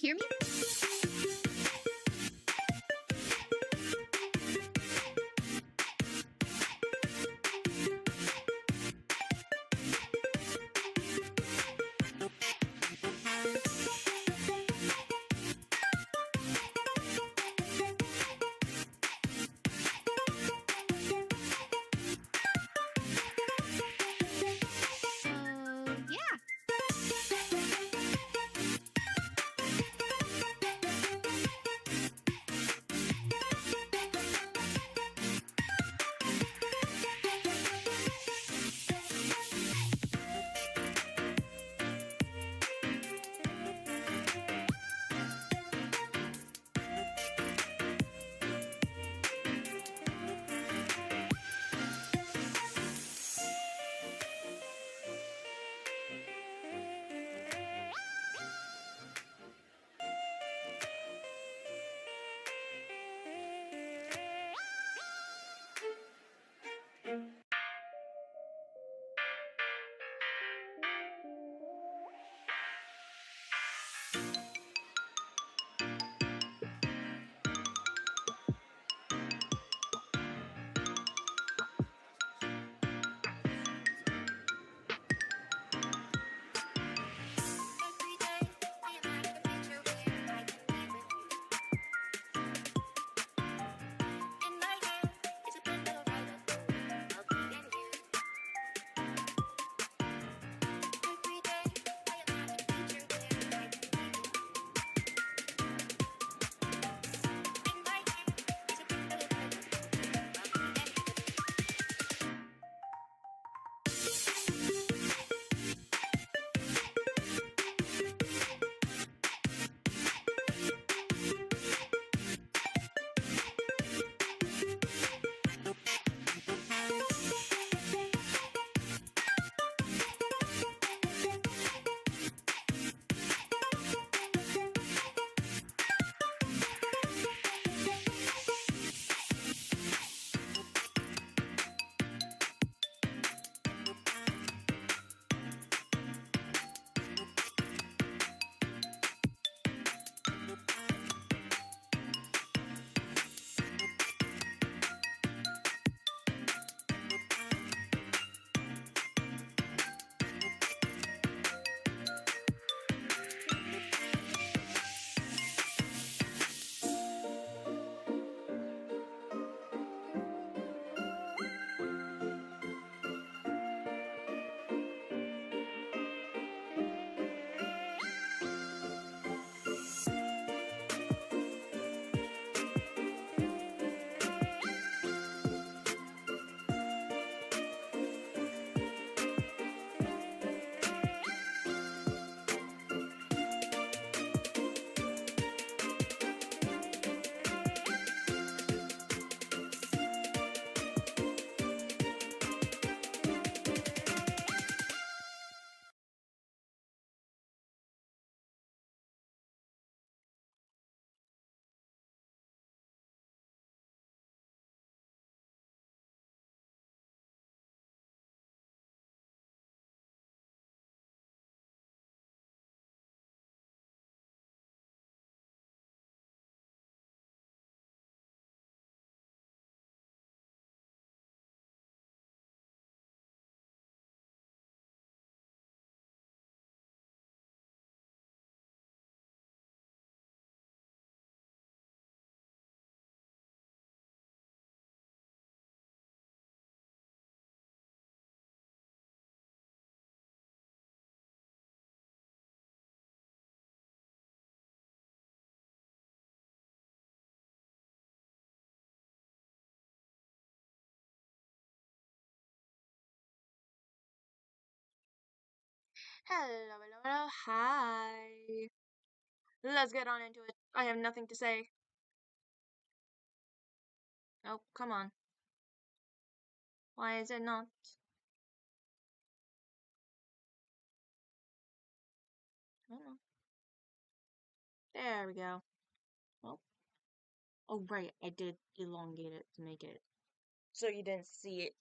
hear me? Yeah. Hello, hello, hello, hi. Let's get on into it. I have nothing to say. Oh, come on. Why is it not? I don't know. There we go. Well, oh, right, I did elongate it to make it so you didn't see it.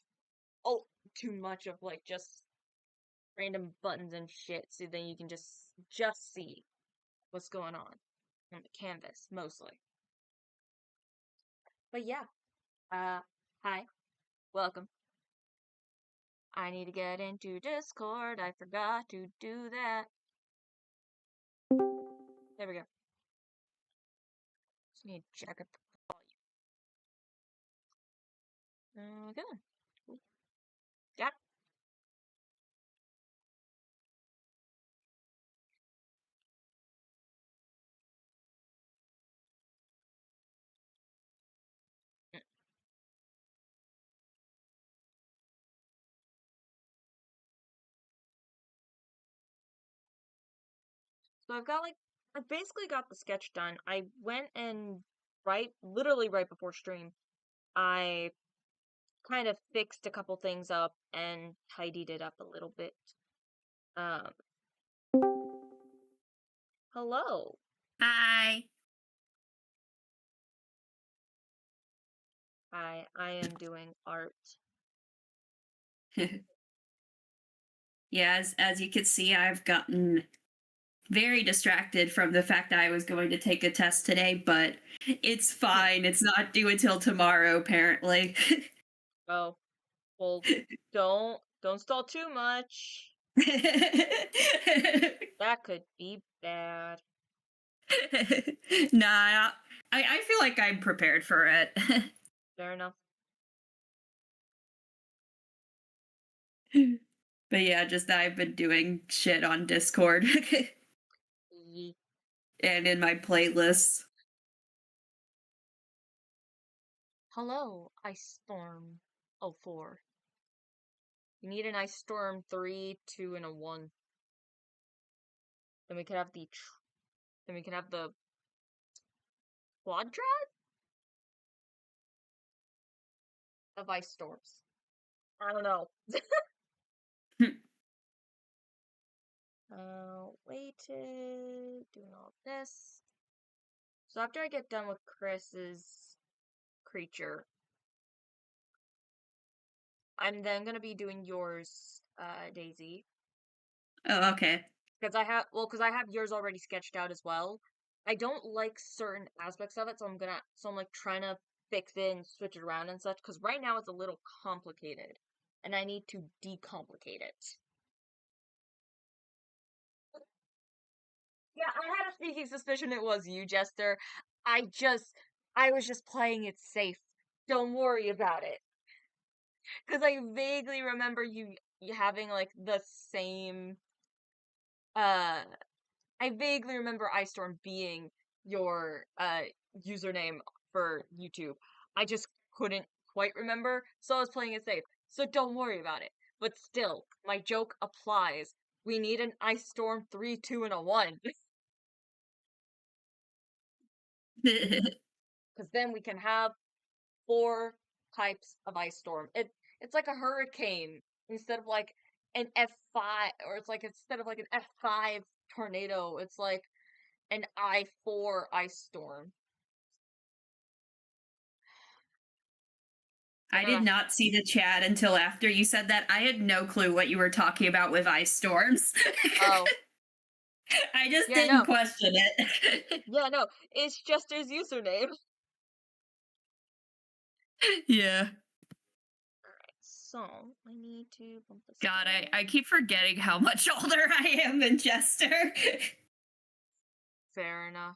Oh, too much of like just random buttons and shit, so then you can just see what's going on. on the canvas, mostly. But yeah, hi, welcome. I need to get into Discord. I forgot to do that. There we go. Just need to check up the volume. Okay. Cool. Got it. So I've basically got the sketch done. I went and literally right before stream, I kind of fixed a couple things up and tidied it up a little bit. Um, hello. Hi. I am doing art. Yeah, as you can see, I've gotten very distracted from the fact that I was going to take a test today, but it's fine. It's not due until tomorrow, apparently. Oh, well, don't stall too much. That could be bad. Nah, I feel like I'm prepared for it. Fair enough. But yeah, just I've been doing shit on Discord Yeet. and in my playlists. Hello, Ice Storm 04. You need an Ice Storm 3, 2, and a 1. Then we could have the quadrat of Ice Storms. I don't know. Waited, doing all this. So after I get done with Chris's creature, I'm then gonna be doing yours, Daisy. Oh, okay. Because I have yours already sketched out as well. I don't like certain aspects of it, so I'm like trying to fix it and switch it around and such. Because right now it's a little complicated, and I need to decomplicate it. Yeah, I had a sneaking suspicion it was you, Jester. I just, I was just playing it safe. Don't worry about it. Because I vaguely remember you having like the same, uh, I vaguely remember Ice Storm being your, username for YouTube. I just couldn't quite remember, so I was playing it safe. So don't worry about it. But still, my joke applies. We need an Ice Storm 3, 2, and a 1. Because then we can have 4 types of ice storm. It's like a hurricane instead of like an F5, or it's like instead of like an F5 tornado, it's like an I4 ice storm. I And then did not see the chat until after you said that. I had no clue what you were talking about with ice storms. oh I just yeah didn't no question it. yeah no it's Jester's username. Yeah. Alright, so I need to bump this God, down. I keep forgetting how much older I am than Jester. Fair enough.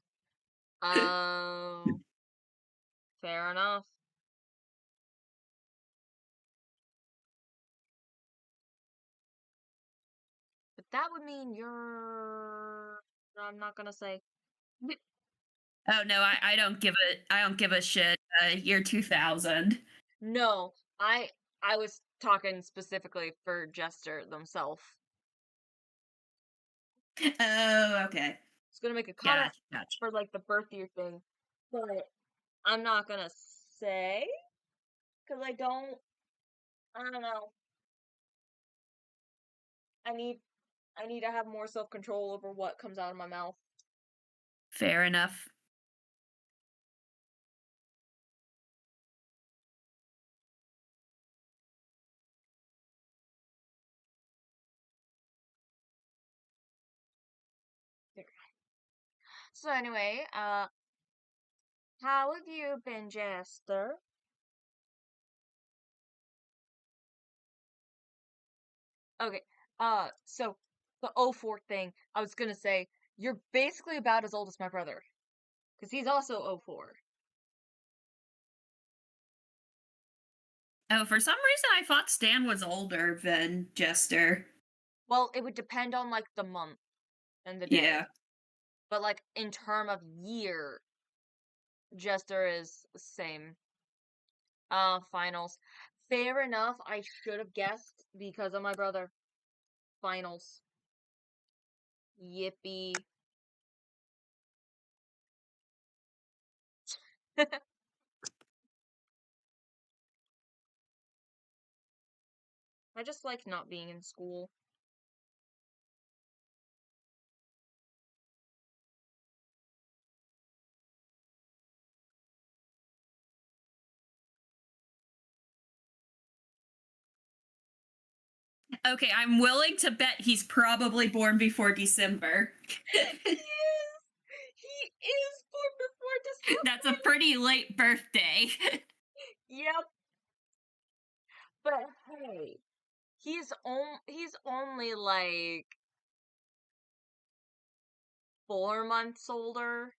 Oh, fair enough. But that would mean you're. I'm not gonna say. Oh no, I don't give a shit. Year 2000. No, I was talking specifically for Jester themselves. Oh, okay. I was gonna make a comment Gotcha, gotcha. for like the birth year thing, but I'm not gonna say because I don't. I don't know. I need I need to have more self control over what comes out of my mouth. Fair enough. So anyway, how have you been, Jester? Okay, so the '04 thing, I was gonna say, you're basically about as old as my brother, because he's also '04. Oh, for some reason I thought Stan was older than Jester. Well, it would depend on, like, the month and the day. Yeah. But, like, in term of year, Jester is the same. Finals. Fair enough, I should have guessed because of my brother. Finals. Yippee. I just like not being in school. Okay, I'm willing to bet he's probably born before December. He is! He is born before That's a December! pretty late birthday. Yep. But hey, he's only like 4 months older.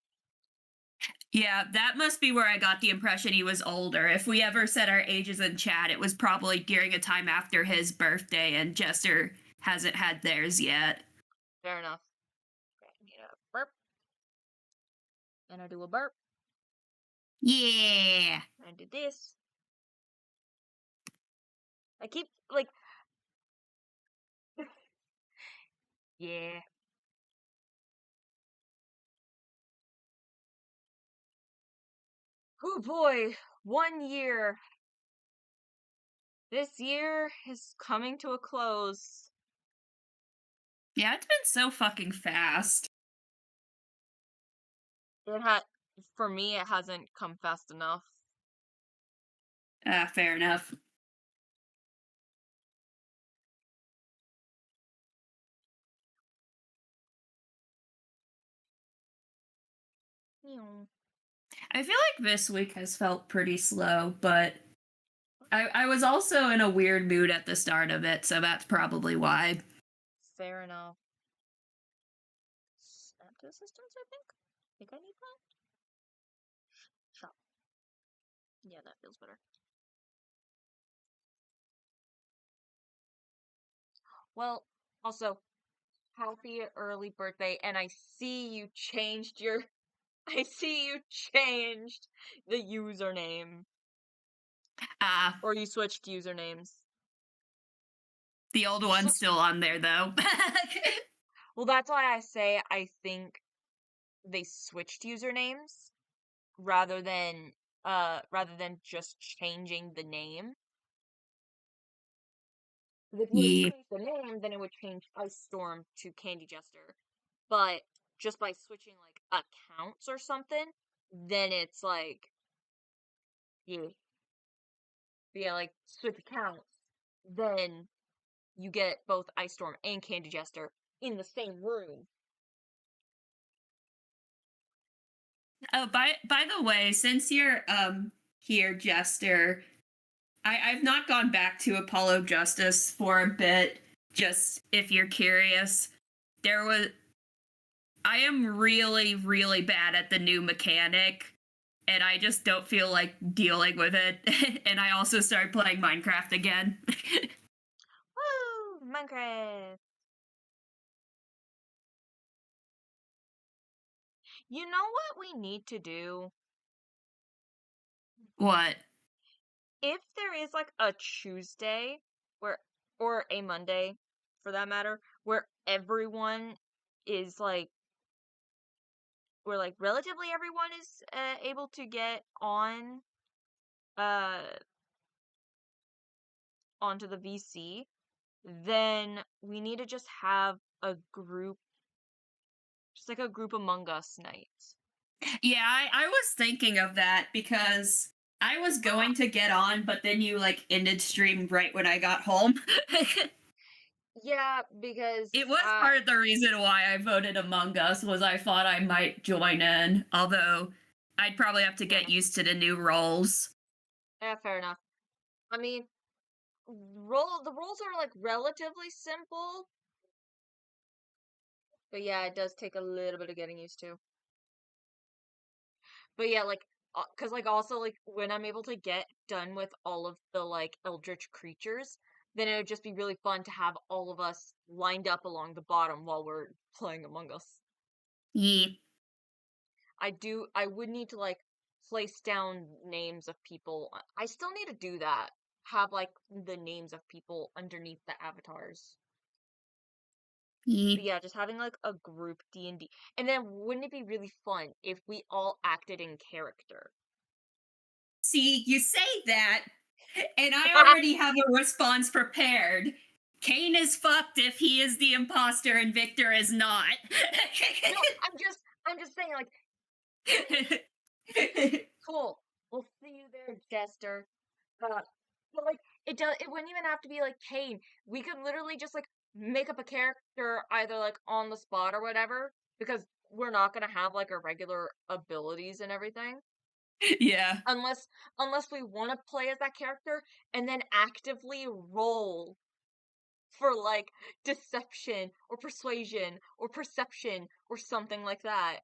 Yeah, that must be where I got the impression he was older. If we ever said our ages in chat, it was probably during a time after his birthday, and Jester hasn't had theirs yet. Fair enough. Okay, I need a burp. And I do a burp. Yeah. And I do this. I keep like yeah. Oh boy, 1 year. This year is coming to a close. Yeah, it's been so fucking fast. It had for me it hasn't come fast enough. Fair enough. Meow. I feel like this week has felt pretty slow, but I was also in a weird mood at the start of it, so that's probably why. Fair enough. Snap to assistance, I think? Think I need that? Shop. Yeah, that feels better. Well, also, happy early birthday, and I see you changed your I see you changed the username. Uh, Or you switched usernames. the old one's still on there though. Well, that's why I say I think they switched usernames rather than just changing the name. 'Cause if you had Yeah. changed the name, then it would change Ice Storm to Candy Jester. But just by switching like accounts or something, then it's like yeah, yeah, like switch accounts, then you get both Ice Storm and Candy Jester in the same room. Oh, by the way, since you're here, Jester, I've not gone back to Apollo Justice for a bit. Just if you're curious, there was I am really, really bad at the new mechanic, and I just don't feel like dealing with it. And I also started playing Minecraft again. Woo! Minecraft! You know what we need to do? What? If there is like a Tuesday where or a Monday for that matter, where everyone is like where like relatively everyone is able to get on uh onto the VC, then we need to just have a group, just like a group Among Us night. Yeah, I was thinking of that because I was going to get on, but then you like ended stream right when I got home. Yeah, because It was part of the reason why I voted Among Us was I thought I might join in, although I'd probably have to fair get enough. used to the new roles. Yeah, fair enough. I mean, the rules are like relatively simple, but yeah, it does take a little bit of getting used to. But yeah, like, cause like also like when I'm able to get done with all of the like Eldritch creatures, then it would just be really fun to have all of us lined up along the bottom while we're playing Among Us. Yeah. I would need to like place down names of people. I still need to do that. Have like the names of people underneath the avatars. Yeah. But yeah, just having like a group D&D. And then wouldn't it be really fun if we all acted in character? See, you say that, and I already have a response prepared. Kane is fucked if he is the imposter and Victor is not. No, I'm just saying like cool. We'll see you there, Jester. Uh, but like it wouldn't even have to be like Kane. We could literally just like make up a character either like on the spot or whatever because we're not gonna have like our regular abilities and everything Yeah. unless we want to play as that character and then actively roll for like deception or persuasion or perception or something like that.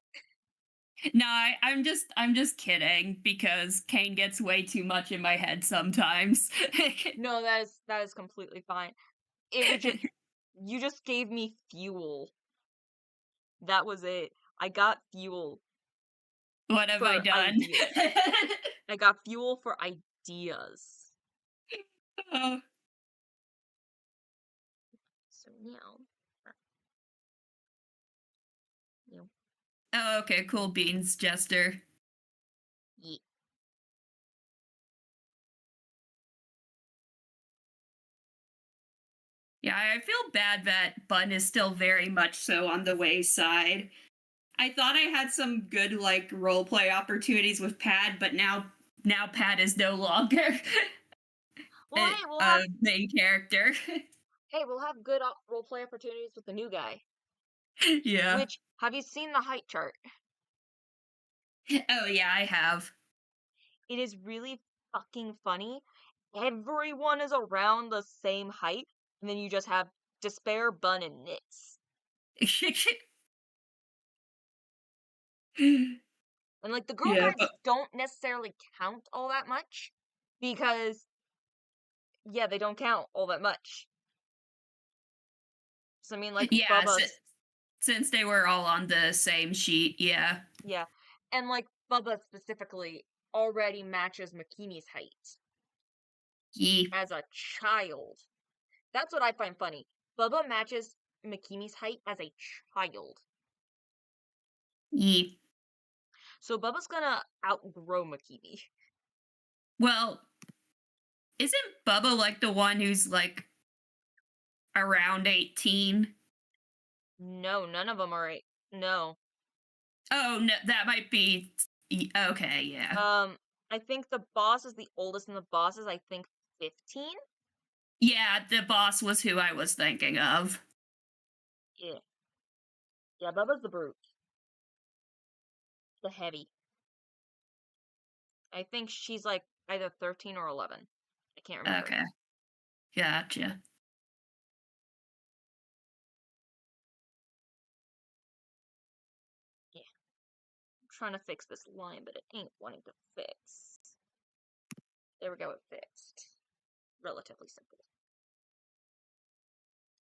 No, I'm just kidding because Kane gets way too much in my head sometimes. No, that is completely fine. It would just you just gave me fuel. That was it. I got fuel What have I for done? ideas. I got fuel for ideas. Oh. So now, you know, Oh, okay, cool beans, Jester. ye- Yeah, I feel bad that Bun is still very much so on the wayside. I thought I had some good like role play opportunities with Pad, but now Pad is no longer well, a, a main character. we'll have good roleplay opportunities with the new guy. Yeah. Which have you seen the height chart? Oh yeah, I have. It is really fucking funny. Everyone is around the same height, and then you just have Despair, Bun, and Nits. And like the girl Yeah, guides but don't necessarily count all that much because yeah, they don't count all that much. So I mean like yeah, Bubba's since they were all on the same sheet, yeah. yeah. And like Bubba specifically already matches Makini's height Yeah. as a child. That's what I find funny. Bubba matches Makini's height as a child. Yeah. So Bubba's gonna outgrow Makini. Well, isn't Bubba like the one who's like around 18? No, none of them are eight. No. Oh, no, that might be okay, yeah. I think the boss is the oldest, and the boss is I think 15. Yeah, the boss was who I was thinking of. Yeah. Yeah, Bubba's the brute. The heavy. I think she's like either 13 or 11. I can't remember. Okay, gotcha. Yeah. I'm trying to fix this line, but it ain't wanting to fix. There we go, it fixed. Relatively simple.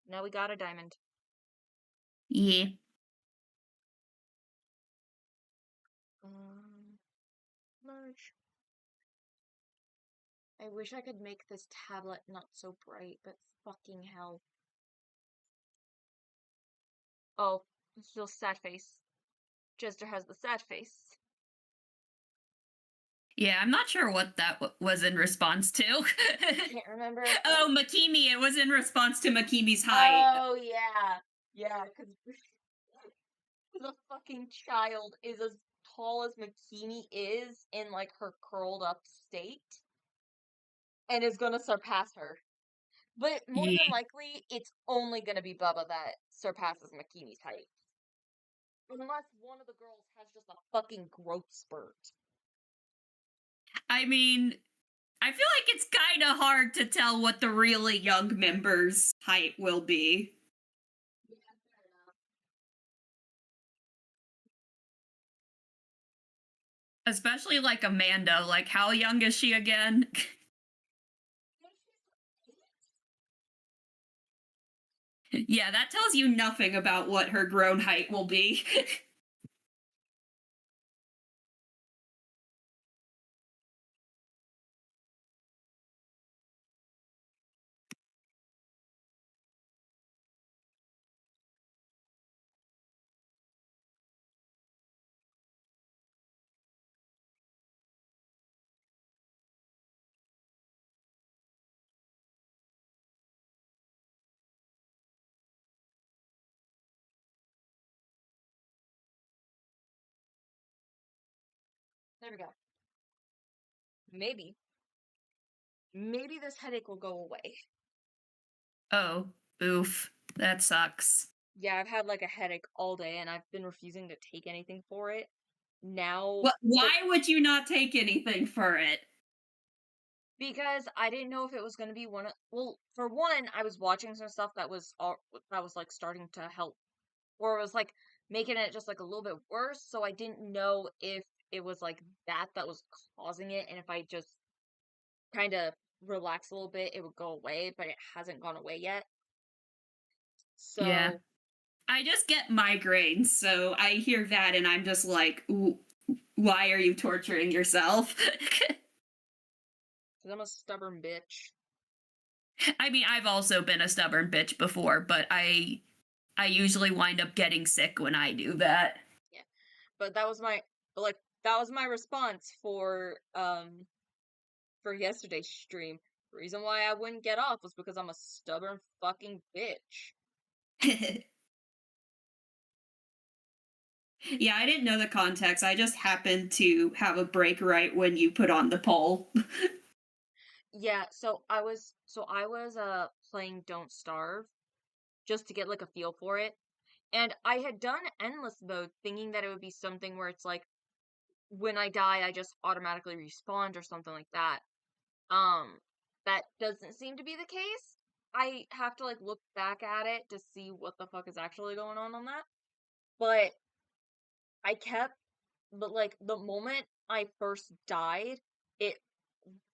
Now we got a diamond. Yeah. Merge. I wish I could make this tablet not so bright, but fucking hell. Oh, still sad face. Jester has the sad face. Yeah, I'm not sure what that was in response to. Can't remember. Oh, Makimi, it was in response to Makimi's height. Oh, yeah. Yeah, because the fucking child is as tall as Makini is in, like, her curled up state and is gonna surpass her. But more Yeah. than likely, it's only gonna be Bubba that surpasses Makini's height. Unless one of the girls has just a fucking growth spurt. I mean, I feel like it's kind of hard to tell what the really young member's height will be. Yeah, fair enough. Especially like Amanda. Like, how young is she again? Yeah, that tells you nothing about what her grown height will be. There we go. Maybe. Maybe this headache will go away. Oh, oof. That sucks. Yeah, I've had like a headache all day and I've been refusing to take anything for it. Now, What? Why would you not take anything for it? because I didn't know if it was going to be one of, well, for one, I was watching some stuff that was like starting to help, or it was like making it just like a little bit worse, so I didn't know if it was like that was causing it, and if I just kind of relax a little bit it would go away, but it hasn't gone away yet. Yeah. So I just get migraines, so I hear that and I'm just like, why are you torturing yourself?" because I'm a stubborn bitch. I mean, I've also been a stubborn bitch before, but I usually wind up getting sick when I do that. Yeah, but that was my, but like that was my response for yesterday's stream. The reason why I wouldn't get off was because I'm a stubborn fucking bitch. Yeah, I didn't know the context. I just happened to have a break right when you put on the poll. Yeah, so I was playing Don't Starve just to get like a feel for it. And I had done endless mode thinking that it would be something where it's like when I die I just automatically respawn or something like that. Um that doesn't seem to be the case. I have to like look back at it to see what the fuck is actually going on that. But I kept but like the moment I first died, it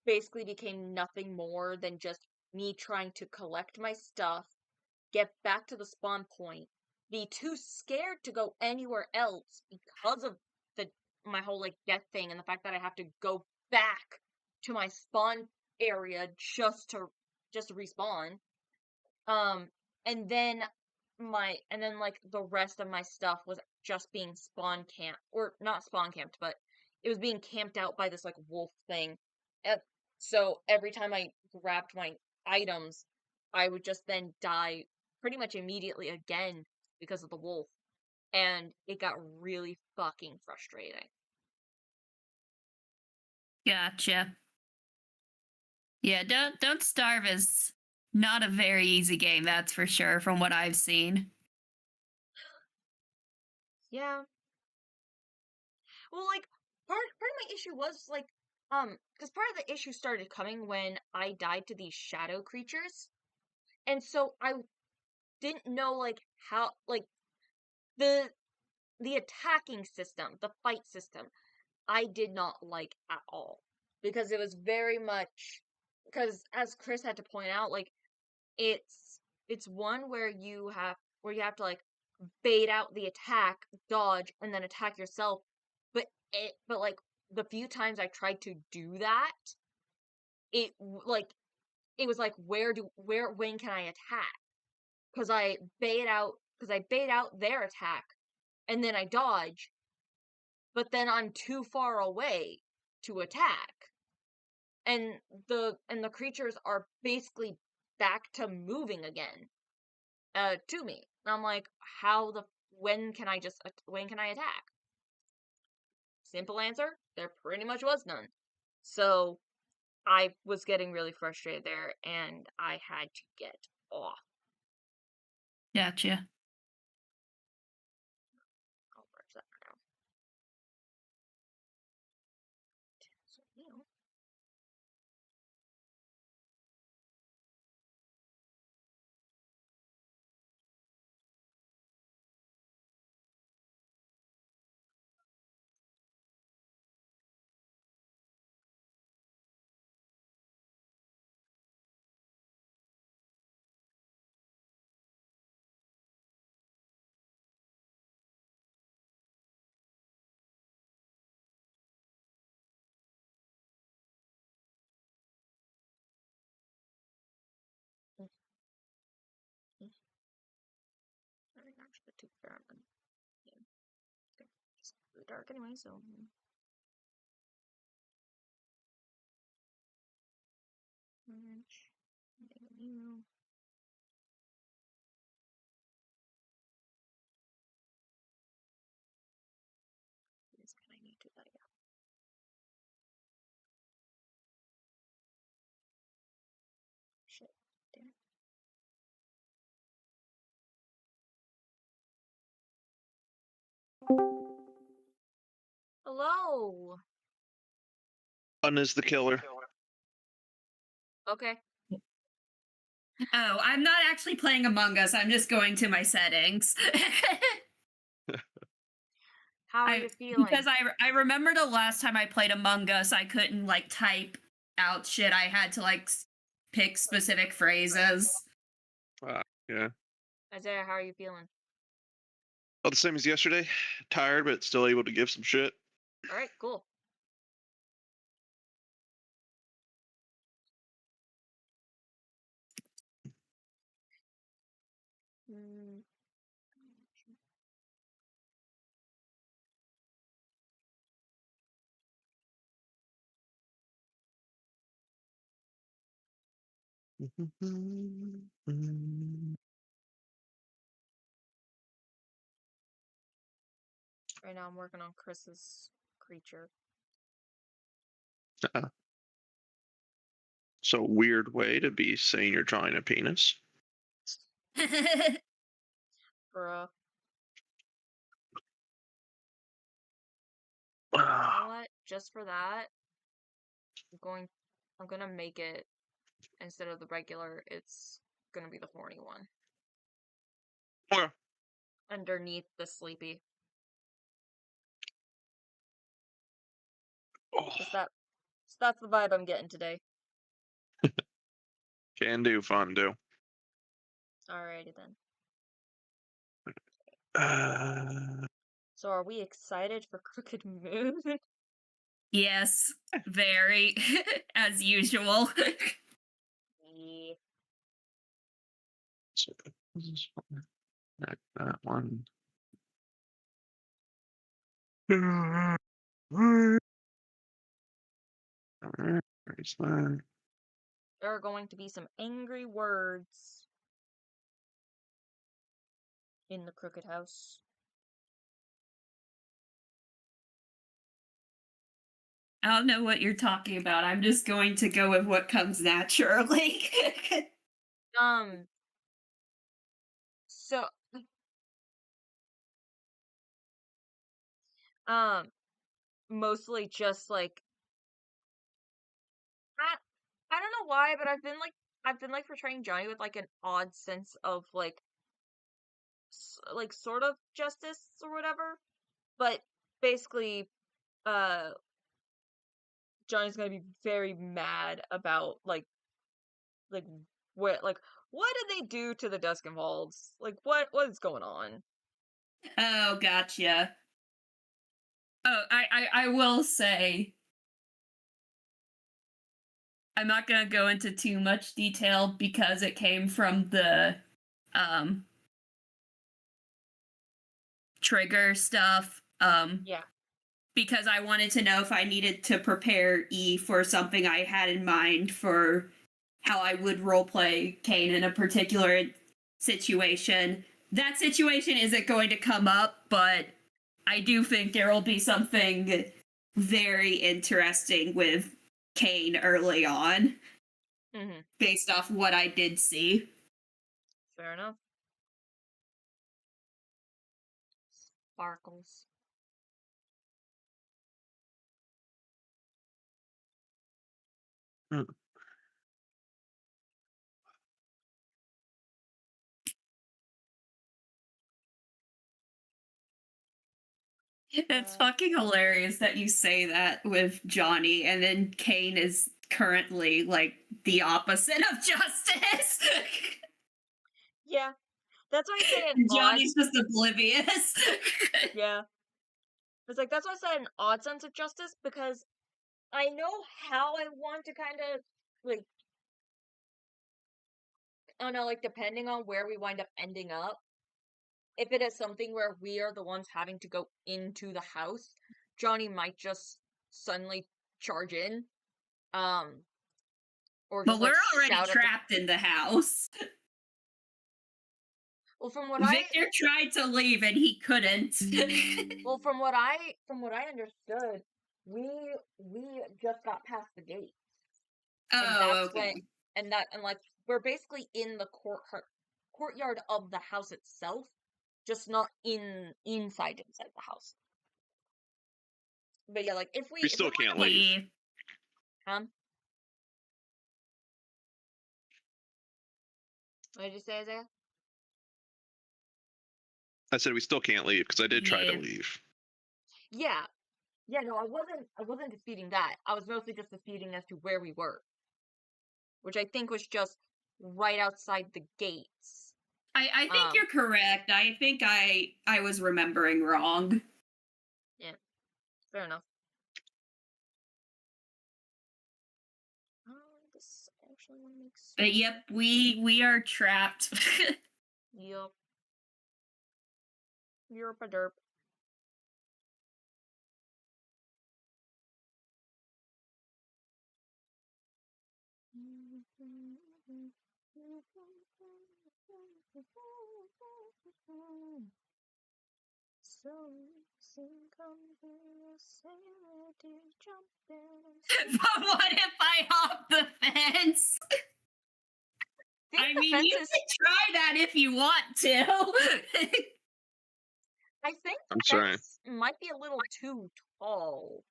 basically became nothing more than just me trying to collect my stuff, get back to the spawn point, be too scared to go anywhere else because of the my whole like death thing and the fact that I have to go back to my spawn area just to respawn. Um, and then like the rest of my stuff was just being spawn camped, or not spawn camped, but it was being camped out by this like wolf thing. Uh, So every time I grabbed my items, I would just then die pretty much immediately again because of the wolf, and it got really fucking frustrating. Gotcha. Yeah, don't starve is not a very easy game, that's for sure, from what I've seen. Yeah. Well, like part of my issue was like because part of the issue started coming when I died to these shadow creatures. And so I didn't know like how like the the attacking system, the fight system, I did not like at all because it was very much because as Chris had to point out, like it's one where you have to like bait out the attack, dodge, and then attack yourself. But like the few times I tried to do that, like it was like when can I attack? Because I bait out their attack and then I dodge, but then I'm too far away to attack. And the creatures are basically back to moving again to me. And I'm like, how the when can I attack? Simple answer, there pretty much was none. So I was getting really frustrated there, and I had to get off. Gotcha. I'll merge that for now. So, mm, mm. I think I'm just too fair. Yeah, it's really dark anyway, so. Orange. New. This kind of need to that, yeah. Shit. Damn it. Hello. Fun is the killer. Okay. Oh, I'm not actually playing Among Us. I'm just going to my settings. How are you feeling? Because I remember the last time I played Among Us, I couldn't like type out shit. I had to like pick specific phrases. Yeah. Isaiah, how are you feeling? Oh, the same as yesterday. Tired, but still able to give some shit. All right, cool. Mm. Right now I'm working on Chris's creature. So weird way to be saying you're drawing a penis. Bruh. You know what? Just for that, I'm gonna make it, instead of the regular, it's gonna be the horny one. Well, Underneath the sleepy. oh, That's the vibe I'm getting today. can do, fun do. Alrighty then. Uh, So are we excited for Crooked Moon? Yes, very, as usual. Yeah. so this is that one. Where's that? There are going to be some angry words in the Crooked House. I don't know what you're talking about. I'm just going to go with what comes naturally. So, um, mostly just like, I don't know why, but I've been like portraying Johnny with like an odd sense of like like sort of justice or whatever, but basically, uh, Johnny's gonna be very mad about like what did they do to the Duskenwalds? Like what is going on? Oh, gotcha. Oh, I will say, I'm not gonna go into too much detail because it came from the um trigger stuff. Yeah. Because I wanted to know if I needed to prepare E for something I had in mind for how I would roleplay Kane in a particular situation. That situation isn't going to come up, but I do think there will be something very interesting with Kane early on, Mm-hmm. based off what I did see. Fair enough. Sparkles. Hmm. It's fucking hilarious that you say that with Johnny, and then Kane is currently like the opposite of Justice. Yeah, that's why I say an And odd. Johnny's just oblivious. Yeah, it's like that's why I said an odd sense of justice, because I know how I want to kind of like, I don't know, like depending on where we wind up ending up. If it is something where we are the ones having to go into the house, Johnny might just suddenly charge in, um, or But just like we're already shout at the. trapped in the house. Well, from what I Victor tried to leave and he couldn't. well from what I understood, we just got past the gate, and Oh, that's when okay. and like we're basically in the courtyard of the house itself, just not inside the house. But yeah, like if We we still wind can't up like leave. um what did you say, Isaiah? I said we still can't leave because I did try to Yeah. leave. Yeah. Yeah, no, I wasn't disputing that. I was mostly just disputing as to where we were, which I think was just right outside the gates. I think Um, you're correct. I think I was remembering wrong. yeah, fair enough. This actually want to make But yep, we are trapped. Yup. You're a derp. So soon come the sanity jumping. But what if I hop the fence? I The mean, fence you is. can try that if you want to. I think the I'm sorry. fence might be a little too tall.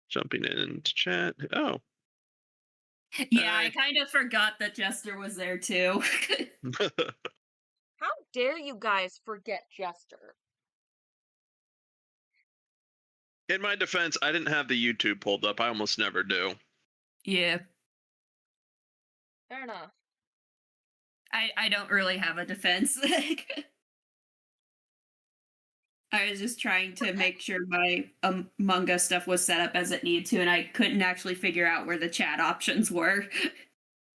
Jumping into chat. Oh. Yeah, I Hey. kind of forgot that Jester was there too. How dare you guys forget Jester? In my defense, I didn't have the YouTube pulled up. I almost never do. Yeah. Fair enough. I don't really have a defense. I was just trying to make sure my Among Us stuff was set up as it needed to, and I couldn't actually figure out where the chat options were.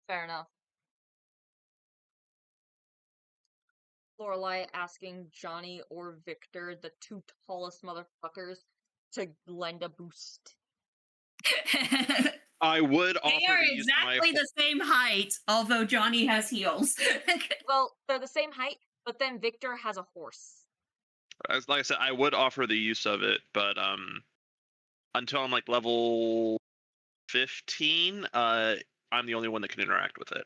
Fair enough. Lorelai asking Johnny or Victor, the two tallest motherfuckers, to lend a boost. I would They offer are to use my. exactly the same height, although Johnny has heels. Well, they're the same height, but then Victor has a horse. As like I said, I would offer the use of it, but until I'm like level 15, I'm the only one that can interact with it.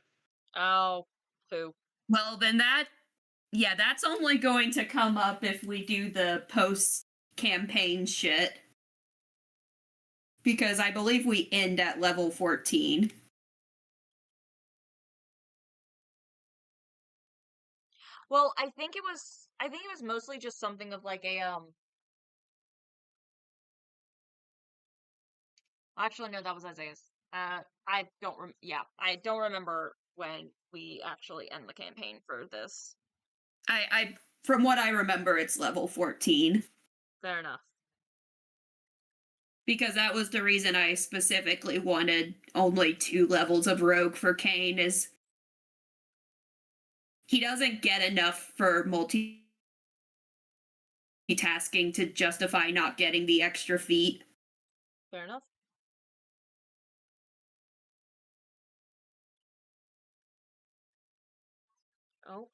Oh, poo. Well, then that's only going to come up if we do the post campaign shit. Because I believe we end at level 14. Well, I think it was mostly just something of like a actually no, that was Isaiah's. I don't remember when we actually end the campaign for this. I from what I remember, it's level 14. Fair enough. Because that was the reason I specifically wanted only 2 levels of rogue for Kane, is he doesn't get enough for multitasking to justify not getting the extra feat. Fair enough. Oh.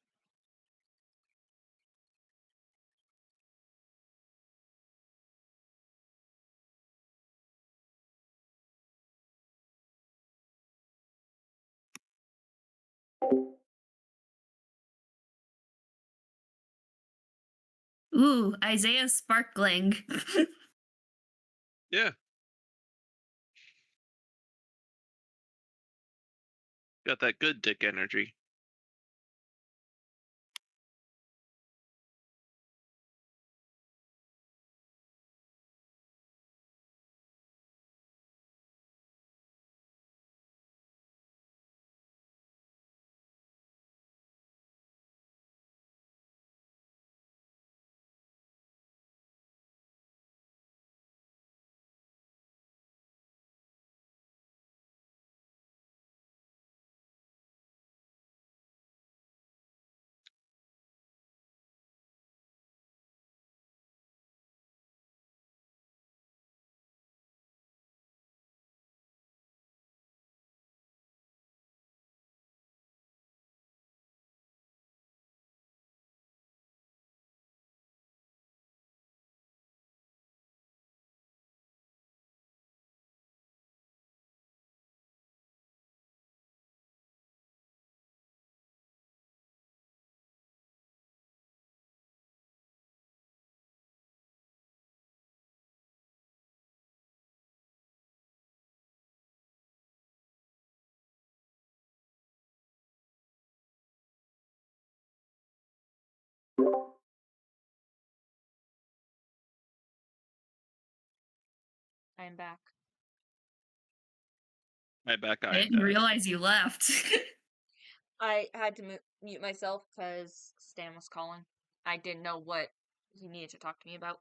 Ooh, Isaiah Sparkling. Yeah, got that good dick energy. I am back. My back I eye didn't died. realize you left. I had to mute myself because Stan was calling. I didn't know what he needed to talk to me about.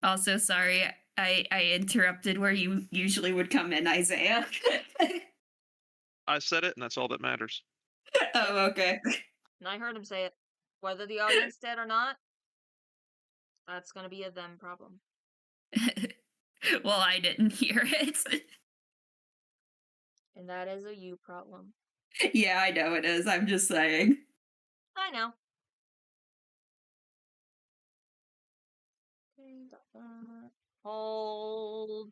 Also, sorry, I interrupted where you usually would come in, Isaiah. I said it, and that's all that matters. Oh, okay. And I heard him say it. Whether the audience did or not, that's gonna be a them problem. Well, I didn't hear it. And that is a you problem. Yeah, I know it is. I'm just saying. I know. Hold.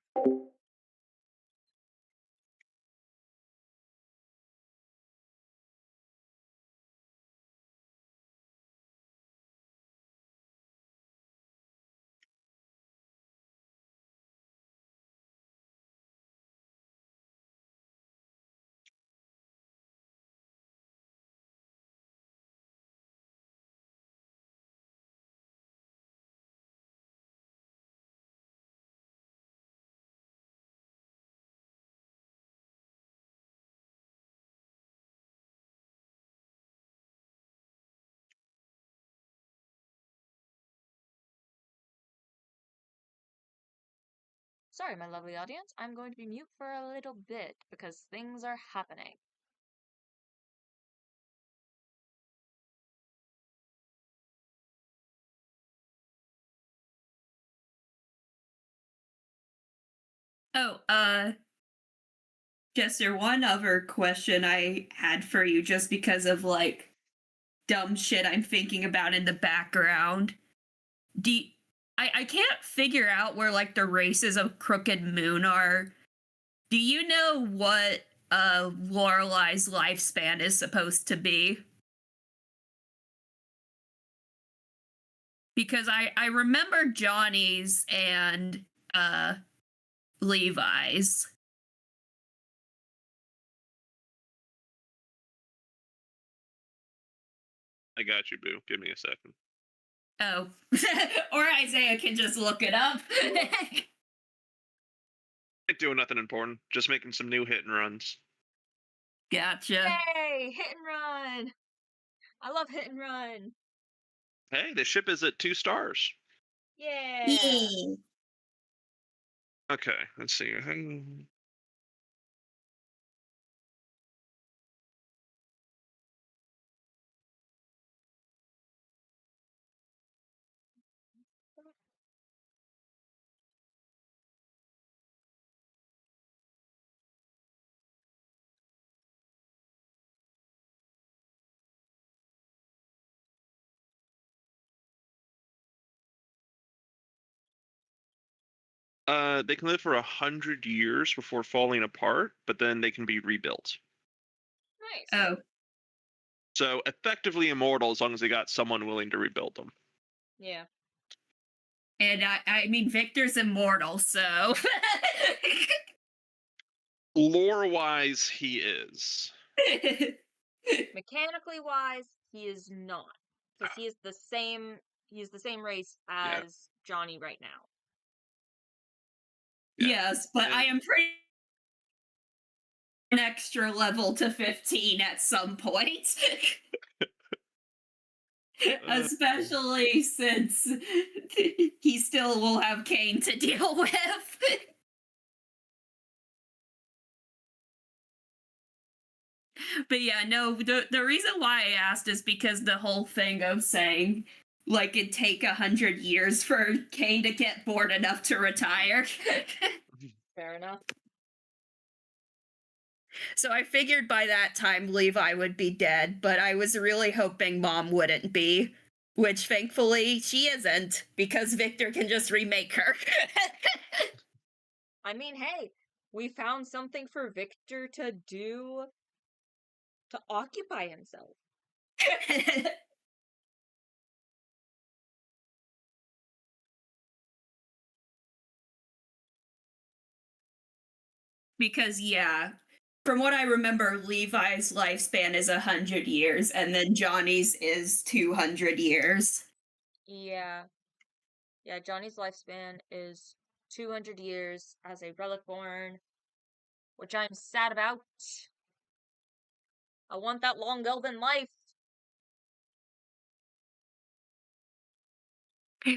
Sorry, my lovely audience. I'm going to be mute for a little bit because things are happening. Oh, Jester, one other question I had for you just because of like dumb shit I'm thinking about in the background. Do y- I can't figure out where like the races of Crooked Moon are. Do you know what Lorelei's lifespan is supposed to be? Because I remember Johnny's and Levi's. I got you, Boo. Give me a second. Oh, or Isaiah can just look it up. Ain't doing nothing important. Just making some new hit and runs. Gotcha. Yay! Hit and run! I love hit and run. Hey, the ship is at 2 stars. Yeah. Okay, let's see. They can live for 100 years before falling apart, but then they can be rebuilt. Nice. Oh, So effectively immortal as long as they got someone willing to rebuild them. Yeah. And I mean, Victor's immortal, so. Lore-wise, he is. Mechanically wise, he is not. Because he is the same race Yeah. as Johnny right now. Yeah. Yes, but I am pretty an extra level to 15 at some point. Especially since he still will have Kane to deal with. But yeah, no, the reason why I asked is because the whole thing of saying, like, it'd take 100 years for Kane to get bored enough to retire. Fair enough. So I figured by that time Levi would be dead, but I was really hoping Mom wouldn't be. Which thankfully she isn't, because Victor can just remake her. I mean, hey, we found something for Victor to do to occupy himself. Because, yeah, from what I remember, Levi's lifespan is 100 years, and then Johnny's is 200 years. Yeah. Yeah, Johnny's lifespan is 200 years as a relic born, which I'm sad about. I want that long elven life.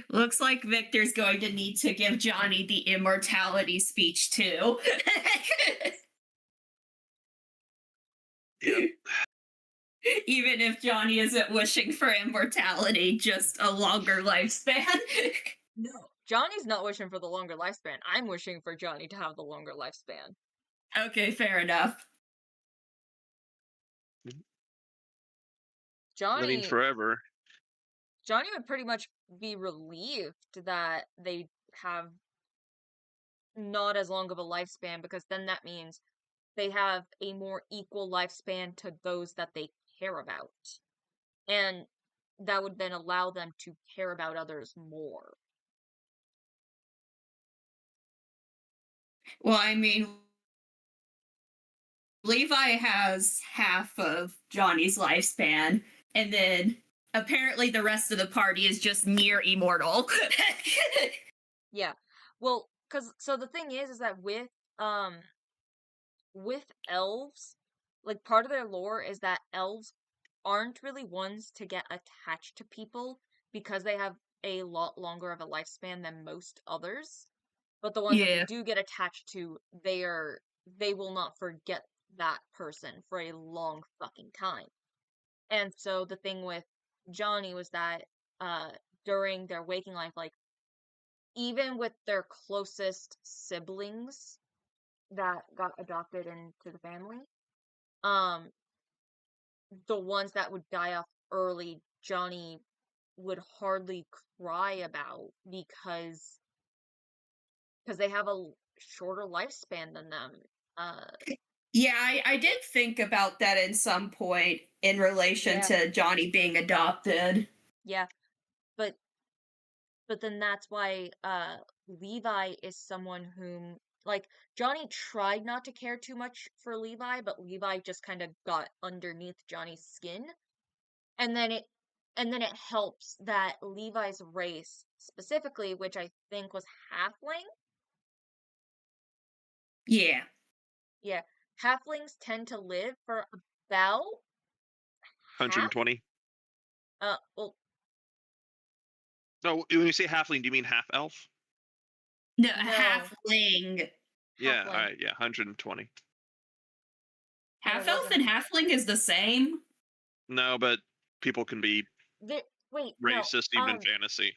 Looks like Victor's going to need to give Johnny the immortality speech, too. Yep. Even if Johnny isn't wishing for immortality, just a longer lifespan. No, Johnny's not wishing for the longer lifespan. I'm wishing for Johnny to have the longer lifespan. Okay, fair enough. Living Johnny forever. would pretty much be relieved that they have not as long of a lifespan, because then that means they have a more equal lifespan to those that they care about. And that would then allow them to care about others more. Well, I mean, Levi has half of Johnny's lifespan, and then apparently the rest of the party is just near immortal. Yeah. Well, so the thing is that with elves, like, part of their lore is that elves aren't really ones to get attached to people because they have a lot longer of a lifespan than most others. But the ones that they Yeah. do get attached to, they will not forget that person for a long fucking time. And so the thing with Johnny was that uh during their waking life, like, even with their closest siblings that got adopted into the family, um the ones that would die off early, Johnny would hardly cry about because they have a shorter lifespan than them. Uh, Yeah, I did think about that at some point in relation yeah, to Johnny being adopted. yeah, but then that's why Levi is someone whom, like, Johnny tried not to care too much for Levi, but Levi just kind of got underneath Johnny's skin. And then it helps that Levi's race specifically, which I think was halfling. Yeah. Yeah, halflings tend to live for about half. 120. Well, No, when you say halfling, do you mean half elf? No, no, halfling. Yeah, all halfling. right, yeah, 120. And it Half elf wasn't. and halfling is the same. No, but people can be Wait, no. racist even in fantasy.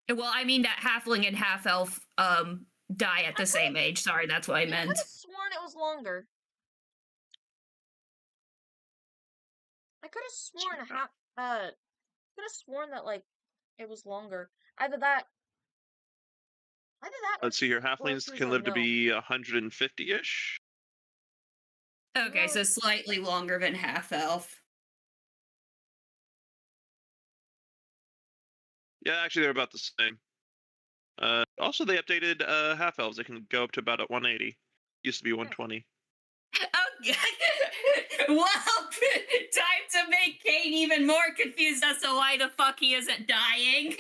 Well, I mean that halfling and half elf die at the same age. Sorry, that's what I I could meant. have sworn it was longer. I could have sworn could have sworn that, like, it was longer. Either that. Let's see here. Or Halflings he was can a live to gnome. be 150-ish. Okay, so slightly longer than half elf. Yeah, actually, they're about the same. Also, they updated half elves. They can go up to about at 180. Used to be 120. Okay. Well, time to make Kane even more confused as to why the fuck he isn't dying.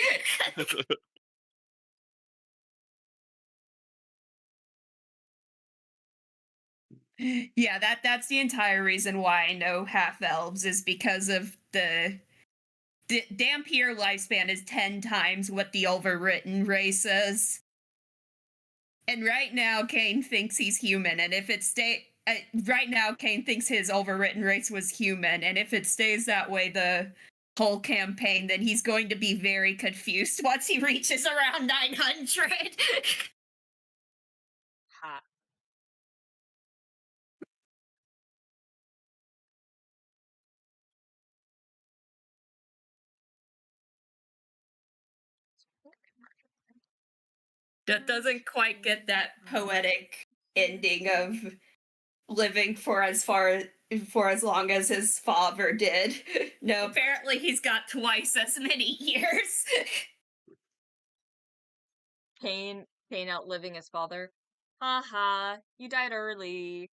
Yeah, that's the entire reason why I know half elves is because of the Dampier lifespan is 10 times what the overwritten race is. And right now, Kane thinks he's human, and if it right now, Kane thinks his overwritten race was human, and if it stays that way the whole campaign, then he's going to be very confused once he reaches around 900. Hot. That doesn't quite get that poetic ending of living for as long as his father did. No, apparently he's got twice as many years. Kane outliving his father. Haha, you died early.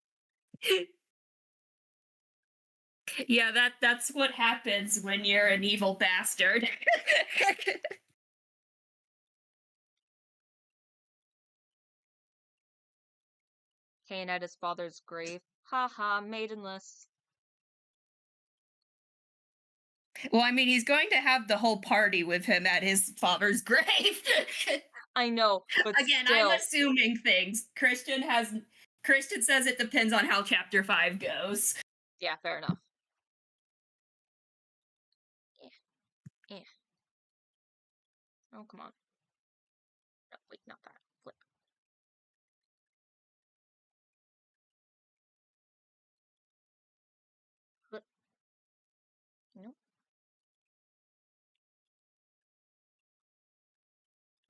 Yeah, that's what happens when you're an evil bastard. Kane at his father's grave. Haha, maidenless. Well, I mean, he's going to have the whole party with him at his father's grave. I know, but Again, still. I'm assuming things. Christian says it depends on how chapter 5 goes. Yeah, fair enough. Yeah. Oh, come on. No, wait, not that. Flip. Flip. Nope.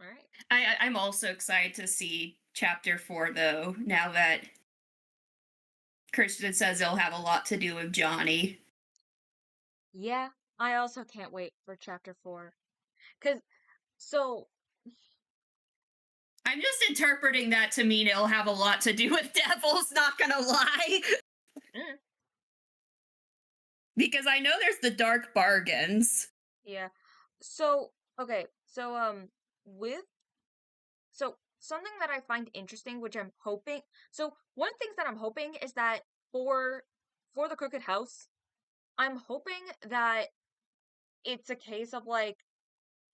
Alright. I'm also excited to see chapter 4, though, now that Christian says it'll have a lot to do with Johnny. Yeah, I also can't wait for chapter 4. So, I'm just interpreting that to mean it'll have a lot to do with devils, not gonna lie. mm, Because I know there's the dark bargains. yeah. So, okay, so, something that I find interesting, which I'm hoping, so one of the things that I'm hoping is that for the Crooked House, I'm hoping that it's a case of like,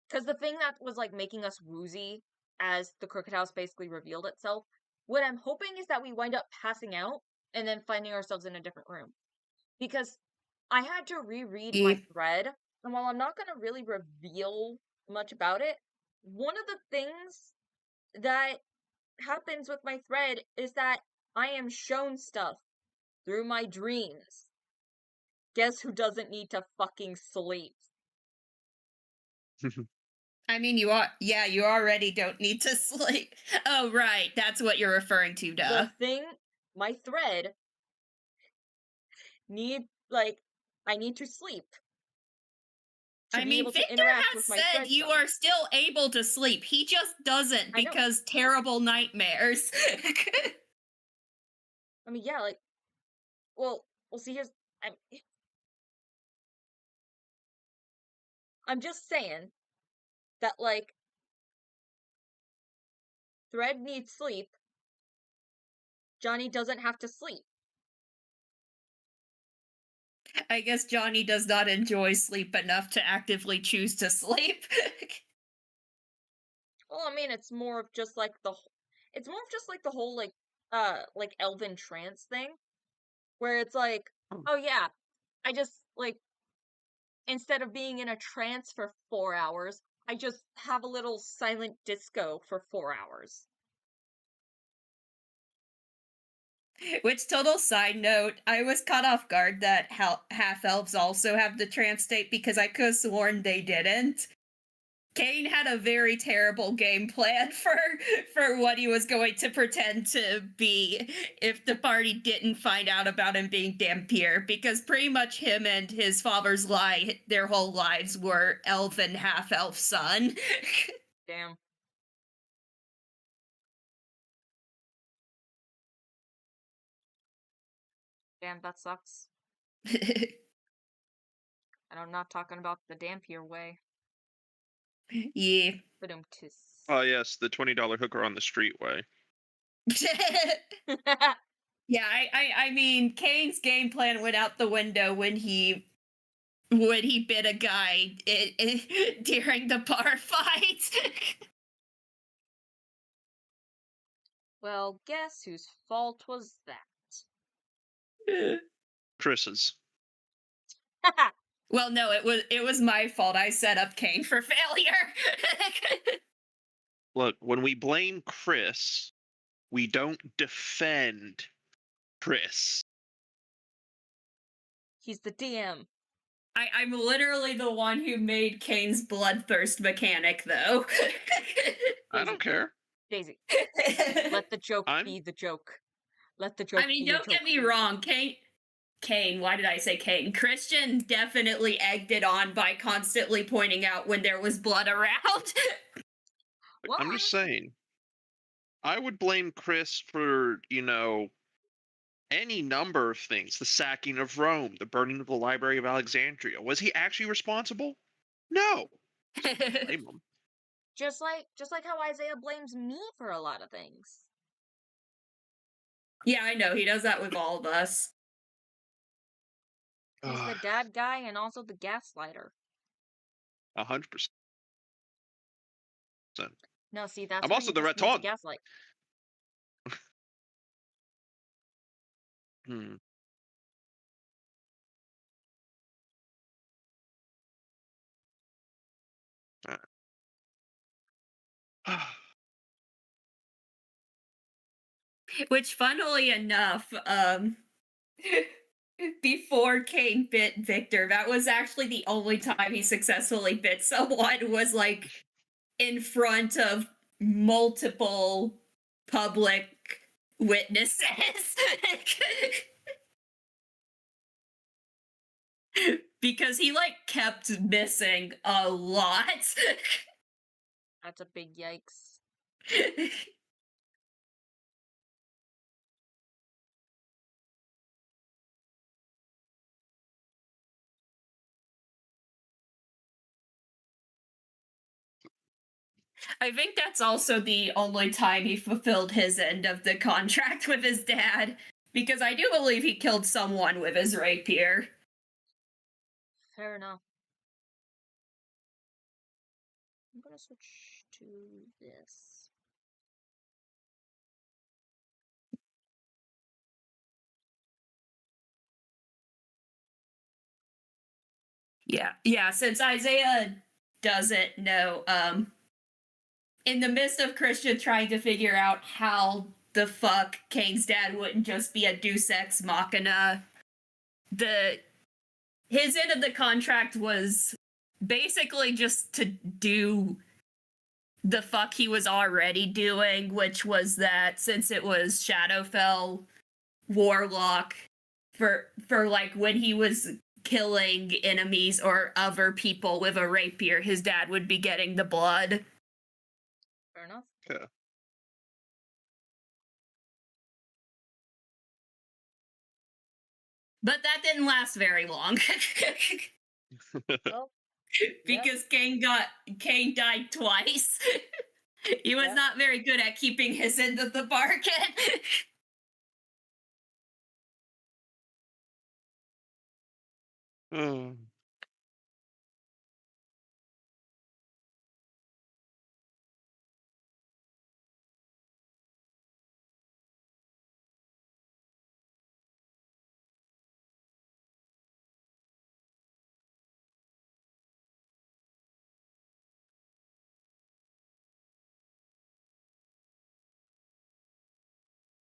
because the thing that was like making us woozy as the Crooked House basically revealed itself, what I'm hoping is that we wind up passing out and then finding ourselves in a different room. Because I had to reread my thread, and while I'm not going to really reveal much about it, one of the things that happens with my thread is that I am shown stuff through my dreams. Guess who doesn't need to fucking sleep? I mean, you already don't need to sleep. Oh, right. That's what you're referring to, duh. The thing, my thread, I need to sleep. I mean, Victor has said you are still able to sleep. He just doesn't because terrible nightmares. I mean, yeah, like, well, see, I'm just saying that, like, Thread needs sleep. Johnny doesn't have to sleep. I guess Johnny does not enjoy sleep enough to actively choose to sleep. Well, I mean, it's more of just like the whole like elven trance thing, where it's like, oh yeah, I just like instead of being in a trance for 4 hours, I just have a little silent disco for 4 hours. Which, total side note, I was caught off guard that half elves also have the trance state because I could have sworn they didn't. Kane had a very terrible game plan for what he was going to pretend to be if the party didn't find out about him being Dampier, because pretty much him and his father's lie their whole lives were elf and half-elf son. Damn. Damn, that sucks. And I'm not talking about the Dampier way. Yeah. But Oh yes, the $20 hooker on the street way. Yeah, I mean, Kane's game plan went out the window when he bit a guy during the bar fight. Well, guess whose fault was that? Chris's. Well, no, it was my fault. I set up Kane for failure. Look, when we blame Chris, we don't defend Chris. He's the DM. I'm literally the one who made Kane's bloodthirst mechanic, though. I don't care. Daisy, let the joke be the joke. Let the joke I mean, be don't get me wrong, Kane, why did I say Kane? Christian definitely egged it on by constantly pointing out when there was blood around. Well, I'm just saying. I would blame Chris for, any number of things. The sacking of Rome, the burning of the Library of Alexandria. Was he actually responsible? No. Blame him. just like how Isaiah blames me for a lot of things. Yeah, I know. He does that with all of us. He's the dad guy and also the gaslighter. 100%. No, see, that's I'm where also he the just needs to Raton. gaslight. Which, funnily enough, before Kane bit Victor, that was actually the only time he successfully bit someone, was like in front of multiple public witnesses. Because he like kept missing a lot. That's a big yikes. I think that's also the only time he fulfilled his end of the contract with his dad, because I do believe he killed someone with his rapier. Fair enough. I'm gonna switch to this. Yeah, since Isaiah doesn't know, in the midst of Christian trying to figure out how the fuck Kane's dad wouldn't just be a deus ex machina, his end of the contract was basically just to do the fuck he was already doing, which was that since it was Shadowfell Warlock, for like when he was killing enemies or other people with a rapier, his dad would be getting the blood. Fair enough. Yeah. But that didn't last very long. Well, because Kane died twice. He was not very good at keeping his end of the bargain.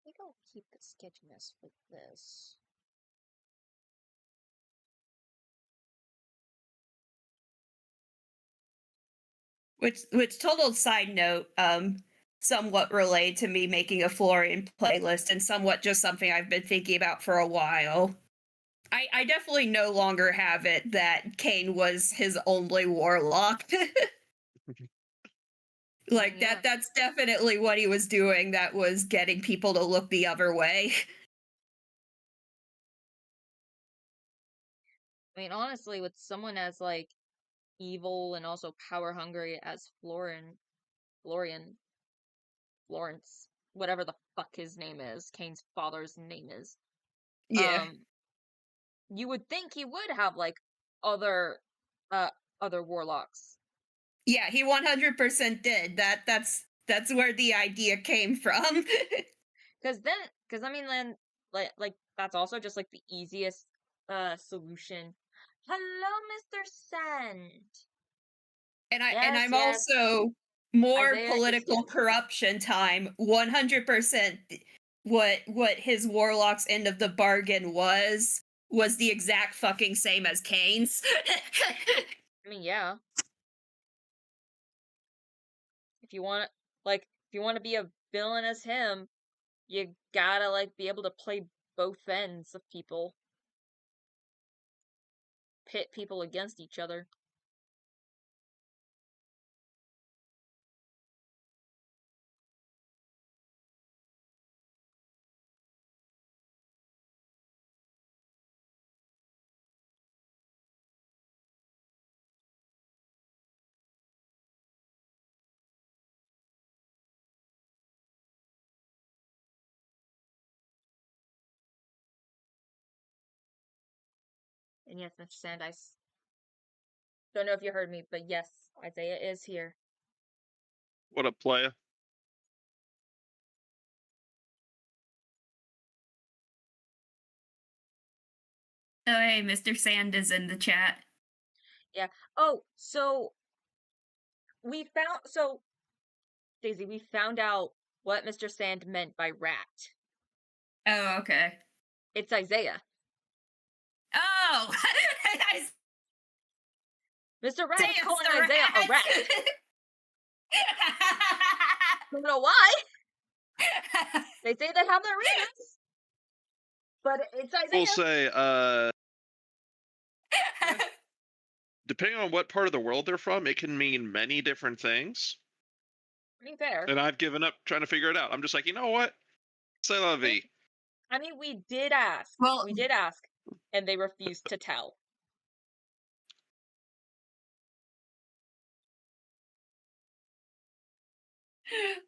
we don't keep the sketchiness with this. Which total side note, somewhat related to me making a Florian playlist and somewhat just something I've been thinking about for a while. I definitely no longer have it that Kane was his only warlock. Like Yeah. that's definitely what he was doing that was getting people to look the other way. I mean, honestly, with someone as like evil and also power hungry as Florian, Florence, whatever the fuck his name is, Kane's father's name is. Yeah. You would think he would have like other uh other warlocks. Yeah, he 100% did. That's where the idea came from. Cause I mean then like that's also just like the easiest solution. Hello, Mr. Sand. and Yes, I'm yes. also more Isaiah is political here. corruption time. 100% what his warlock's end of the bargain was the exact fucking same as Kane's. I mean, yeah. If you want if you want to be a villain as him, you gotta like be able to play both ends of people, pit people against each other. And yes, Mr. Sand, don't know if you heard me, but yes, Isaiah is here. What a player. Oh, hey, Mr. Sand is in the chat. Yeah. Oh, so Daisy, we found out what Mr. Sand meant by rat. Oh, okay. It's Isaiah. Oh! Mr. Rat is calling the Isaiah a rat. rat. Don't know why. They say they have their reasons. But it's We'll Isaiah. say, depending on what part of the world they're from, it can mean many different things. I mean, fair. And I've given up trying to figure it out. I'm just like, you know what? C'est la vie. I mean, we did ask. Well, We did ask, and they refused to tell.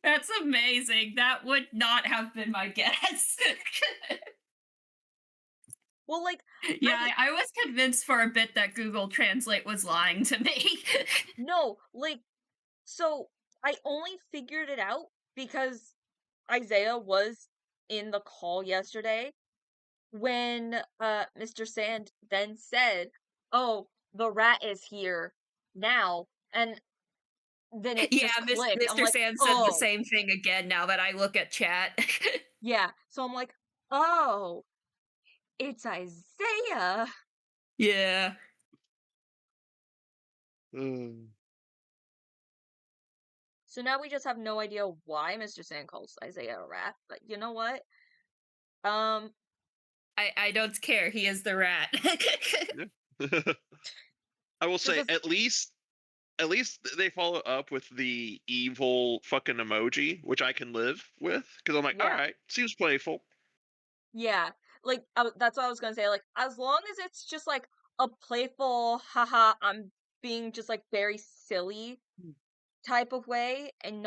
that's amazing. That would not have been my guess. Well, like, Yeah, I was convinced for a bit that Google Translate was lying to me. no, like, so I only figured it out because Isaiah was in the call yesterday when Mr. Sand then said, "Oh, the rat is here now," and then it Yeah, just clicked. I'm Mr. like, Sand said the "Oh, same thing again now that I look at chat. yeah." So I'm like, "Oh, it's Isaiah." Yeah. So now we just have no idea why Mr. Sand calls Isaiah a rat. But you know what? I don't care. He is the rat. I will This say, is at least they follow up with the evil fucking emoji, which I can live with, because I'm like, all yeah, right, seems playful. yeah. Like that's what I was gonna say. Like as long as it's just like a playful, haha, I'm being just like very silly type of way, and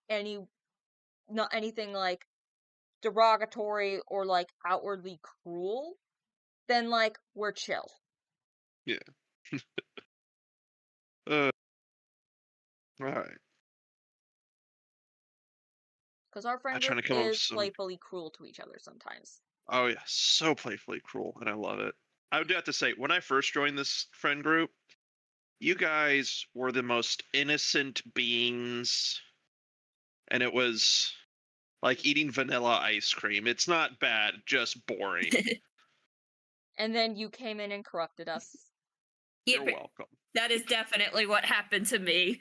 any not anything like derogatory or like outwardly cruel, then like we're chill. Yeah. All right. Because our I'm friend trying group to come up with is some. playfully cruel to each other sometimes. Oh yeah, so playfully cruel, and I love it. I would have to say, when I first joined this friend group, you guys were the most innocent beings, and it was like eating vanilla ice cream. It's not bad, just boring. And then you came in and corrupted us. You're Yep, welcome. that is definitely what happened to me.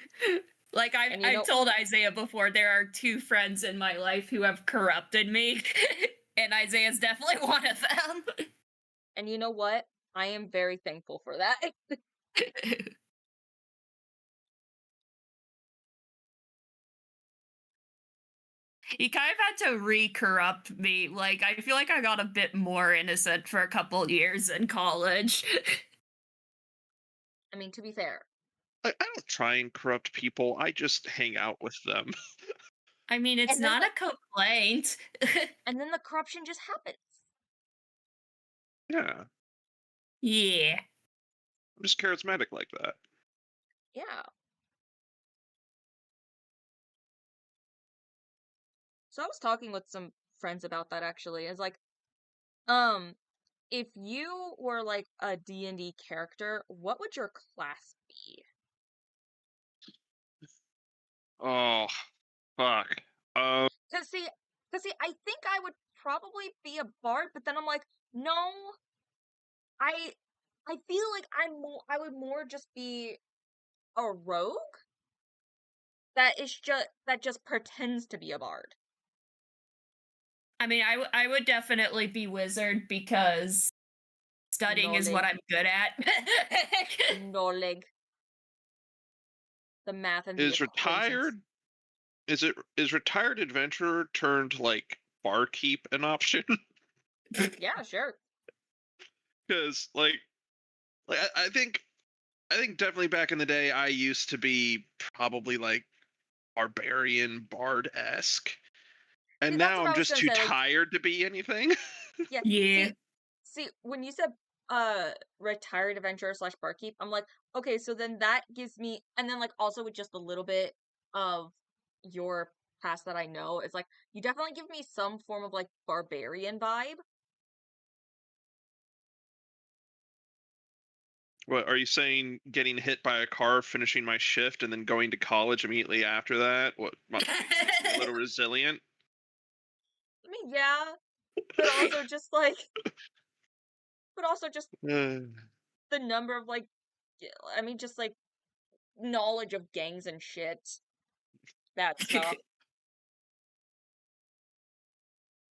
Like And I've told Isaiah before, there are 2 friends in my life who have corrupted me, and Isaiah's definitely one of them. and you know what? I am very thankful for that. He kind of had to re-corrupt me. Like, I feel like I got a bit more innocent for a couple years in college. I mean, to be fair. I don't try and corrupt people. I just hang out with them. I mean, it's And then not a complaint. And then the corruption just happens. Yeah, Yeah. I'm just charismatic like that. Yeah. So I was talking with some friends about that actually. It's like, if you were like a D&D character, what would your class be? Oh, fuck. Cause see, I think I would probably be a bard, but then I'm like, no, I, I feel like I would more just be a rogue that just pretends to be a bard. I mean, I would definitely be wizard because studying is what I'm good at. Knowledge. The math and the Is equations. retired? Is retired adventurer turned like barkeep an option? Yeah, sure. Because I think definitely back in the day I used to be probably like barbarian bard-esque, and See, that's now what I'm I was just gonna too say. Like, tired to be anything. yeah. Yeah. See, when you said retired adventurer slash barkeep, I'm like, okay, so then that gives me, and then like also with just a little bit of your past that I know, it's like you definitely give me some form of like barbarian vibe. What are you saying? Getting hit by a car, finishing my shift, and then going to college immediately after that? What? A little resilient? I mean, yeah, but also just like, but also just Uh, the number of like, I mean, just like knowledge of gangs and shit, that stuff.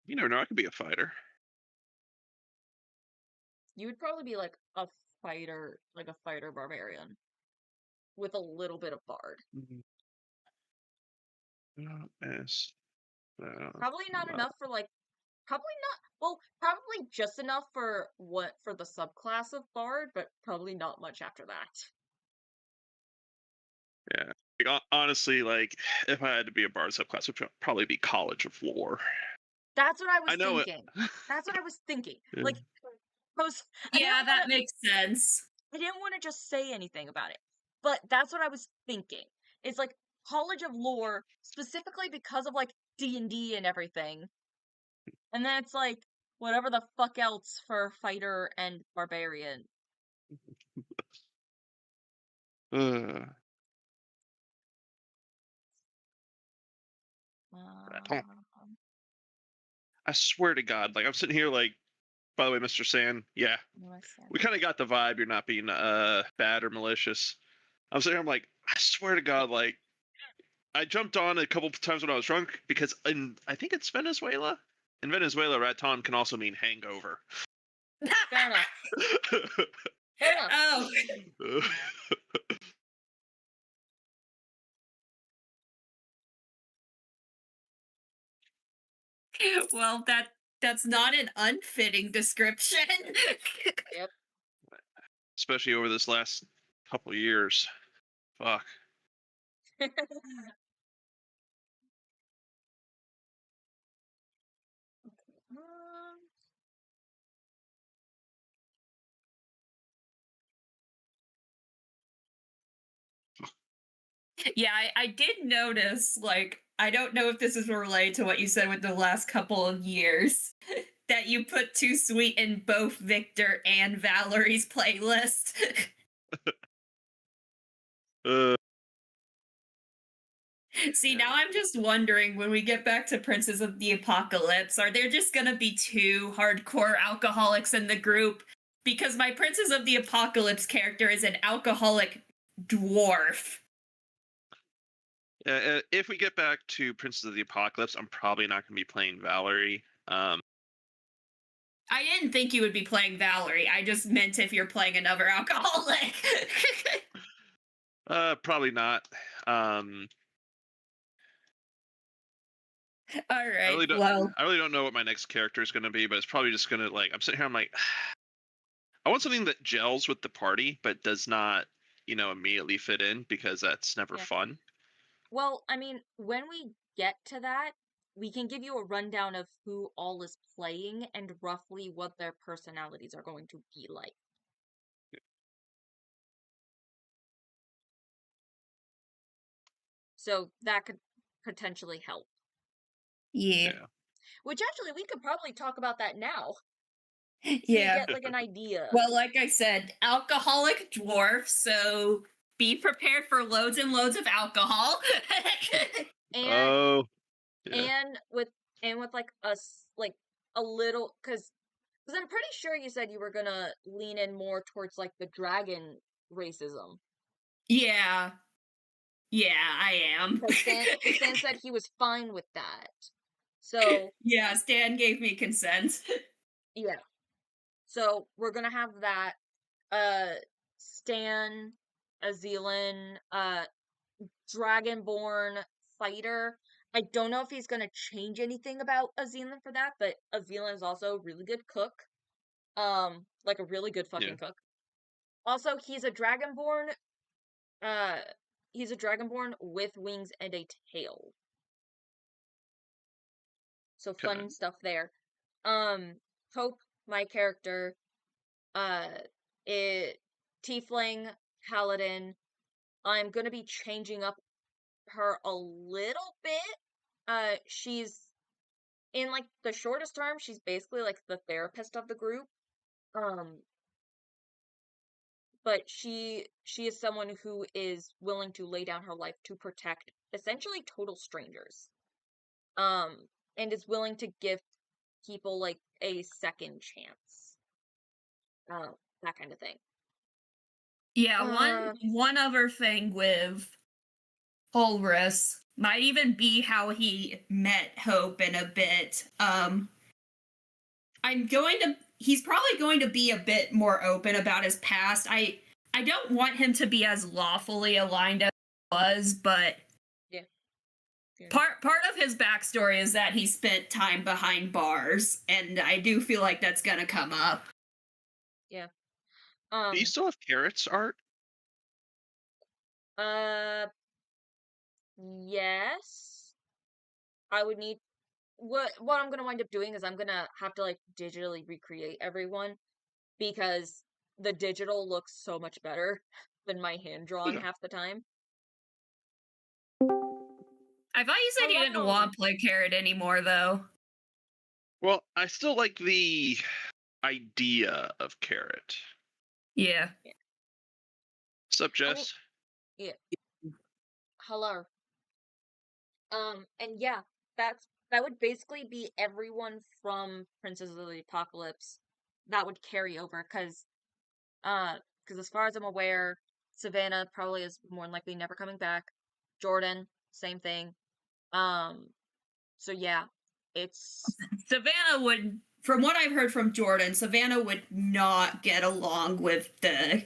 you never know. I could be a fighter. You would probably be like a fighter barbarian with a little bit of bard. Yes. Probably not enough for like, probably not, well, probably just enough for the subclass of bard, but probably not much after that. Yeah. Like, honestly, like if I had to be a bard subclass, it would probably be College of Lore. That's what I I was know it. thinking. That's what I was thinking. Yeah. Like, I didn't Yeah, that want to, makes sense. I didn't want to just say anything about it, but that's what I was thinking. It's like College of Lore, specifically because of like D&D and everything. And then it's like, whatever the fuck else for fighter and barbarian. Uh, Um, I swear to God, like I'm sitting here, like, by the way, Mr. Sand, yeah, we kind of got the vibe you're not being bad or malicious. I'm sitting here, I'm like, I swear to God, like I jumped on a couple times when I was drunk because I think it's Venezuela. In Venezuela, raton can also mean hangover. Fair enough. Fair enough. Oh. Well, that's not an unfitting description. Yep. Especially over this last couple of years. Fuck. Um, Yeah, I did notice, like, I don't know if this is related to what you said with the last couple of years, that you put Too Sweet in both Victor and Valerie's playlist. Uh, See, now I'm just wondering when we get back to Princes of the Apocalypse, are there just gonna be 2 hardcore alcoholics in the group? Because my Princes of the Apocalypse character is an alcoholic dwarf. If we get back to Princes of the Apocalypse, I'm probably not going to be playing Valerie. I didn't think you would be playing Valerie. I just meant if you're playing another alcoholic. Probably not. All right. Well, I really don't know what my next character is going to be, but it's probably just going to I'm sitting here. I'm like, I want something that gels with the party, but does not, immediately fit in because that's never Yeah. fun. Well, I mean, when we get to that, we can give you a rundown of who all is playing and roughly what their personalities are going to be like. So that could potentially help. yeah. Yeah. Which actually, we could probably talk about that now. So you Yeah. get like an idea. Well, like I said, alcoholic dwarf, so be prepared for loads and loads of alcohol. And Oh, yeah. and with like like a little because I'm pretty sure you said you were gonna lean in more towards like the dragon racism. Yeah. Yeah, I am. Because Stan said he was fine with that. So Yeah, Stan gave me consent. yeah. So we're gonna have that. Stan, Azealand, Dragonborn fighter. I don't know if he's gonna change anything about Azealand for that, but Azealand is also a really good cook. Like a really good Yeah. fucking cook. Also, he's a Dragonborn. Uh, he's a Dragonborn with wings and a tail. So Okay. fun stuff there. Hope, my character, uh, it Tiefling Paladin. I'm gonna be changing up her a little bit. She's in like the shortest term, she's basically like the therapist of the group. Um, but she is someone who is willing to lay down her life to protect essentially total strangers. Um, and is willing to give people like a second chance. That kind of thing. Yeah, Uh, one other thing with Ulrus might even be how he met Hope in a bit. He's probably going to be a bit more open about his past. I don't want him to be as lawfully aligned as he was, but yeah. part of his backstory is that he spent time behind bars, and I do feel like that's gonna come up. Yeah. Do you still have Carrot's art? Uh, yes. I would need what I'm gonna wind up doing is I'm gonna have to like digitally recreate everyone because the digital looks so much better than my hand drawn Yeah. half the time. I thought you said you didn't Hello. want to play Carrot anymore, though. Well, I still like the idea of Carrot. Yeah. What's up, I mean, Jess? yeah. Hello. And yeah, that would basically be everyone from Princess of the Apocalypse that would carry over, because as far as I'm aware, Savannah probably is more than likely never coming back. Jordan, same thing. Um, so yeah, it's Savannah would, from what I've heard from Jordan, Savannah would not get along with the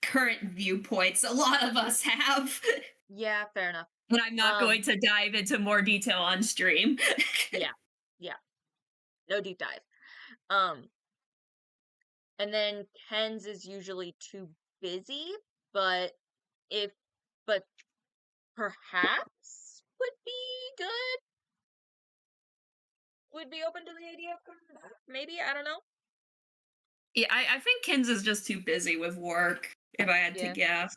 current viewpoints a lot of us have. yeah, fair enough. But I'm not Um, going to dive into more detail on stream. yeah, yeah, no deep dive. Um, and then Ken's is usually too busy, but if but perhaps would be good. Would be open to the idea of coming back. Maybe, I don't know. Yeah, I think Kins is just too busy with work, if I had to Yeah. guess.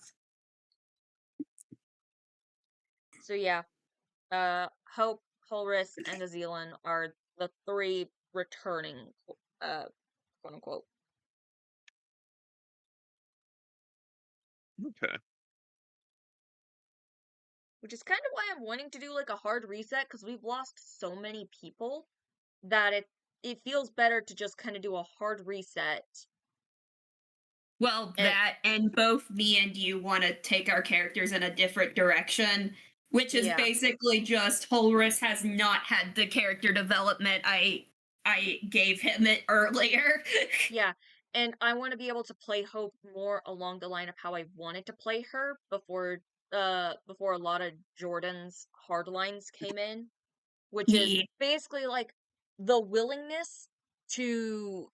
So yeah, Hope, Holris, and Azealand are the three returning, quote unquote. Okay. Which is kind of why I'm wanting to do like a hard reset because we've lost so many people that it feels better to just kind of do a hard reset Well, And that and both me and you want to take our characters in a different direction, which is yeah, basically just Holris has not had the character development I gave him it earlier. yeah. And I want to be able to play Hope more along the line of how I wanted to play her before a lot of Jordan's hard lines came in, which is Yeah. basically like the willingness to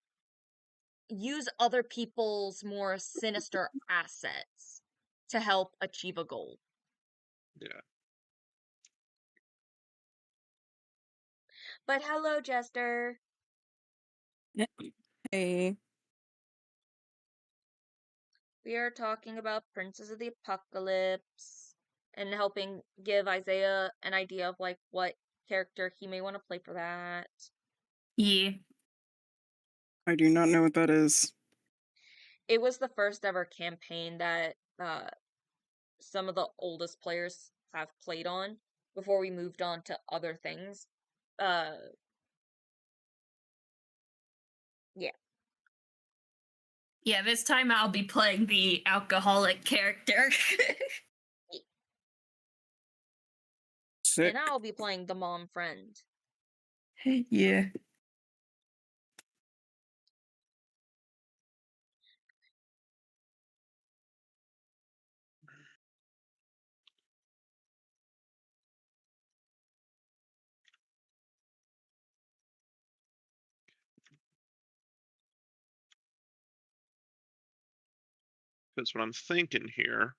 use other people's more sinister assets to help achieve a goal. Yeah. But hello, Jester. Hey. We are talking about Princes of the Apocalypse and helping give Isaiah an idea of like what character he may want to play for that. Yeah. I do not know what that is. It was the first ever campaign that some of the oldest players have played on before we moved on to other things. Uh yeah. Yeah, this time I'll be playing the alcoholic character. Sick. And I'll be playing the mom friend. Yeah. Because what I'm thinking here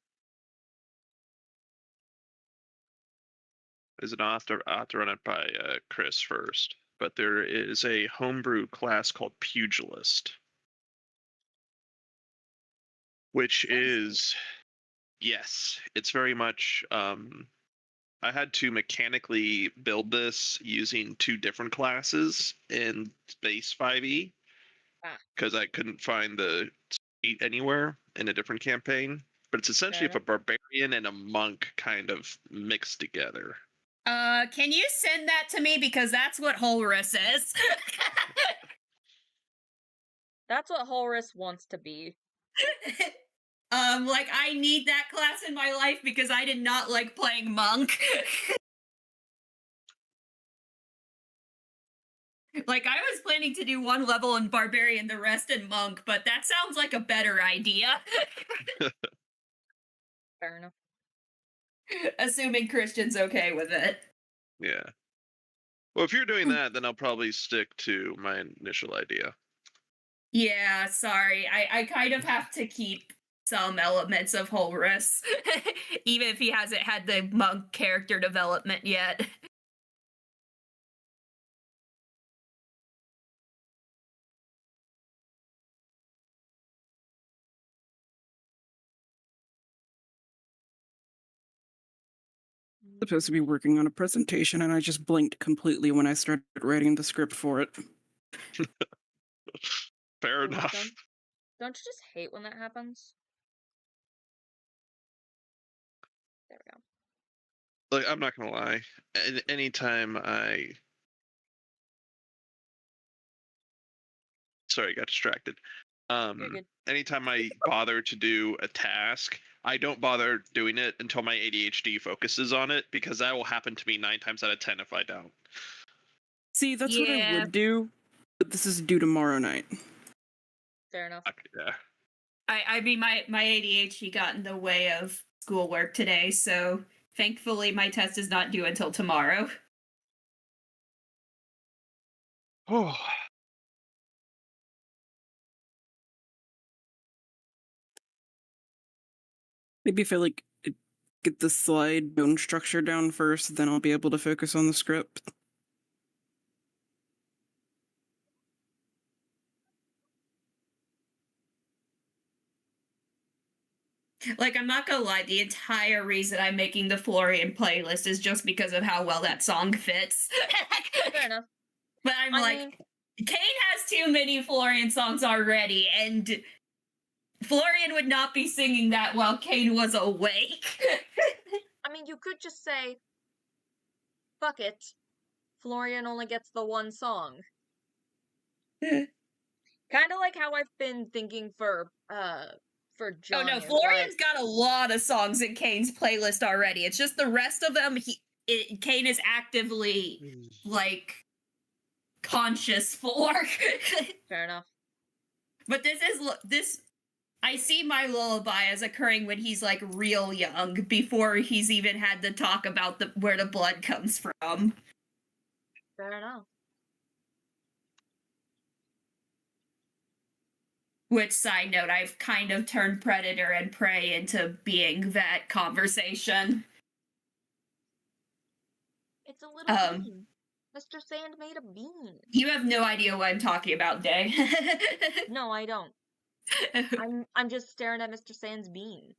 is I have to run it by Chris first. But there is a homebrew class called Pugilist, which is, yes, it's very much. I had to mechanically build this using 2 different classes in Space 5e Ah, because I couldn't find the seat anywhere in a different campaign. But it's essentially fair a barbarian and a monk kind of mixed together. Can you send that to me because that's what Holris is. That's what Horus wants to be. Like I need that class in my life because I did not like playing monk. Like I was planning to do 1 level in barbarian, the rest in monk, but that sounds like a better idea. Fair enough. Assuming Christian's okay with it. Yeah. Well, if you're doing that, then I'll probably stick to my initial idea. Yeah, sorry. I kind of have to keep some elements of Holris, even if he hasn't had the monk character development yet. Supposed to be working on a presentation and I just blinked completely when I started writing the script for it. Fair Ooh, enough. don't you just hate when that happens? There we go. Like, I'm not gonna lie. Anytime sorry, I got distracted. You're good. Anytime I bother to do a task, I don't bother doing it until my ADHD focuses on it because that will happen to me 9 times out of 10 if I don't. See, that's what I Yeah. would do, but this is due tomorrow night. Fair enough. Yeah. I mean, my ADHD got in the way of schoolwork today, so thankfully my test is not due until tomorrow. Oh, Maybe if I get the slide bone structure down first, then I'll be able to focus on the script. Like, I'm not gonna lie, the entire reason I'm making the Florian playlist is just because of how well that song fits. Fair enough. But I'm I like, mean, Kane has too many Florian songs already, and Florian would not be singing that while Kane was awake. you could just say, fuck it. Florian only gets the one song. Because Kind of like how I've been thinking for Oh Johnny. no, It's Florian's like, got a lot of songs in Kane's playlist already. It's just the rest of them Kane is actively like conscious for. fair enough. But this I see My Lullaby as occurring when he's like real young, before he's even had to talk about where the blood comes from. Fair enough. Which, side note, I've kind of turned Predator and Prey into being that conversation. It's a little Um, bean. Mr. Sand made a bean. You have no idea what I'm talking about, Day. No, I don't. I'm just staring at Mr. Sand's bean.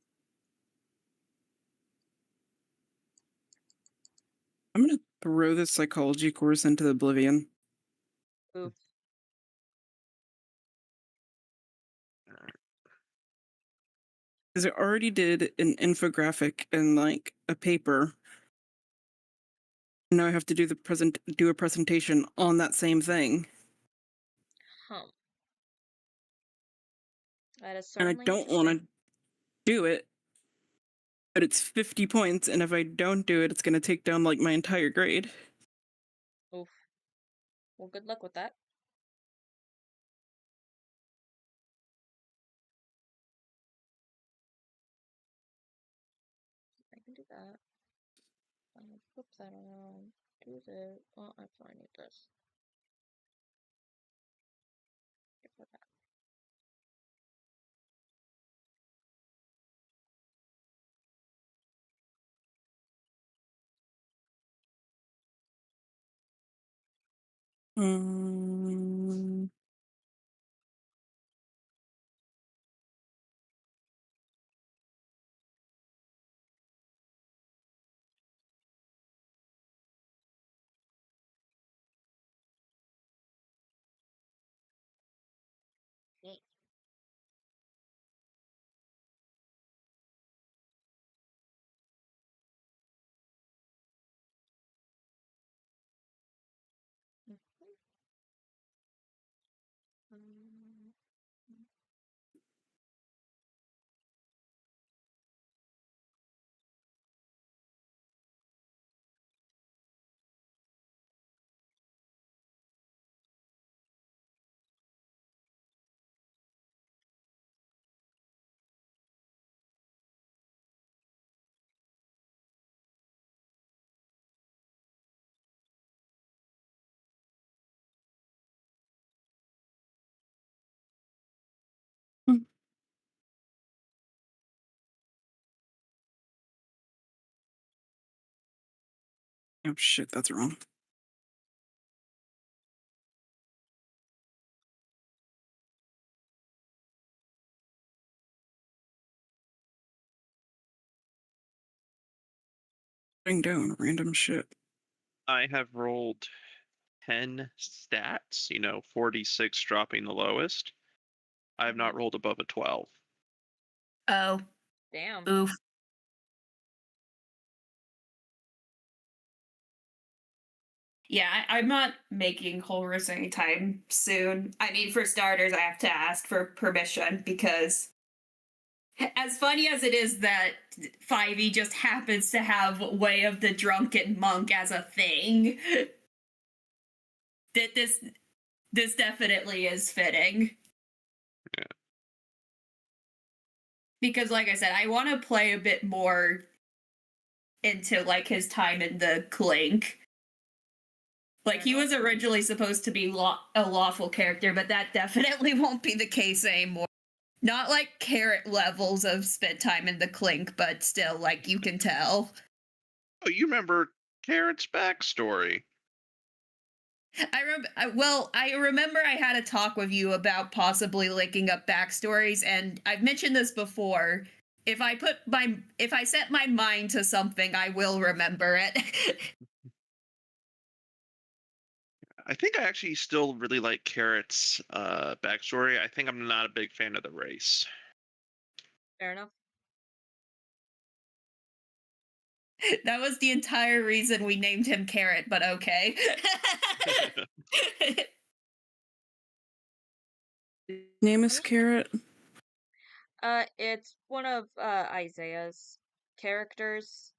I'm gonna throw this psychology course into oblivion. Oops. Because I already did an infographic and like a paper. Now I have to do a presentation on that same thing. Huh. That is And I certainly don't want interesting. to do it, but it's 50 points, and if I don't do it, it's going to take down like my entire grade. Oof. Well, good luck with that. I can do that. Flip that around. Do this. Oh, actually, I need this. Get rid of that. Um, Okay. Mhm. hmm. Oh shit, that's wrong. Putting down random shit. I have rolled 10 stats, 46 dropping the lowest. I have not rolled above a 12. Oh, Damn. oof. Yeah, I'm not making Horus anytime soon. I mean, for starters, I have to ask for permission, because as funny as it is that 5e just happens to have Way of the Drunken Monk as a thing, that this definitely is fitting. Yeah. Because, like I said, I want to play a bit more into like his time in the Clink. Like, he was originally supposed to be a lawful character, but that definitely won't be the case anymore. Not like Carrot levels of spent time in the Clink, but still, like, you can tell. Oh, you remember Carrot's backstory? I remember I had a talk with you about possibly linking up backstories, and I've mentioned this before. If I set my mind to something, I will remember it. I think I actually still really like Carrot's backstory. I think I'm not a big fan of the race. Fair enough. That was the entire reason we named him Carrot, but okay. Name is Carrot. It's one of Isaiah's characters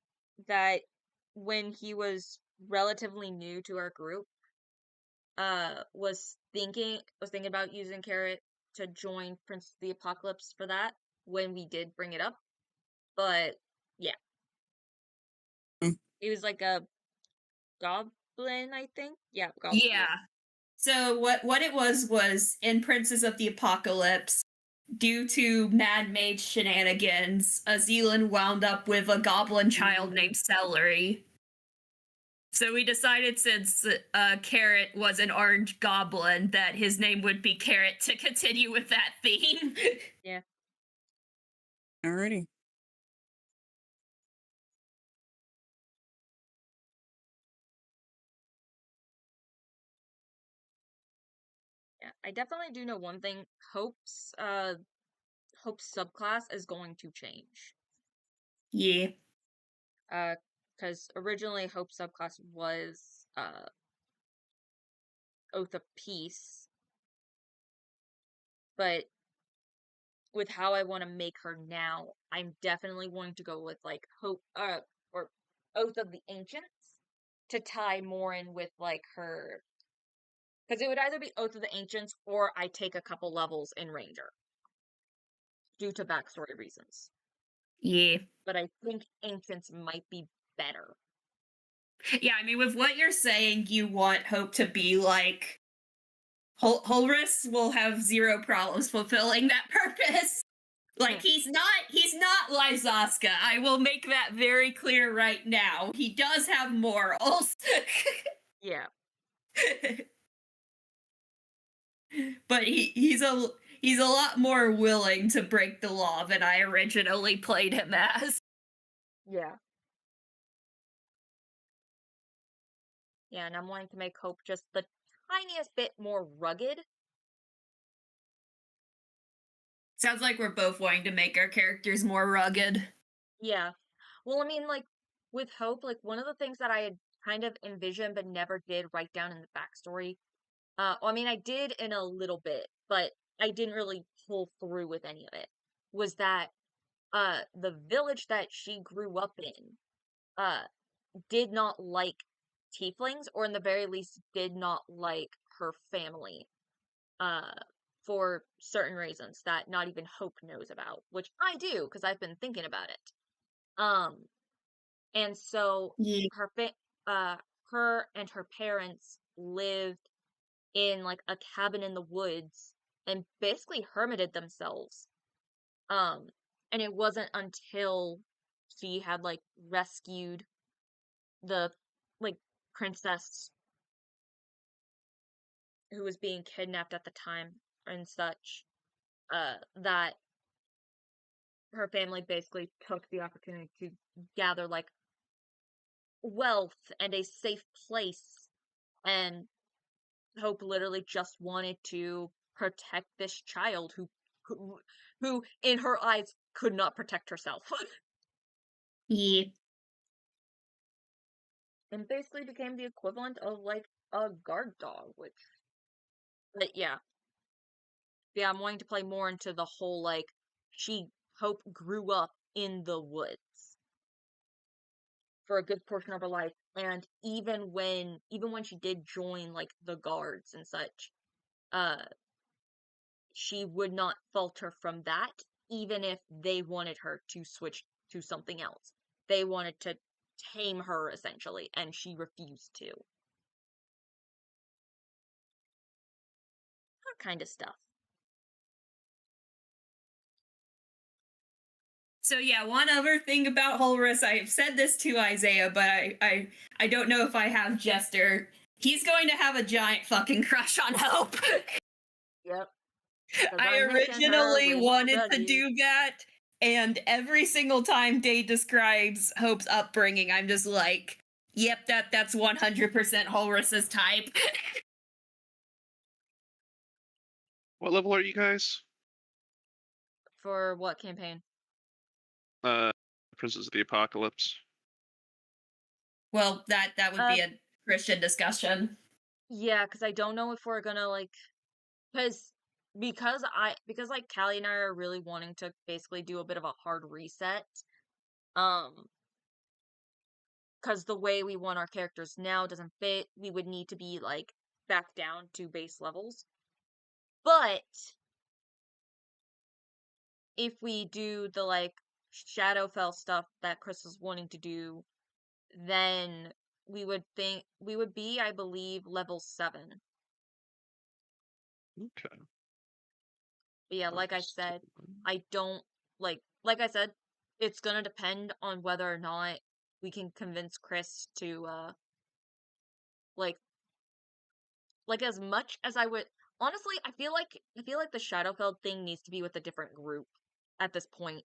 that when he was relatively new to our group, was thinking about using Carrot to join Prince of the Apocalypse for that when we did bring it up. But yeah. Mm. He was like a goblin, I think. Yeah, goblin. Yeah. So what it was in Princes of the Apocalypse, due to Mad Mage shenanigans, Zealand wound up with a goblin child named Celery. So we decided, since Carrot was an orange goblin, that his name would be Carrot to continue with that theme. Yeah. Alrighty. Yeah, I definitely do know one thing. Hope's subclass is going to change. Yeah. Because originally Hope's subclass was Oath of Peace, but with how I want to make her now, I'm definitely going to go with like Hope or Oath of the Ancients to tie more in with like her, because it would either be Oath of the Ancients or I take a couple levels in Ranger due to backstory reasons. Yeah. But I think Ancients might be better. Yeah, I mean, with what you're saying, you want Hope to be like Holris will have zero problems fulfilling that purpose. Like, he's not Lysaska. I will make that very clear right now. He does have morals. Yeah. But he's a lot more willing to break the law than I originally played him as. Yeah. Yeah, and I'm wanting to make Hope just the tiniest bit more rugged. Sounds like we're both wanting to make our characters more rugged. Yeah. Well, I mean, like, with Hope, like, one of the things that I had kind of envisioned but never did write down in the backstory, well, I mean, I did in a little bit, but I didn't really pull through with any of it, was that, the village that she grew up in, did not like tieflings, or in the very least, did not like her family, uh, for certain reasons that not even Hope knows about, which I do, because I've been thinking about it. And so Yeah. her and her parents lived in like a cabin in the woods and basically hermited themselves. And it wasn't until she had like rescued the like princess who was being kidnapped at the time and such, that her family basically took the opportunity to gather like wealth and a safe place, and Hope literally just wanted to protect this child who in her eyes could not protect herself. Yeah. And basically became the equivalent of like a guard dog, which, but yeah. Yeah, I'm wanting to play more into the whole like Hope grew up in the woods for a good portion of her life, and even when she did join like the guards and such, uh she would not falter from that, even if they wanted her to switch to something else. They wanted to tame her, essentially, and she refused to. That kind of stuff. So yeah, one other thing about Holris, I've said this to Isaiah, but I don't know if I have Jester. He's going to have a giant fucking crush on Hope. Yep. I originally wanted to do that, and every single time Dave describes Hope's upbringing, I'm just like, yep, that's 100% Holris's type. What level are you guys? For what campaign? Princes of the Apocalypse. Well, that would be a Christian discussion. Yeah, because I don't know if we're gonna like, because because like Callie and I are really wanting to basically do a bit of a hard reset. Because the way we want our characters now doesn't fit. We would need to be like back down to base levels. But if we do the like Shadowfell stuff that Chris was wanting to do, then we would be, I believe, level 7. Okay. But yeah, like I said, I don't like I said, it's gonna depend on whether or not we can convince Chris to like as much as I would honestly, I feel like the Shadowfell thing needs to be with a different group at this point.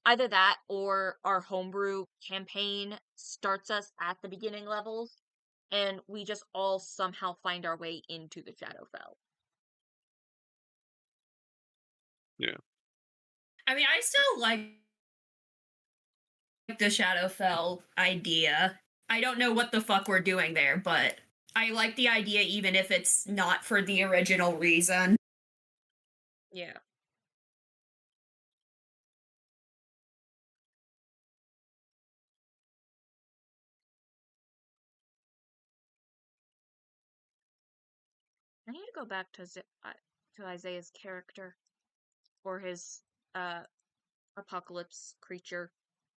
Either that or our homebrew campaign starts us at the beginning levels and we just all somehow find our way into the Shadowfell. Yeah. I mean, I still like the Shadowfell idea. I don't know what the fuck we're doing there, but I like the idea even if it's not for the original reason. Yeah. I need to go back to Isaiah's character or his apocalypse creature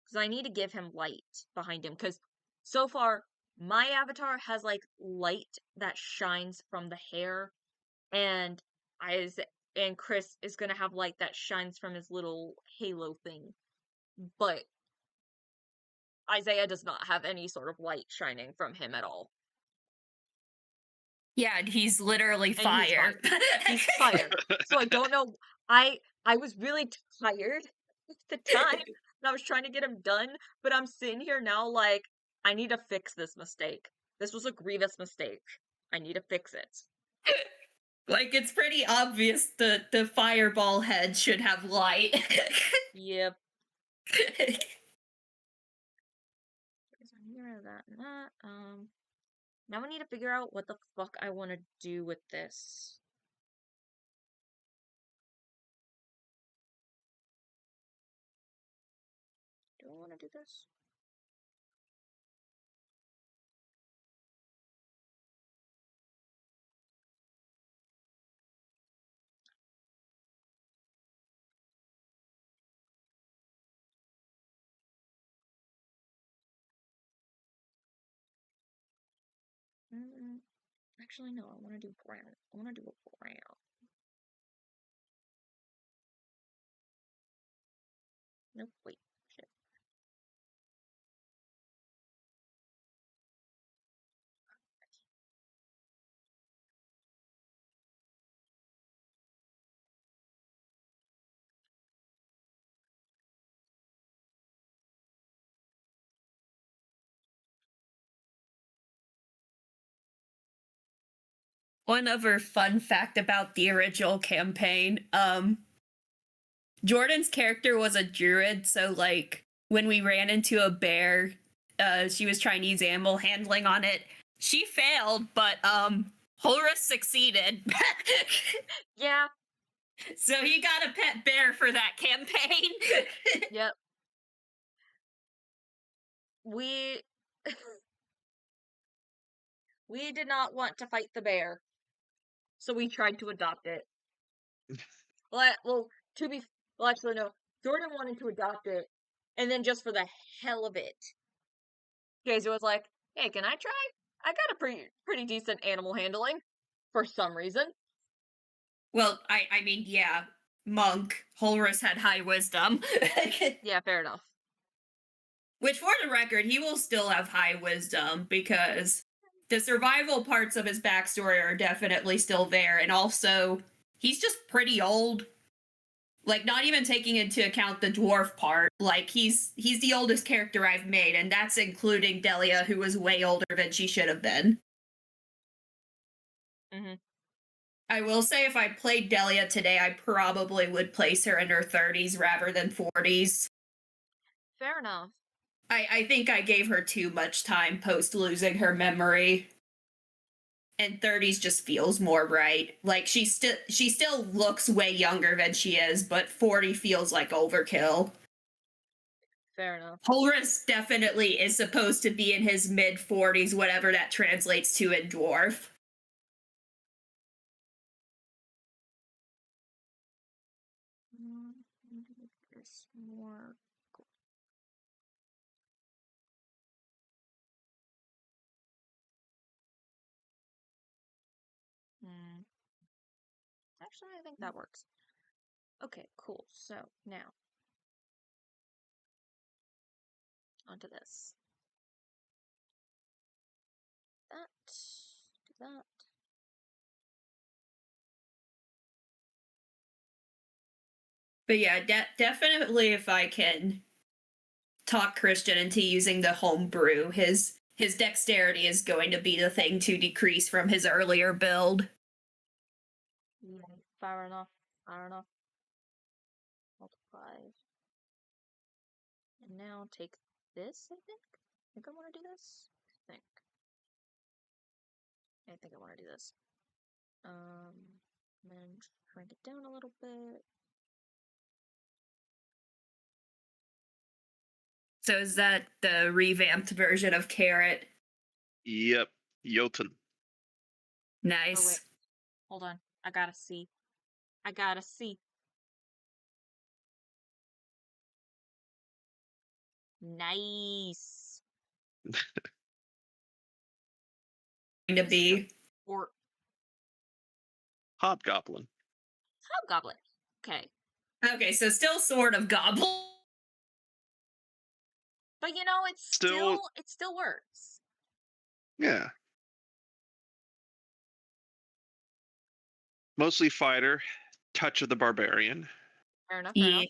because I need to give him light behind him because so far my avatar has like light that shines from the hair and Chris is gonna have light that shines from his little halo thing, but Isaiah does not have any sort of light shining from him at all. Yeah, and he's literally And fire. He's fire. So I don't know. I was really tired at the time, and I was trying to get him done, but I'm sitting here now like I need to fix this mistake. This was a grievous mistake. I need to fix it. Like, it's pretty obvious the fireball head should have light. Yep. Now I need to figure out what the fuck I want to do with this. Do I want to do this? Actually, no, I want to do brown. I want to do a brown. Nope, wait. Shit. One other fun fact about the original campaign, Jordan's character was a druid, so like when we ran into a bear, she was trying to use animal handling on it. She failed, but Horus succeeded. Yeah. So he got a pet bear for that campaign. Yep. We we did not want to fight the bear, so we tried to adopt it. Well, actually, no. Jordan wanted to adopt it, and then just for the hell of it, Casey was like, "Hey, can I try? I got a pretty decent animal handling, for some reason." Well, I mean, yeah, monk. Horus had high wisdom. Yeah, fair enough. Which, for the record, he will still have high wisdom because the survival parts of his backstory are definitely still there. And also, he's just pretty old. Like, not even taking into account the dwarf part. Like, he's the oldest character I've made, and that's including Delia, who was way older than she should have been. Mm-hmm. I will say if I played Delia today, I probably would place her in her 30s rather than 40s. Fair enough. I think I gave her too much time post losing her memory. and 30s just feels more right. Like she still looks way younger than she is, but 40 feels like overkill. Fair enough. Horus definitely is supposed to be in his mid 40s, whatever that translates to in dwarf. There's more. Actually, I think that works. Okay, cool. So now onto this. Do that. But yeah, definitely if I can talk Christian into using the homebrew, his dexterity is going to be the thing to decrease from his earlier build. Yeah, fair enough. Fair enough. Multiply. And now take this, I think. I think I want to do this. I think I want to do this. And then shrink it down a little bit. So is that the revamped version of Carrot? Yep. Jotun. Nice. Oh, wait. Hold on. I gotta see. Nice. To be Or Hobgoblin. Hobgoblin. okay, so still sort of goblin. But you know, it still works. Yeah. Mostly fighter. Touch of the barbarian. Fair enough. Yeah.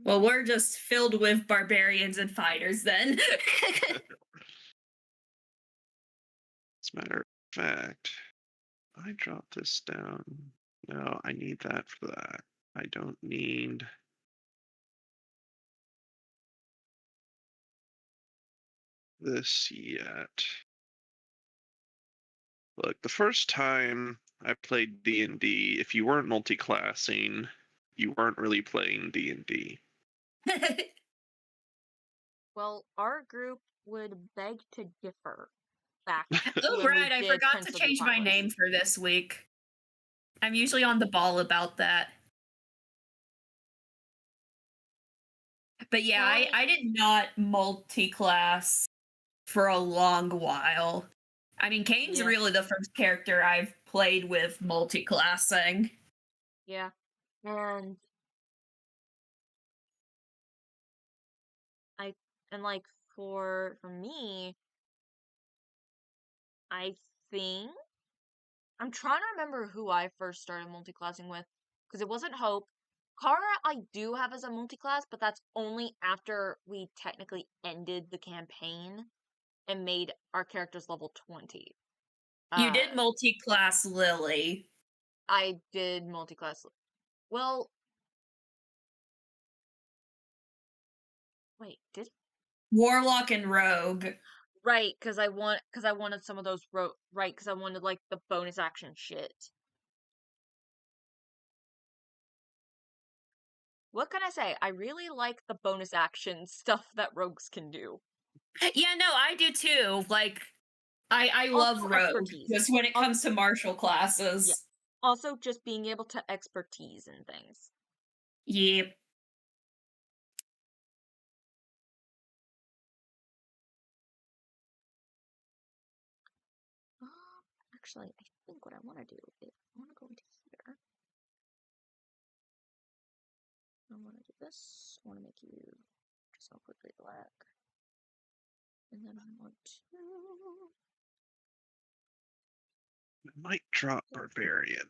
Well, we're just filled with barbarians and fighters then. As a matter of fact, I drop this down. No, I need that for that. I don't need this yet. Look, the first time I played D&D, if you weren't multi-classing, you weren't really playing D&D. Well, our group would beg to differ back Oh, when right, we I did forgot Prince to of the change my Apocalypse. name for this week. I'm usually on the ball about that. But yeah, I did not multi-class for a long while. I mean, Kane's really the first character I've played with multi-classing. Yeah. And like for me, I think I'm trying to remember who I first started multiclassing with, because it wasn't Hope. Kara I do have as a multiclass, but that's only after we technically ended the campaign and made our characters level 20. You did multi-class Lily. I did multiclass. Well, wait, did Warlock and Rogue. right? Because I wanted some of those right? Because I wanted like the bonus action shit. What can I say? I really like the bonus action stuff that rogues can do. Yeah, no, I do too. Like, I love Also Rogue expertise. just when it comes to martial classes. Yeah. Also, just being able to expertise in things. Yep. Actually, I think what I want to do is I want to go into here. I want to do this. I want to make you just go quickly black. And then I want to... I might drop barbarian.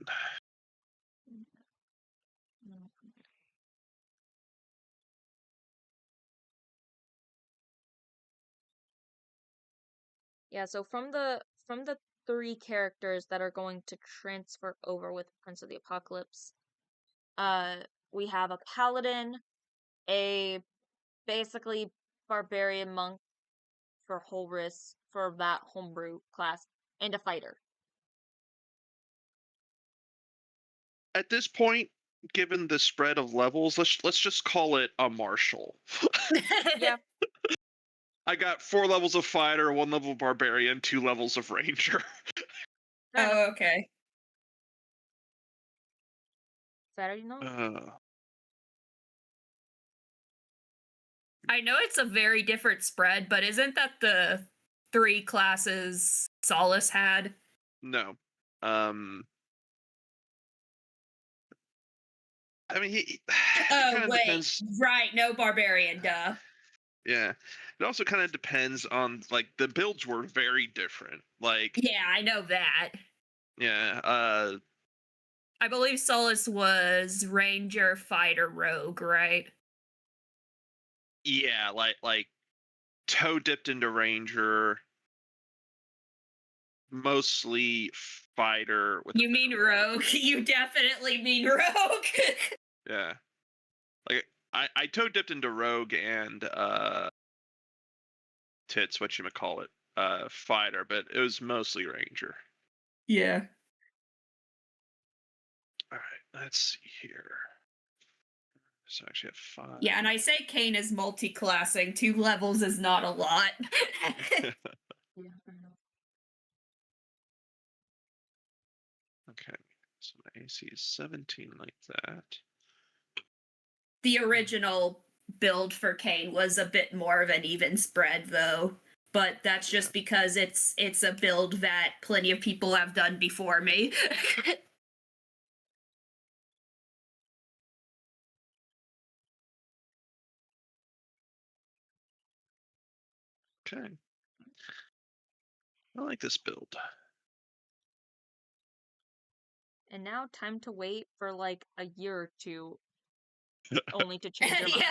Yeah, so from the 3 characters that are going to transfer over with Prince of the Apocalypse, we have a paladin, a basically barbarian monk, for whole risk for that homebrew class and a fighter. At this point, given the spread of levels, let's just call it a martial. Yeah. I got 4 levels of fighter, 1 level of barbarian, 2 levels of ranger. Fair enough. Oh, okay. Saturday night? I know it's a very different spread, but isn't that the 3 classes Solace had? No. I mean, it Oh, kind of wait. depends. Right, no barbarian, duh. Yeah, it also kind of depends on, like, the builds were very different. Like, Yeah, I know that. yeah, I believe Solace was Ranger, Fighter, Rogue, right? yeah, like toe dipped into ranger, mostly fighter with. You mean Rogue? You definitely mean Rogue. Yeah, like I toe dipped into rogue and tits, whatchamacallit, fighter, but it was mostly ranger. Yeah. All right, let's see here. So I actually have 5. Yeah, and I say Kane is multi-classing. 2 levels is not a lot. Yeah, fair enough. Okay, so my AC is 17 like that. The original build for Kane was a bit more of an even spread, though. But that's just because it's a build that plenty of people have done before me. Okay. I like this build. And now time to wait for like a year or two only to change your mind.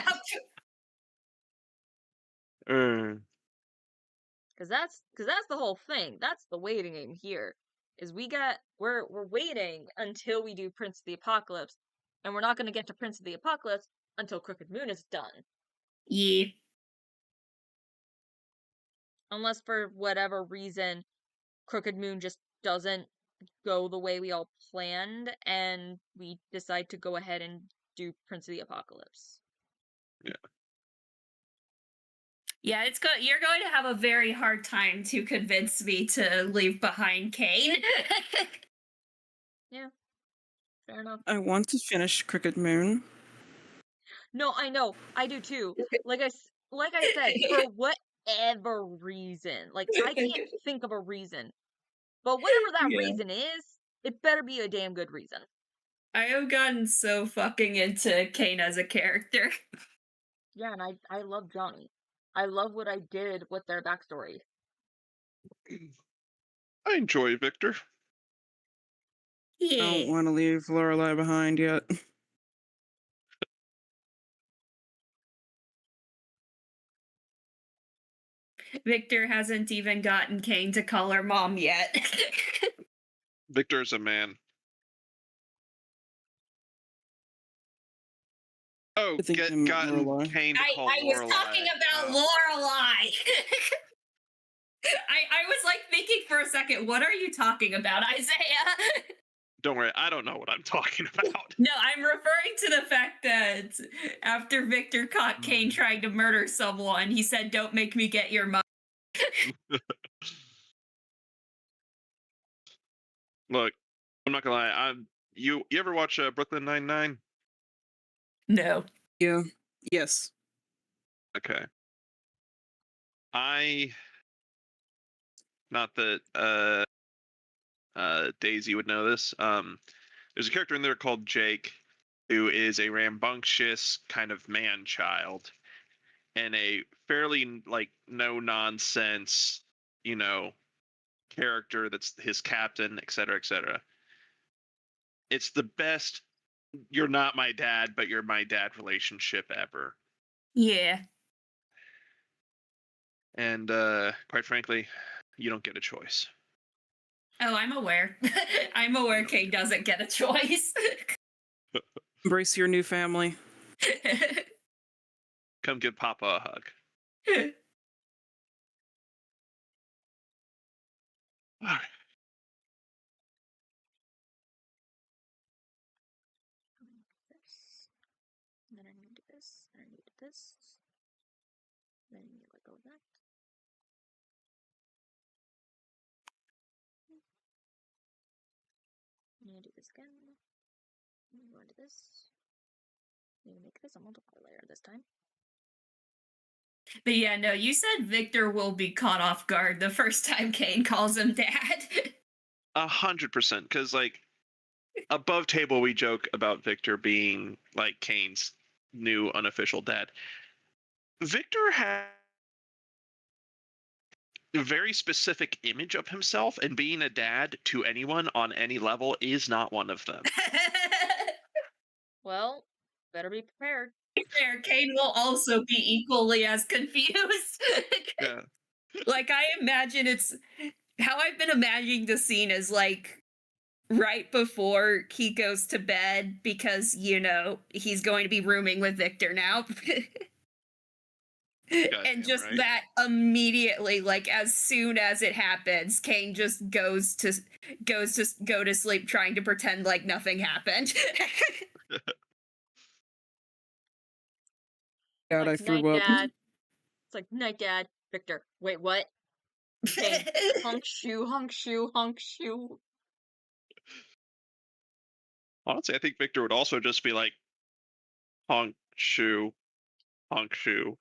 Yeah. Cause that's the whole thing. That's the waiting game here. Is we're waiting until we do Prince of the Apocalypse, and we're not gonna get to Prince of the Apocalypse until Crooked Moon is done. Yeah. Unless for whatever reason Crooked Moon just doesn't go the way we all planned and we decide to go ahead and do Prince of the Apocalypse. Yeah. Yeah, you're going to have a very hard time to convince me to leave behind Kane. Yeah. Fair enough. I want to finish Crooked Moon. No, I know. I do too. Like I said, for whatever reason. Like I can't think of a reason. But whatever that Yeah. reason is, it better be a damn good reason. I have gotten so fucking into Kane as a character. Yeah, and I love Johnny. I love what I did with their backstory. I enjoy Victor. I don't want to leave Lorelai behind yet. Victor hasn't even gotten Kane to call her mom yet. Victor's a man. Oh, I think I meant gotten Lorelai. Kane to call I was Lorelai. talking about Oh. Lorelai. I was like thinking for a second, what are you talking about, Isaiah? Don't worry, I don't know what I'm talking about. No, I'm referring to the fact that after Victor caught Kane trying to murder someone, he said, "Don't make me get your mom." Look, I'm not gonna lie. You ever watch Brooklyn Nine-Nine? No. Yeah. Yes. Okay. Not that Daisy would know this. There's a character in there called Jake, who is a rambunctious kind of man-child, and a fairly like no nonsense, character that's his captain, etc., etc. It's the best "you're not my dad, but you're my dad" relationship ever. Yeah. And quite frankly, you don't get a choice. Oh, I'm aware. I'm aware Kane doesn't get a choice. Embrace your new family. Come give Papa a hug. Alright. This. Then I need this. I need this. Then I need to let go of that. I need to do this again. I'm going to go into this. I need to make this a multiplier layer this time. But yeah, no, you said Victor will be caught off guard the first time Kane calls him dad. 100%, because like above table we joke about Victor being like Kane's new unofficial dad. Victor had a very specific image of himself, and being a dad to anyone on any level is not one of them. Well, better be prepared. Fair, Kane will also be equally as confused. Yeah. Like, I imagine it's how I've been imagining the scene is like right before he goes to bed because, you know, he's going to be rooming with Victor now. And just right. that immediately, like as soon as it happens, Kane just goes to go to sleep trying to pretend like nothing happened. God, I Like, threw night, up. Dad. It's like, night, Dad. Victor. Wait, what? Kane. Honk shoe, honk shoe, honk shoe. Honestly, I think Victor would also just be like, honk shoe, honk shoe.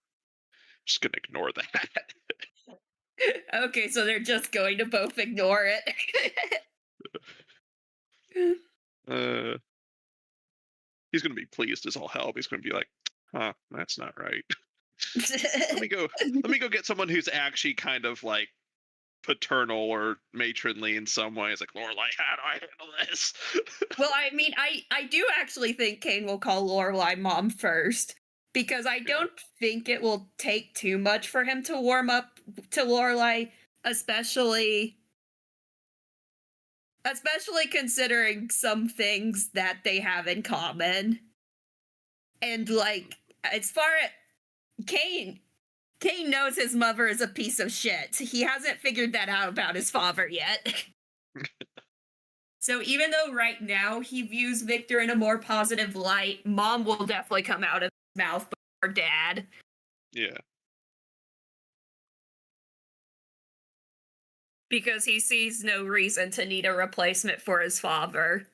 Just gonna ignore that. Okay, so they're just going to both ignore it. He's gonna be pleased as all hell. But he's gonna be like, huh, that's not right. Let me go get someone who's actually kind of like paternal or matronly in some ways. Like, Lorelai, how do I handle this? Well, I mean, I do actually think Kane will call Lorelai mom first because I don't think it will take too much for him to warm up to Lorelai, especially considering some things that they have in common. And like, as far as Kane knows his mother is a piece of shit. He hasn't figured that out about his father yet. So even though right now he views Victor in a more positive light, mom will definitely come out of his mouth before dad. Yeah. Because he sees no reason to need a replacement for his father.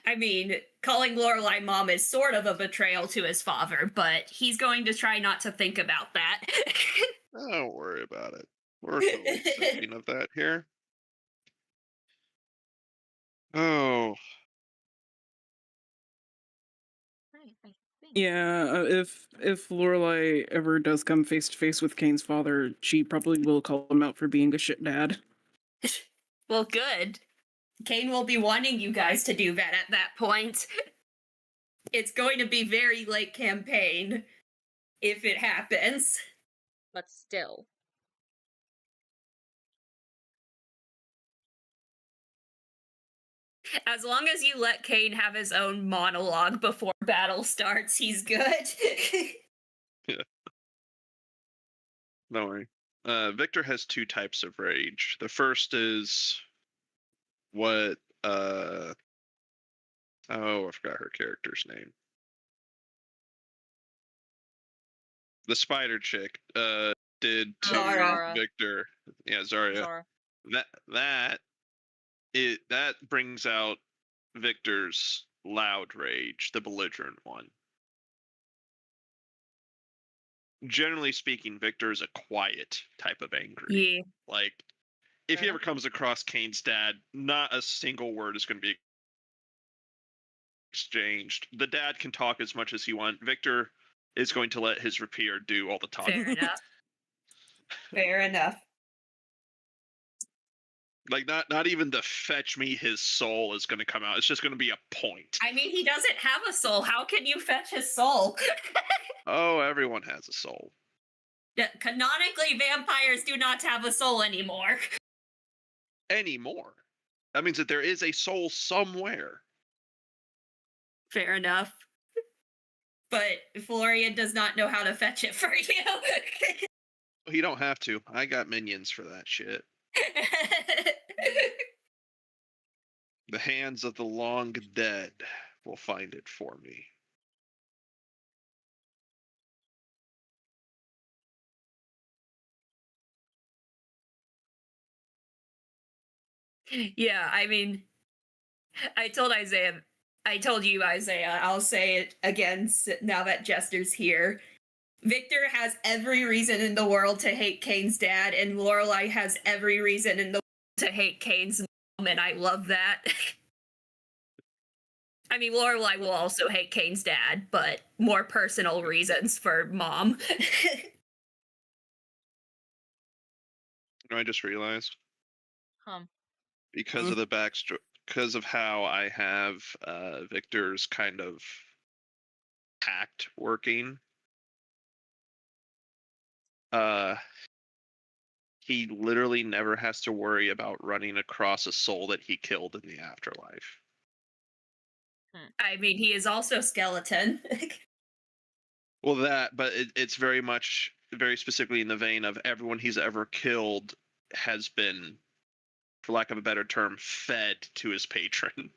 I mean, calling Lorelai mom is sort of a betrayal to his father, but he's going to try not to think about that. Don't worry about it. We're totally accepting of that here. Oh. Right, I think. Yeah, if Lorelai ever does come face to face with Kane's father, she probably will call him out for being a shit dad. Well, good. Kane will be wanting you guys to do that at that point. It's going to be very late campaign if it happens. But still. As long as you let Kane have his own monologue before battle starts, he's good. Yeah. Don't worry. Victor has two types of rage. The first is what oh, I forgot her character's name. The spider chick did to Zara. Victor. Yeah, Zarya. Zara. That brings out Victor's loud rage, the belligerent one. Generally speaking, Victor is a quiet type of angry. Yeah. Like, if he Fair ever comes across Kane's dad, not a single word is going to be exchanged. The dad can talk as much as he wants. Victor is going to let his rapier do all the talking. Fair enough. Fair enough. Like, not even the fetch me his soul is going to come out. It's just going to be a point. I mean, he doesn't have a soul. How can you fetch his soul? Oh, everyone has a soul. Canonically, vampires do not have a soul anymore. Anymore. That means that there is a soul somewhere. Fair enough. But Florian does not know how to fetch it for you. You don't have to. I got minions for that shit. The hands of the long dead will find it for me. Yeah, I mean, I told you, Isaiah, I'll say it again now that Jester's here. Victor has every reason in the world to hate Kane's dad, and Lorelai has every reason in the world to hate Kane's mom, and I love that. I mean, Lorelai will also hate Kane's dad, but more personal reasons for mom. I just realized Hum. because of the backstory, because of how I have Victor's kind of pact working. He literally never has to worry about running across a soul that he killed in the afterlife. I mean, he is also skeleton. Well, but it's very much, very specifically in the vein of everyone he's ever killed has been, for lack of a better term, fed to his patron.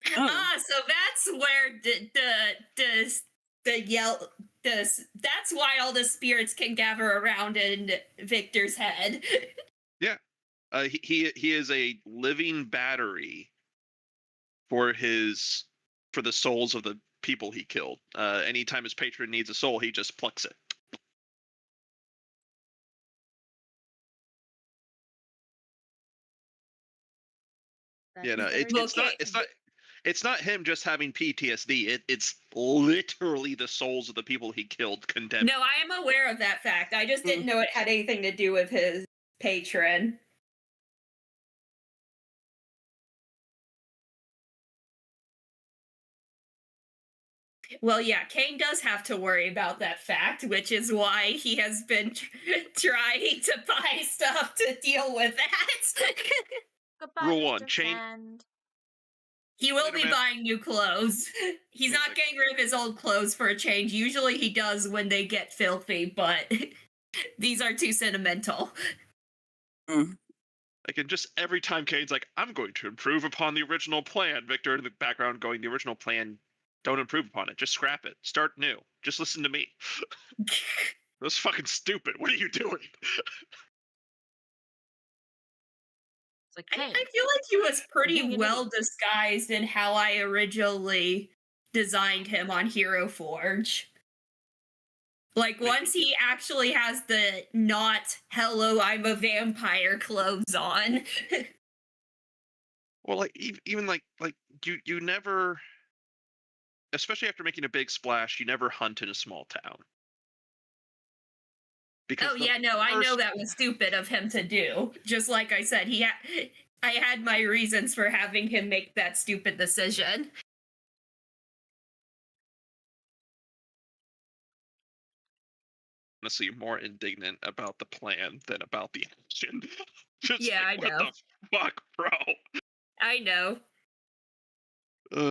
So that's where that's why all the spirits can gather around in Victor's head. Yeah, he is a living battery for the souls of the people he killed. Anytime his patron needs a soul, he just plucks it. That is No, very it's not him just having PTSD. It's literally the souls of the people he killed condemned. No, I am aware of that fact. I just didn't know it had anything to do with his patron. Well, yeah, Kane does have to worry about that fact, which is why he has been trying to buy stuff to deal with that. Goodbye, Rule 1, Mr. change. Friend. He will be Spider-Man. buying new clothes. He's not getting rid of his old clothes for a change. Usually he does when they get filthy, but these are too sentimental. Like, and just every time Kane's like, I'm going to improve upon the original plan, Victor in the background going, the original plan, don't improve upon it. Just scrap it. Start new. Just listen to me. That's fucking stupid. What are you doing? It's like, I Kane, feel like he was pretty Being an well idiot. disguised in how I originally designed him on Hero Forge. Like, once he actually has the not, hello, I'm a vampire clothes on. Well, like, even like you never, especially after making a big splash, you never hunt in a small town. Because Oh yeah, no, I know that was stupid of him to do. Just like I said, I had my reasons for having him make that stupid decision. Honestly more indignant about the plan than about the action. Just Yeah, like, I know. what the fuck, bro? I know. Uh.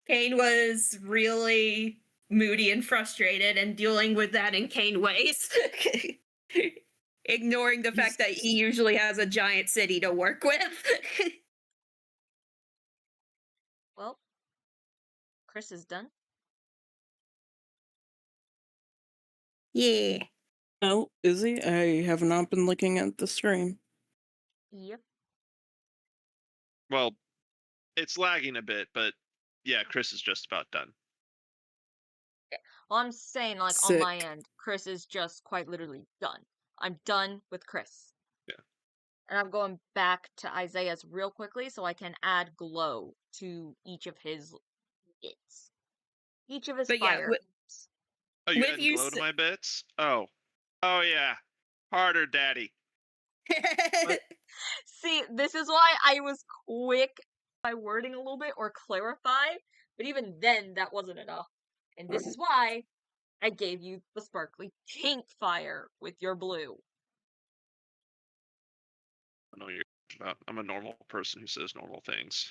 Kane was really moody and frustrated and dealing with that in Kane ways. Ignoring the fact that he usually has a giant city to work with. Well, Chris is done. Yeah. Oh, is he? I have not been looking at the stream. Yep. Well, it's lagging a bit, but yeah, Chris is just about done. Well, I'm saying, like, on my end, Chris is just quite literally done. I'm done with Chris. Yeah. And I'm going back to Isaiah's real quickly so I can add glow to each of his bits. Each of his But yeah, fire. Oh, you with adding you glow to my bits? Oh yeah, harder, daddy. See, this is why I was quick by wording a little bit or clarify, but even then that wasn't enough. And this is why I gave you the sparkly pink fire with your blue. I know what you're talking about. I'm a normal person who says normal things.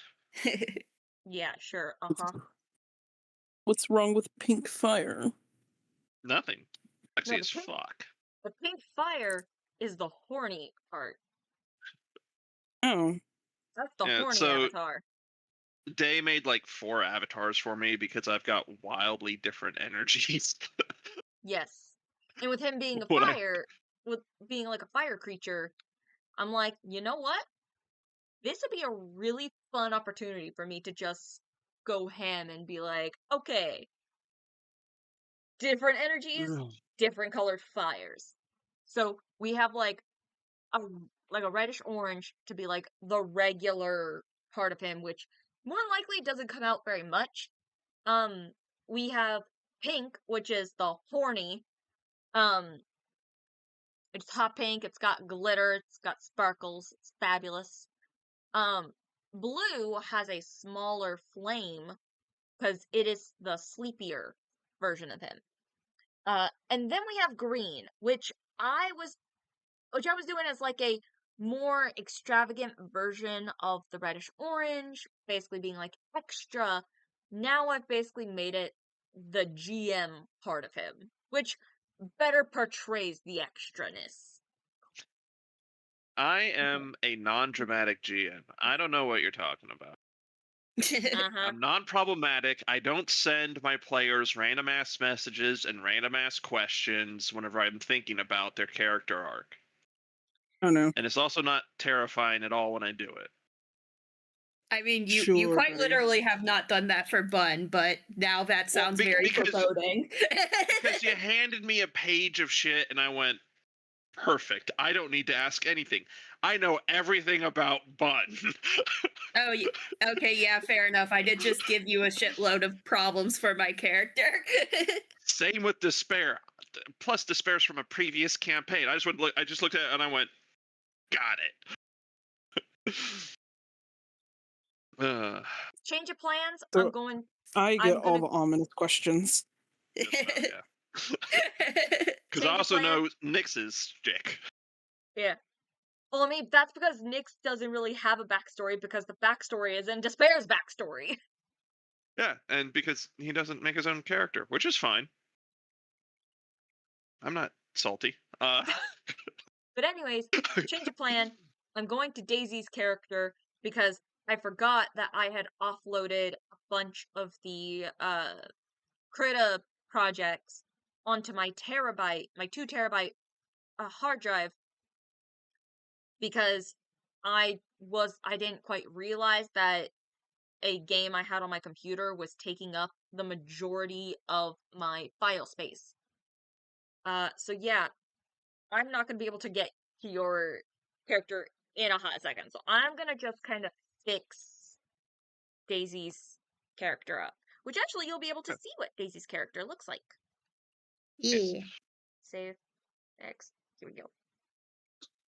Yeah, sure. Uh-huh. What's wrong with pink fire? Nothing. Sexy No, as fuck. the pink fire is the horny part. Oh. That's the Yeah, horny so avatar. Day made like 4 avatars for me because I've got wildly different energies. Yes. And with him being a What I- fire, with being like a fire creature, I'm like, you know what? This would be a really fun opportunity for me to just go ham and be like, okay, different energies, different colored fires. So we have like a reddish orange to be like the regular part of him, which more than likely doesn't come out very much. We have pink, which is the horny. It's hot pink, it's got glitter, it's got sparkles, it's fabulous. Blue has a smaller flame because it is the sleepier version of him. And then we have green, which I was doing as like a more extravagant version of the reddish orange, basically being like extra. Now I've basically made it the GM part of him, which better portrays the extraness. I am a non-dramatic GM. I don't know what you're talking about. Uh-huh. I'm non-problematic. I don't send my players random ass messages and random ass questions whenever I'm thinking about their character arc. Oh no. And it's also not terrifying at all when I do it. I mean, you Sure, quite buddy. literally have not done that for Bun, but now that Well, sounds very because- foreboding. Because you handed me a page of shit and I went, perfect. I don't need to ask anything. I know everything about Bun. Oh, okay, yeah, fair enough. I did just give you a shitload of problems for my character. Same with Despair. Plus, Despair's from a previous campaign. I just looked at it and I went, got it. Change of plans. So- I'm going. I get all gonna- the ominous questions. Because Change I of also plan. know Nyx's stick. Yeah. Well, I mean, that's because Nyx doesn't really have a backstory because the backstory is in Despair's backstory. Yeah, and because he doesn't make his own character, which is fine. I'm not salty. But anyways, change of plan. I'm going to Daisy's character because I forgot that I had offloaded a bunch of the Krita projects onto my 2 terabyte hard drive because I didn't quite realize that a game I had on my computer was taking up the majority of my file space. So yeah, I'm not gonna be able to get to your character in a hot second. So I'm gonna just kind of fix Daisy's character up. Which actually you'll be able to see what Daisy's character looks like. Yeah. Save X. Here we go.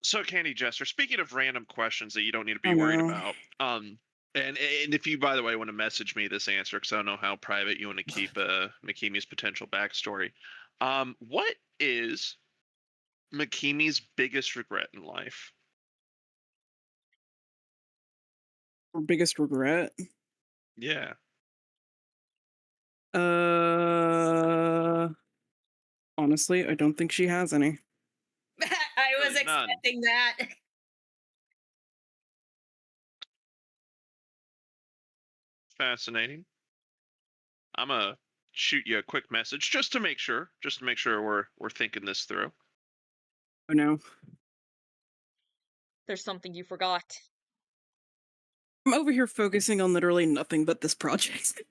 So, Candy Jester, speaking of random questions that you don't need to be I worried know. about, and if you, by the way, want to message me this answer, because I don't know how private you want to keep Makimi's potential backstory. What is Makimi's biggest regret in life? Her biggest regret? Yeah. Honestly, I don't think she has any. I was Really none. expecting that. Fascinating. I'm gonna shoot you a quick message just to make sure we're thinking this through. Oh no. There's something you forgot. I'm over here focusing on literally nothing but this project.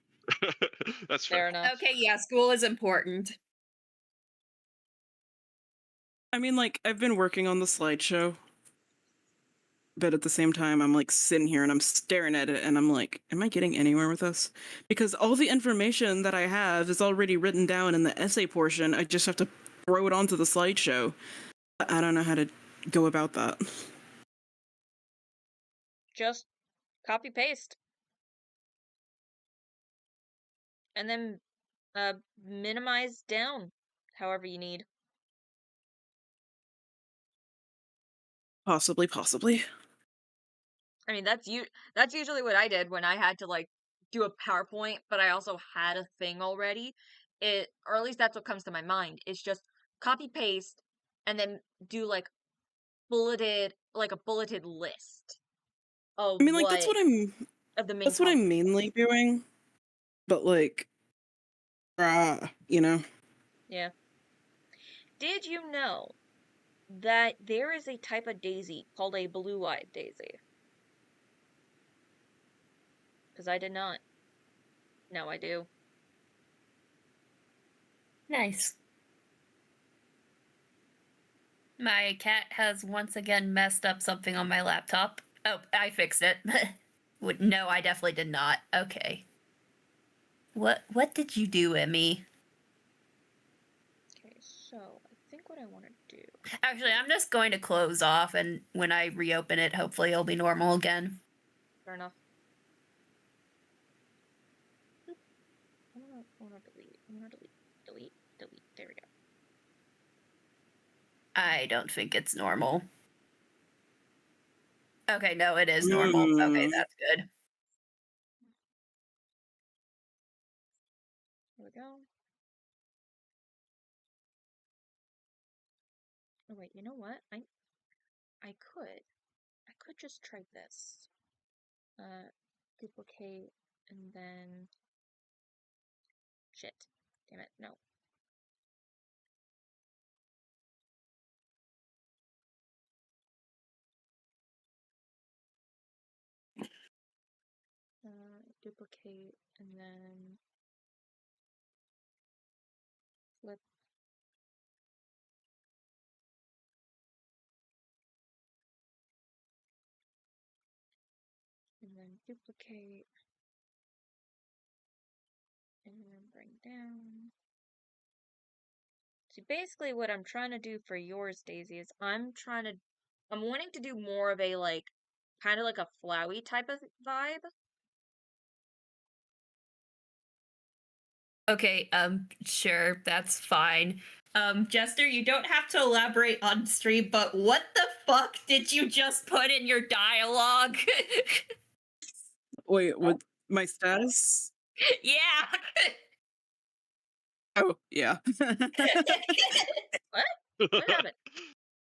That's Fair fair. enough. Okay, yeah, school is important. I mean, like, I've been working on the slideshow, but at the same time, I'm like sitting here and I'm staring at it and I'm like, am I getting anywhere with this? Because all the information that I have is already written down in the essay portion. I just have to throw it onto the slideshow. I don't know how to go about that. Just copy paste. And then minimize down however you need. Possibly. I mean, that's usually what I did when I had to like do a PowerPoint, but I also had a thing already. Or at least that's what comes to my mind. It's just copy paste and then do like a bulleted list of I mean, like of the main that's what I'm mainly doing. But like, you know. Yeah. Did you know that there is a type of daisy called a blue-eyed daisy? Because I did not. Now I do. Nice. My cat has once again messed up something on my laptop. Oh, I fixed it. No, I definitely did not. Okay. What did you do, Emmy? Okay, so I think what I want to do. Actually, I'm just going to close off, and when I reopen it, hopefully it'll be normal again. Fair enough. I want to delete. Delete. There we go. I don't think it's normal. Okay, no, it is normal. Okay, that's good. There we go. Oh wait, you know what? I could just try this. Duplicate and then shit. Damn it, no. Duplicate and then flip. And then duplicate. And then bring down. See, basically what I'm trying to do for yours, Daisy, is I'm wanting to do more of a, like, kind of like a flowy type of vibe. Okay, sure, that's fine. Jester, you don't have to elaborate on stream, but what the fuck did you just put in your dialogue? Wait, what? My status? Yeah. Oh, yeah. What? What happened?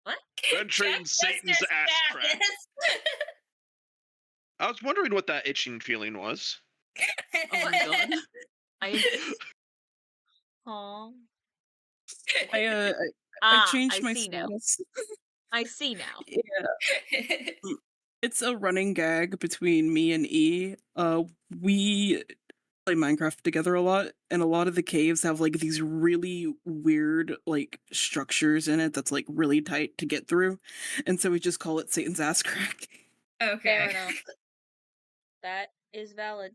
What? Entering Check Satan's Jester's ass crack. status. I was wondering what that itching feeling was. Oh my god. Aw. I changed I my see now. status. I see now. Yeah. It's a running gag between me and E. We play Minecraft together a lot, and a lot of the caves have like these really weird like structures in it that's like really tight to get through, and so we just call it Satan's ass crack. Okay. Fair enough. That is valid.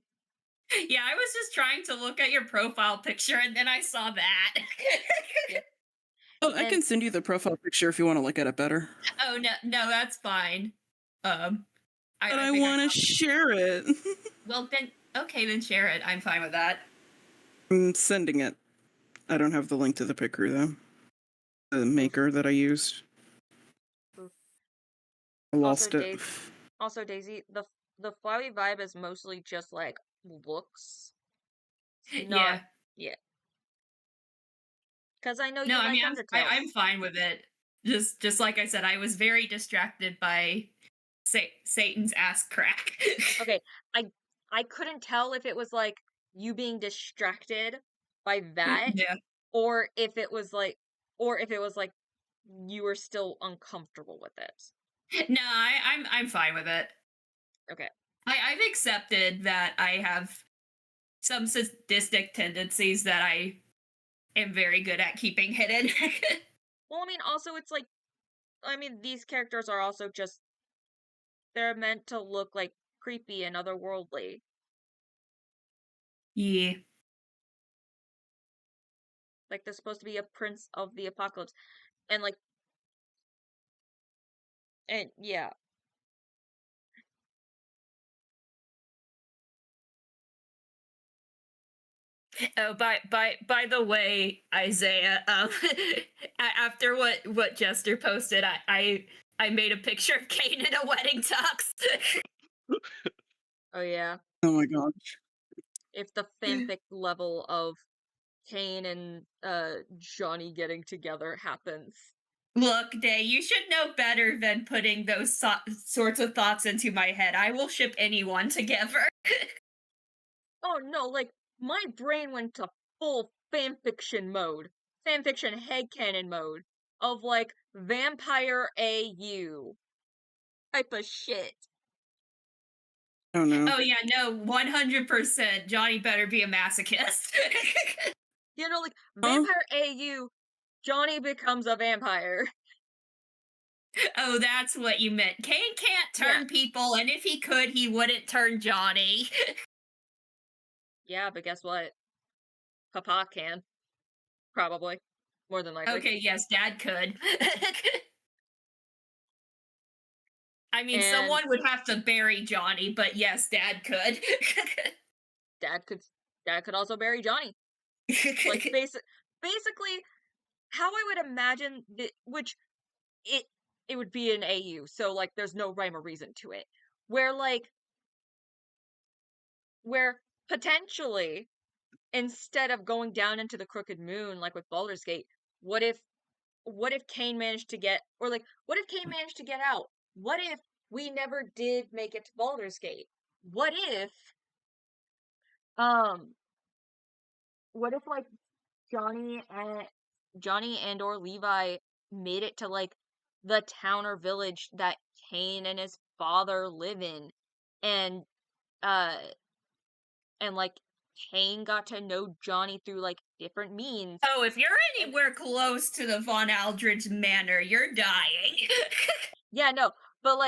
Yeah, I was just trying to look at your profile picture, and then I saw that. Yep. Oh, I can send you the profile picture if you want to look at it better. Oh no, that's fine. But I want to share it. Well then, okay, then share it. I'm fine with that. I'm sending it. I don't have the link to the picker though. The maker that I used. I lost it. Also, Daisy, the flowy vibe is mostly just like looks. Yeah. Because I know you like Undertale. I'm fine with it. Just like I said, I was very distracted by Satan's ass crack. Okay, I couldn't tell if it was like you being distracted by that, or if it was like you were still uncomfortable with it. No, I'm fine with it. Okay. I've accepted that I have some sadistic tendencies that I am very good at keeping hidden. Well, I mean, also it's like, these characters are also just, they're meant to look like creepy and otherworldly. Yeah. Like they're supposed to be a prince of the apocalypse. And yeah. Oh, by the way, Isaiah, after what Jester posted, I made a picture of Kane in a wedding tux. Oh yeah. Oh my god. if the fanfic level of Kane and Johnny getting together happens. Look, Day, you should know better than putting those sorts of thoughts into my head. I will ship anyone together. Oh no, like my brain went to full fanfiction mode. Fanfiction headcanon mode of like vampire AU type of shit. Oh no. Oh yeah, no, 100%. Johnny better be a masochist. You know, like Huh? vampire AU, Johnny becomes a vampire. Oh, that's what you meant. Kane can't turn Yeah. people, and if he could, he wouldn't turn Johnny. Yeah, but guess what? Papa can. Probably. More than likely. Okay, yes, Dad could. I mean, And someone would have to bury Johnny, but yes, Dad could. Dad could also bury Johnny. Like basically how I would imagine which it would be an AU, so like there's no rhyme or reason to it. Where potentially instead of going down into the crooked moon like with Baldur's Gate, what if Kane managed to get what if Kane managed to get out? What if we never did make it to Baldur's Gate? What if um like Johnny and or Levi made it to like the town or village that Kane and his father live in, and uh like Kane got to know Johnny through like different means. Oh, if you're And anywhere close to the Von Aldridge Manor, you're dying. yeah, no, but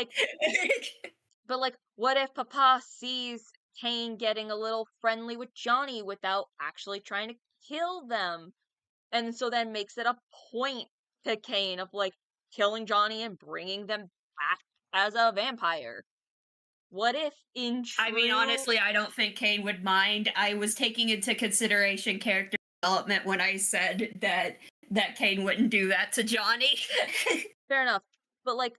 what if Papa sees Kane getting a little friendly with Johnny without actually trying to kill them? And so then makes it a point to Kane of like killing Johnny and bringing them back as a vampire. What if in I mean, true honestly, I don't think Kane would mind. I was taking into consideration character development when I said that Kane wouldn't do that to Johnny. fair enough, but like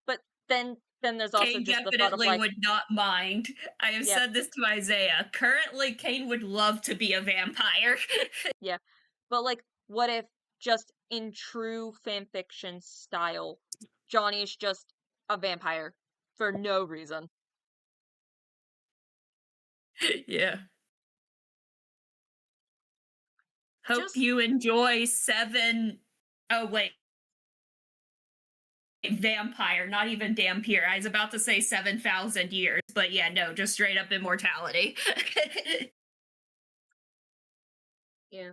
but then there's also Kane just the thought of definitely like would not mind. I have yeah, said this to Isaiah. Currently, Kane would love to be a vampire. yeah. But like what if just in true fanfiction style, Johnny's just a vampire for no reason? Yeah. Hope Just you enjoy 7. Oh, wait. Vampire, not even Dampier. I was about to say 7,000 years, but yeah, no, just straight up immortality. yeah.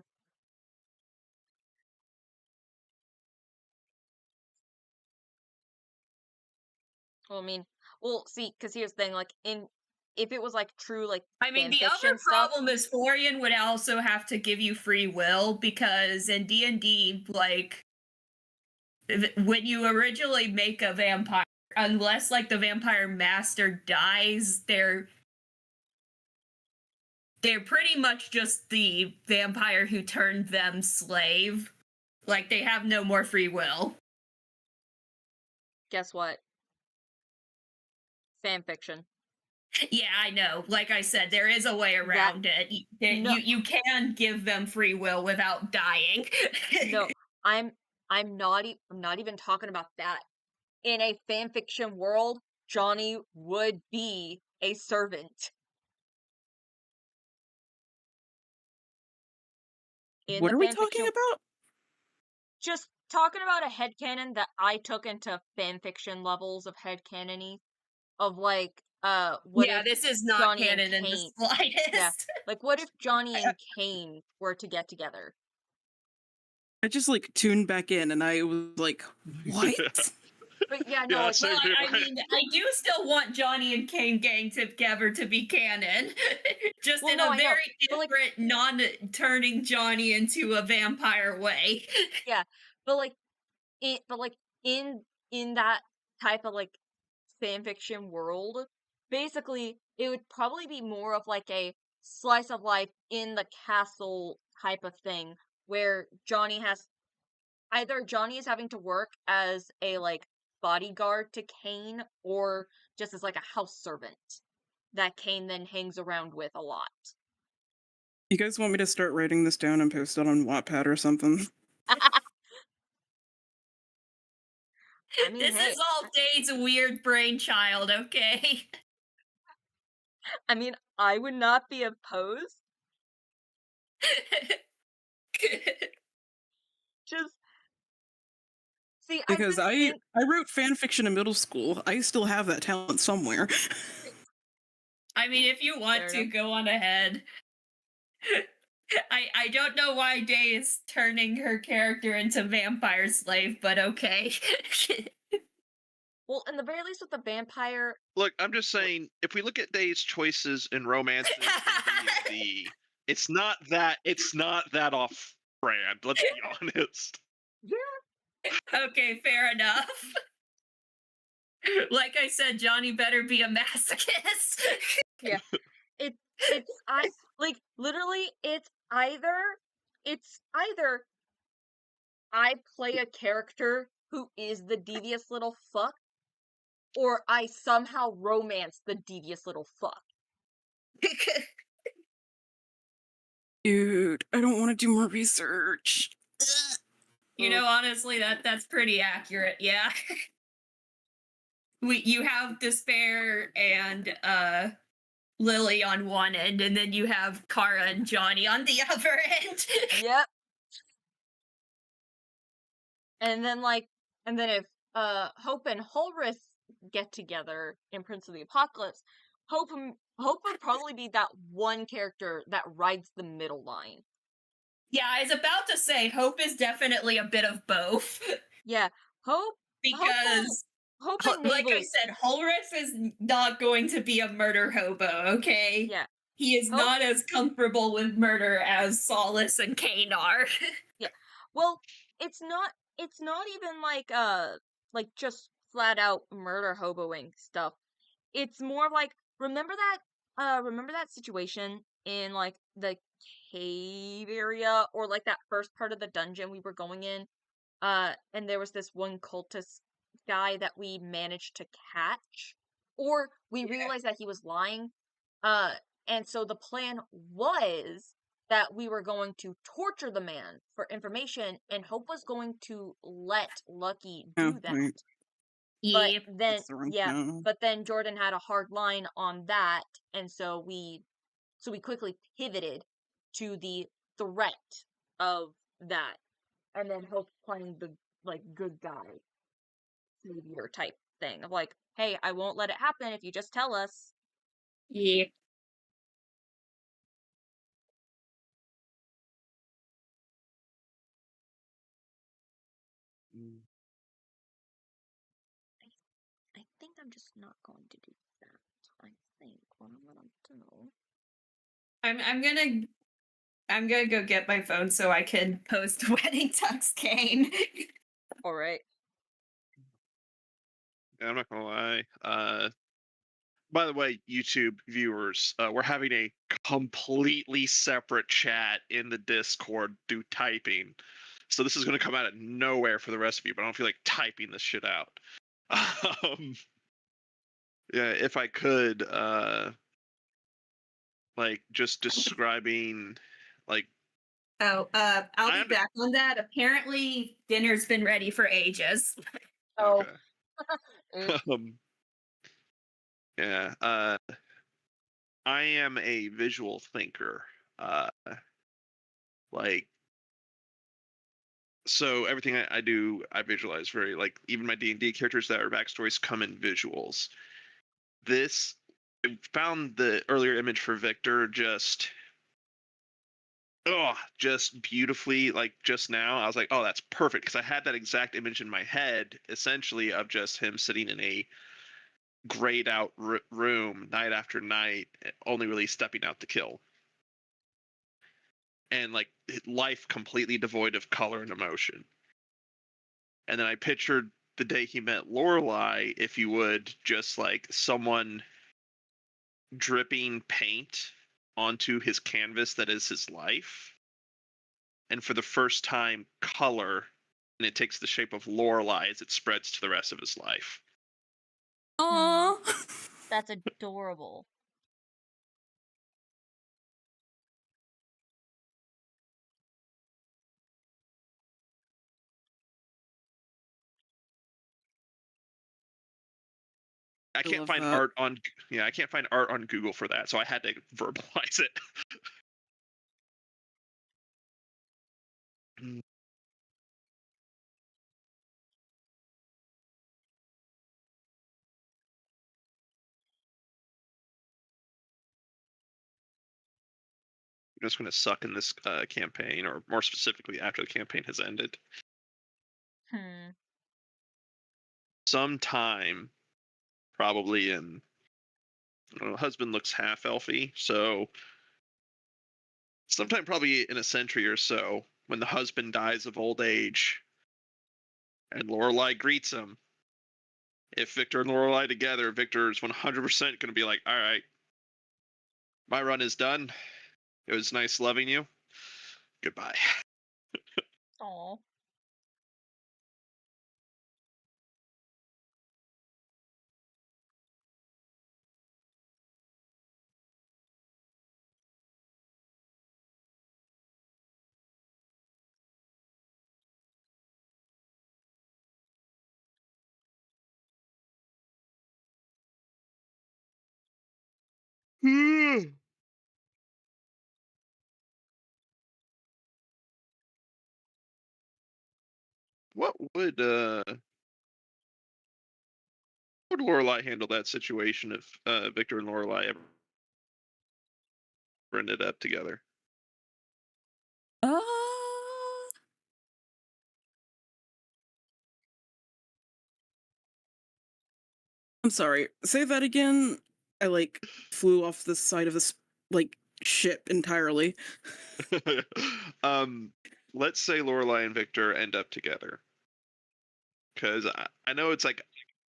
Well, I mean, well, see, because here's the thing, like if it was like true like I mean, the other fanfiction stuff, problem is Florian would also have to give you free will because in D&D, like, when you originally make a vampire, unless like the vampire master dies, they're pretty much just the vampire who turned them slave. Like, they have no more free will. guess what? Fanfiction. Yeah, I know. Like I said, there is a way around it. No, You can give them free will without dying. no, I'm not even talking about that. In a fanfiction world, Johnny would be a servant. In What the are we talking fanfiction, about? just talking about a headcanon that I took into fanfiction levels of headcanony of like what Yeah, if this is not Johnny and canon in the Kane yeah, slightest. like what if Johnny and Kane were to get together? I just like tuned back in and I was like, what? But yeah, no, Yeah, like same Well, here. I mean, I do still want Johnny and Kane gang together to be canon. Just well, in no, a I know, very but like different, non-turning Johnny into a vampire way. yeah, but like but like in that type of like fanfiction world, basically it would probably be more of like a slice of life in the castle type of thing where Johnny is having to work as a like bodyguard to Kane or just as like a house servant that Kane then hangs around with a lot. You guys want me to start writing this down and post it on Wattpad or something? I mean, This hey, is all Dave's weird brainchild, okay? I mean, I would not be opposed. Just see, I've Because been I wrote fan fiction in middle school. I still have that talent somewhere. I mean, if you want Fair to, enough. go on ahead. I don't know why Day is turning her character into vampire slave, but okay. Well, in the very least with the vampire, Look, I'm just saying, if we look at Day's choices in romances in D&D, it's not that off brand, let's be honest. Okay, fair enough. Like I said, Johnny better be a masochist. it's I like literally it's either I play a character who is the devious little fuck, or I somehow romance the devious little fuck. Dude, I don't want to do more research. You know, honestly, that's pretty accurate. Yeah. You have Despair and Lily on one end, and then you have Kara and Johnny on the other end. Yep. And then if Hope and Holrith get together in Prince of the Apocalypse, Hope would probably be that one character that rides the middle line. Yeah, I was about to say Hope is definitely a bit of both. Yeah, Hope Because Hope and like I Mabel. said, Holrith is not going to be a murder hobo, okay? Yeah. He is Hope- not as comfortable with murder as Solace and Kane are. Yeah. Well, it's not even like just flat out murder hoboing stuff. It's more like remember that situation in like the cave area or like that first part of the dungeon we were going in, and there was this one cultist guy that we managed to catch, or we realized that he was lying, uh and so the plan was that we were going to torture the man for information, and Hope was going to let Lucky do Oh, that. right. But Yep. then, That's the wrong yeah, channel. but then Jordan had a hard line on that, and so we quickly pivoted to the threat of that, and then Hope playing the like good guy savior type thing of like, hey, I won't let it happen if you just tell us. Yep. I think I'm just not going to do that. I think what I'm gonna do. I'm gonna go get my phone so I can post Wedding Tux Kane. All right. Yeah, I'm not gonna lie. By the way, YouTube viewers, we're having a completely separate chat in the Discord through typing. So this is going to come out of nowhere for the rest of you, but I don't feel like typing this shit out. Yeah, if I could, like just describing, like. Oh, I'll be back on that. Apparently, dinner's been ready for ages. Oh. Okay. Yeah. I am a visual thinker. Like. So everything I do, I visualize very like even my D&D characters that are backstories come in visuals. This I found the earlier image for Victor just beautifully like just now. I was like, oh, that's perfect because I had that exact image in my head, essentially of just him sitting in a grayed out room night after night, only really stepping out to kill, and like life completely devoid of color and emotion. And then I pictured the day he met Lorelai, if you would, just like someone dripping paint onto his canvas that is his life. And for the first time, color, and it takes the shape of Lorelai as it spreads to the rest of his life. Aww. That's adorable. I can't love find that. art on I can't find art on Google for that, so I had to verbalize it. Mm, I'm just going to suck in this campaign, or more specifically, after the campaign has ended. Hmm. Sometime, probably in. I don't know, husband looks half elfy, so sometime probably in a century or so, when the husband dies of old age, and Lorelai greets him. If Victor and Lorelai together, Victor is 100% going to be like, "All right, my run is done. It was nice loving you. Goodbye." Aw. What would Lorelai handle that situation if Victor and Lorelai ever ended up together? Uh, I'm sorry. Say that again. I like flew off the side of this like ship entirely. um, let's say Lorelai and Victor end up together, because I know it's like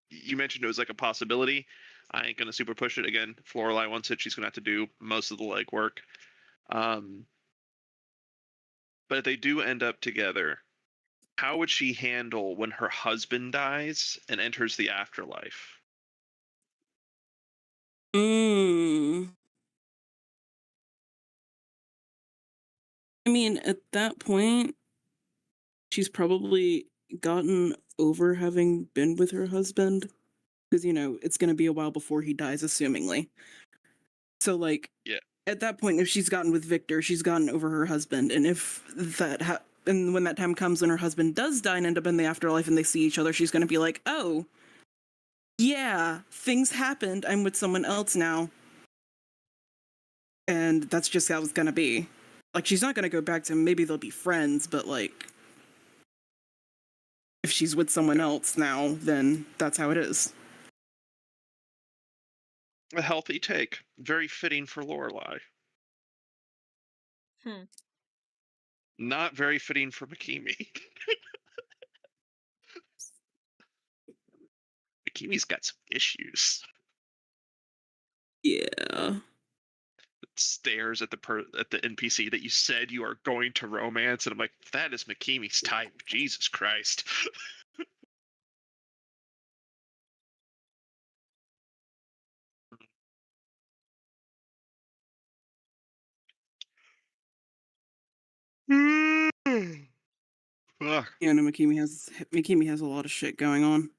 you mentioned it was like a possibility. I ain't gonna super push it again. If Lorelai wants it, she's gonna have to do most of the legwork. Um, but if they do end up together, how would she handle when her husband dies and enters the afterlife? Mm. I mean, at that point, she's probably gotten over having been with her husband because it's going to be a while before he dies, assumingly. So, like, Yeah. at that point, if she's gotten with Victor, she's gotten over her husband, and if and when that time comes when her husband does die and end up in the afterlife and they see each other, she's going to be like, "Oh, yeah, things happened. I'm with someone else now." And that's just how it's going to be. Like, she's not going to go back to him. Maybe they'll be friends, but like, if she's with someone else now, then that's how it is. A healthy take, very fitting for Lorelai. Hmm. Not very fitting for Makimi. Makimi's got some issues. Yeah. Stares at the NPC that you said you are going to romance, and I'm like, that is Makimi's type. Jesus Christ. Fuck. Yeah, no, Makimi has a lot of shit going on.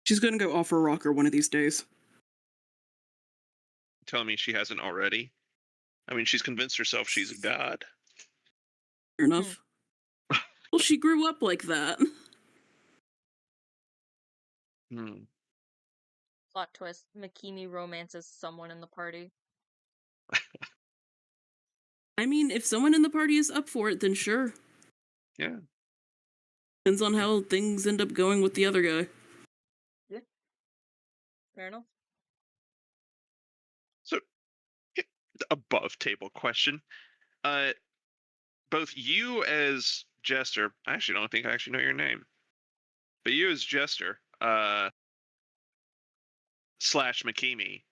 She's gonna go offer rocker one of these days. Tell me she hasn't already. I mean, she's convinced herself she's a god. Fair Hmm. enough. Well, she grew up like that. Hmm. Plot twist. Makimi romances someone in the party. I mean, if someone in the party is up for it, then sure. Yeah. Depends on how things end up going with the other guy. Yeah. Fair enough. So, above table question. Uh, both you as Jester, I actually don't think I actually know your name, but you as Jester, slash Makimi,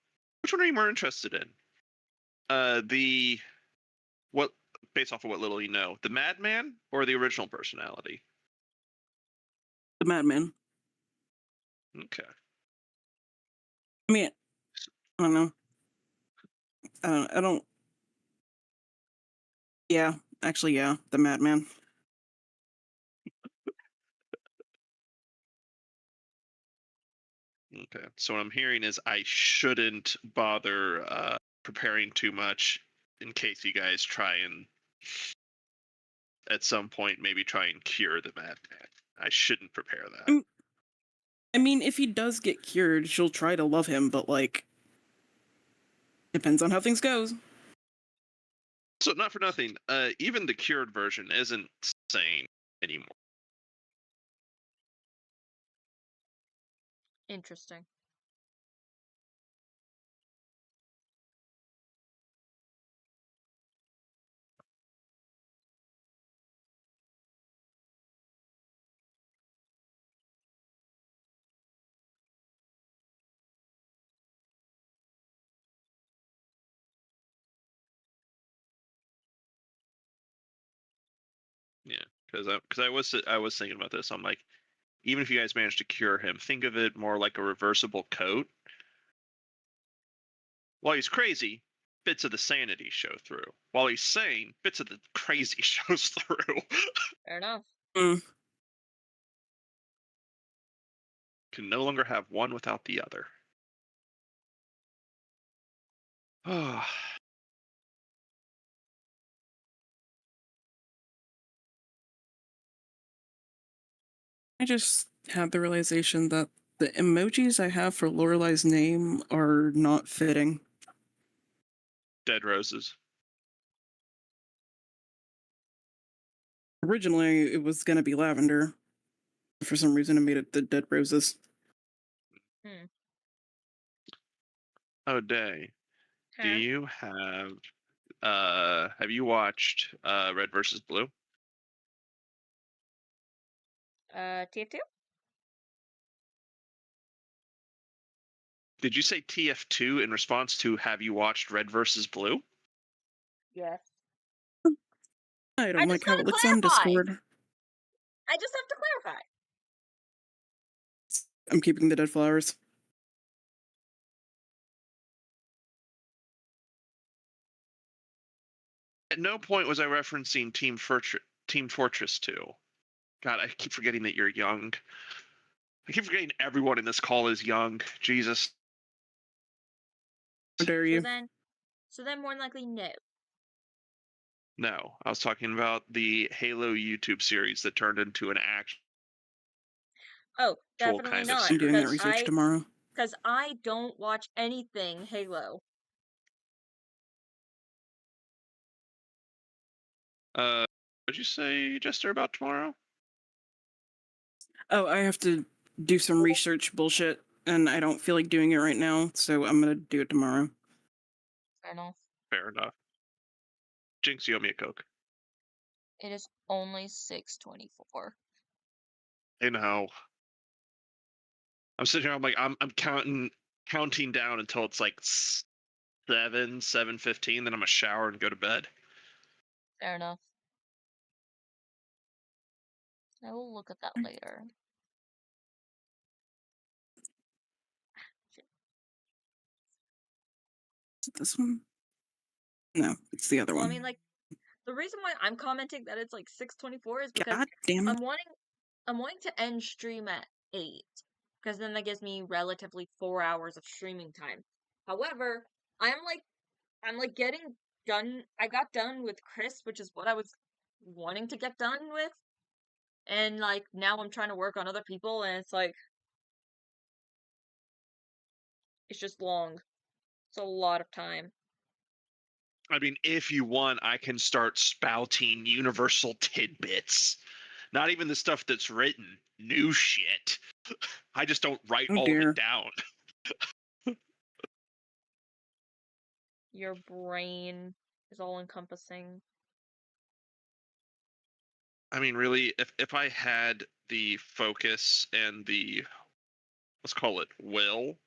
which one are you more interested in? The what based off of what little you know, the madman or the original personality? The madman. Okay. I mean, I don't know. I don't. Yeah, actually, yeah, the madman. Okay, so what I'm hearing is I shouldn't bother preparing too much in case you guys try and at some point maybe try and cure the madman. I shouldn't prepare that. I mean, if he does get cured, she'll try to love him, but like, depends on how things goes. So not for nothing, even the cured version isn't sane anymore. Interesting. Yeah, because I was thinking about this. I'm like, even if you guys manage to cure him, think of it more like a reversible coat. While he's crazy, bits of the sanity show through. While he's sane, bits of the crazy shows through. Fair enough. Mm. Can no longer have one without the other. Oh, I just had the realization that the emojis I have for Lorelai's name are not fitting. dead roses. Originally, it was gonna be lavender. For some reason, I made it the dead roses. Oh, day. Do Huh? you have you watched Red versus Blue? TF2? Did you say TF2 in response to have you watched Red versus Blue? Yes. I I don't just like how gotta it looks on clarify. Discord. I just have to clarify. I'm keeping the dead flowers. At no point was I referencing Team Fortress 2. God, I keep forgetting that you're young. I keep forgetting everyone in this call is young. Jesus. How dare you? So then more than likely no. No, I was talking about the Halo YouTube series that turned into an actual Oh, definitely kind of not. I'm doing that series. research tomorrow. Because I don't watch anything Halo. What'd you say, Jester, about tomorrow? Oh, I have to do some research bullshit, and I don't feel like doing it right now, so I'm gonna do it tomorrow. Fair enough. Fair enough. Jinx, you owe me a Coke. It is only 6:24. I know. I'm sitting here. I'm like, I'm counting down until it's like 7:15. Then I'm gonna shower and go to bed. Fair enough. I will look at that later. Is it this one? No, it's the other Well, I one. mean, like, the reason why I'm commenting that it's like 6:24 is because God damn it. I'm wanting to end stream at 8, because then that gives me relatively 4 hours of streaming time. However, I'm like getting done. I got done with Chris, which is what I was wanting to get done with, and like now I'm trying to work on other people, and it's like it's just long. It's a lot of time. I mean, if you want, I can start spouting universal tidbits. Not even the stuff that's written. New shit. I just don't write Oh all of dear. it down. Your brain is all encompassing. I mean, really, if I had the focus and the, let's call it, will,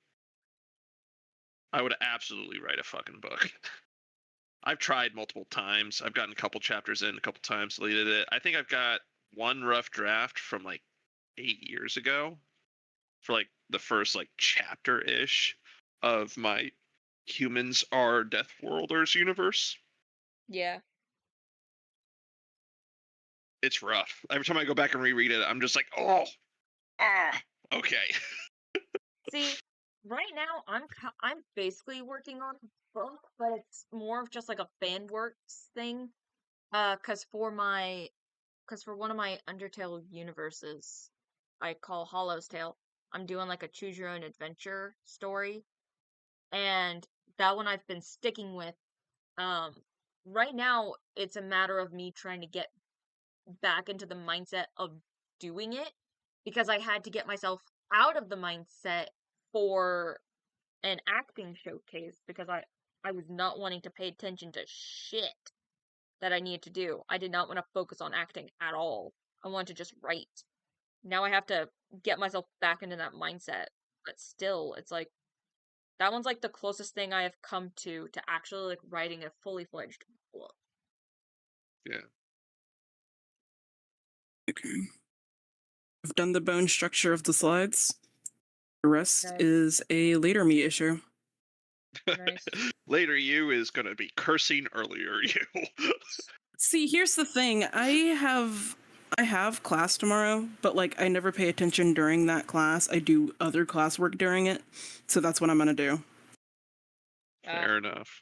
I would absolutely write a fucking book. I've tried multiple times. I've gotten a couple chapters in, a couple times, deleted it. I think I've got one rough draft from like 8 years ago for like the first like chapter ish of my Humans Are Death Worlders universe. Yeah. It's rough. Every time I go back and reread it, I'm just like, oh, okay. See, right now I'm basically working on a book, but it's more of just like a fan works thing. Cause for one of my Undertale universes, I call Hollow's Tale, I'm doing like a choose your own adventure story, and that one I've been sticking with. Um, right now it's a matter of me trying to get back into the mindset of doing it because I had to get myself out of the mindset for an acting showcase because I was not wanting to pay attention to shit that I needed to do. I did not want to focus on acting at all. I wanted to just write. Now I have to get myself back into that mindset. But still, it's like that one's like the closest thing I have come to actually like writing a fully fledged book. Yeah. Okay. I've done the bone structure of the slides. The rest Nice. is a later me issue. Nice. Later you is going to be cursing earlier you. See, here's the thing. I have class tomorrow, but like I never pay attention during that class. I do other classwork during it. So that's what I'm going to do. Fair enough.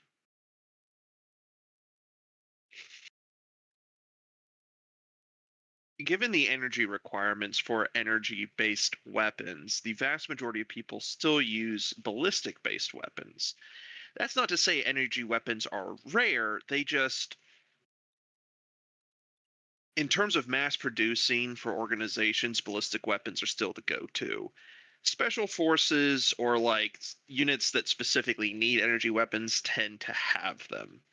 Given the energy requirements for energy-based weapons, the vast majority of people still use ballistic-based weapons. That's not to say energy weapons are rare, they just, in terms of mass producing for organizations, ballistic weapons are still the go-to. Special forces or like units that specifically need energy weapons tend to have them.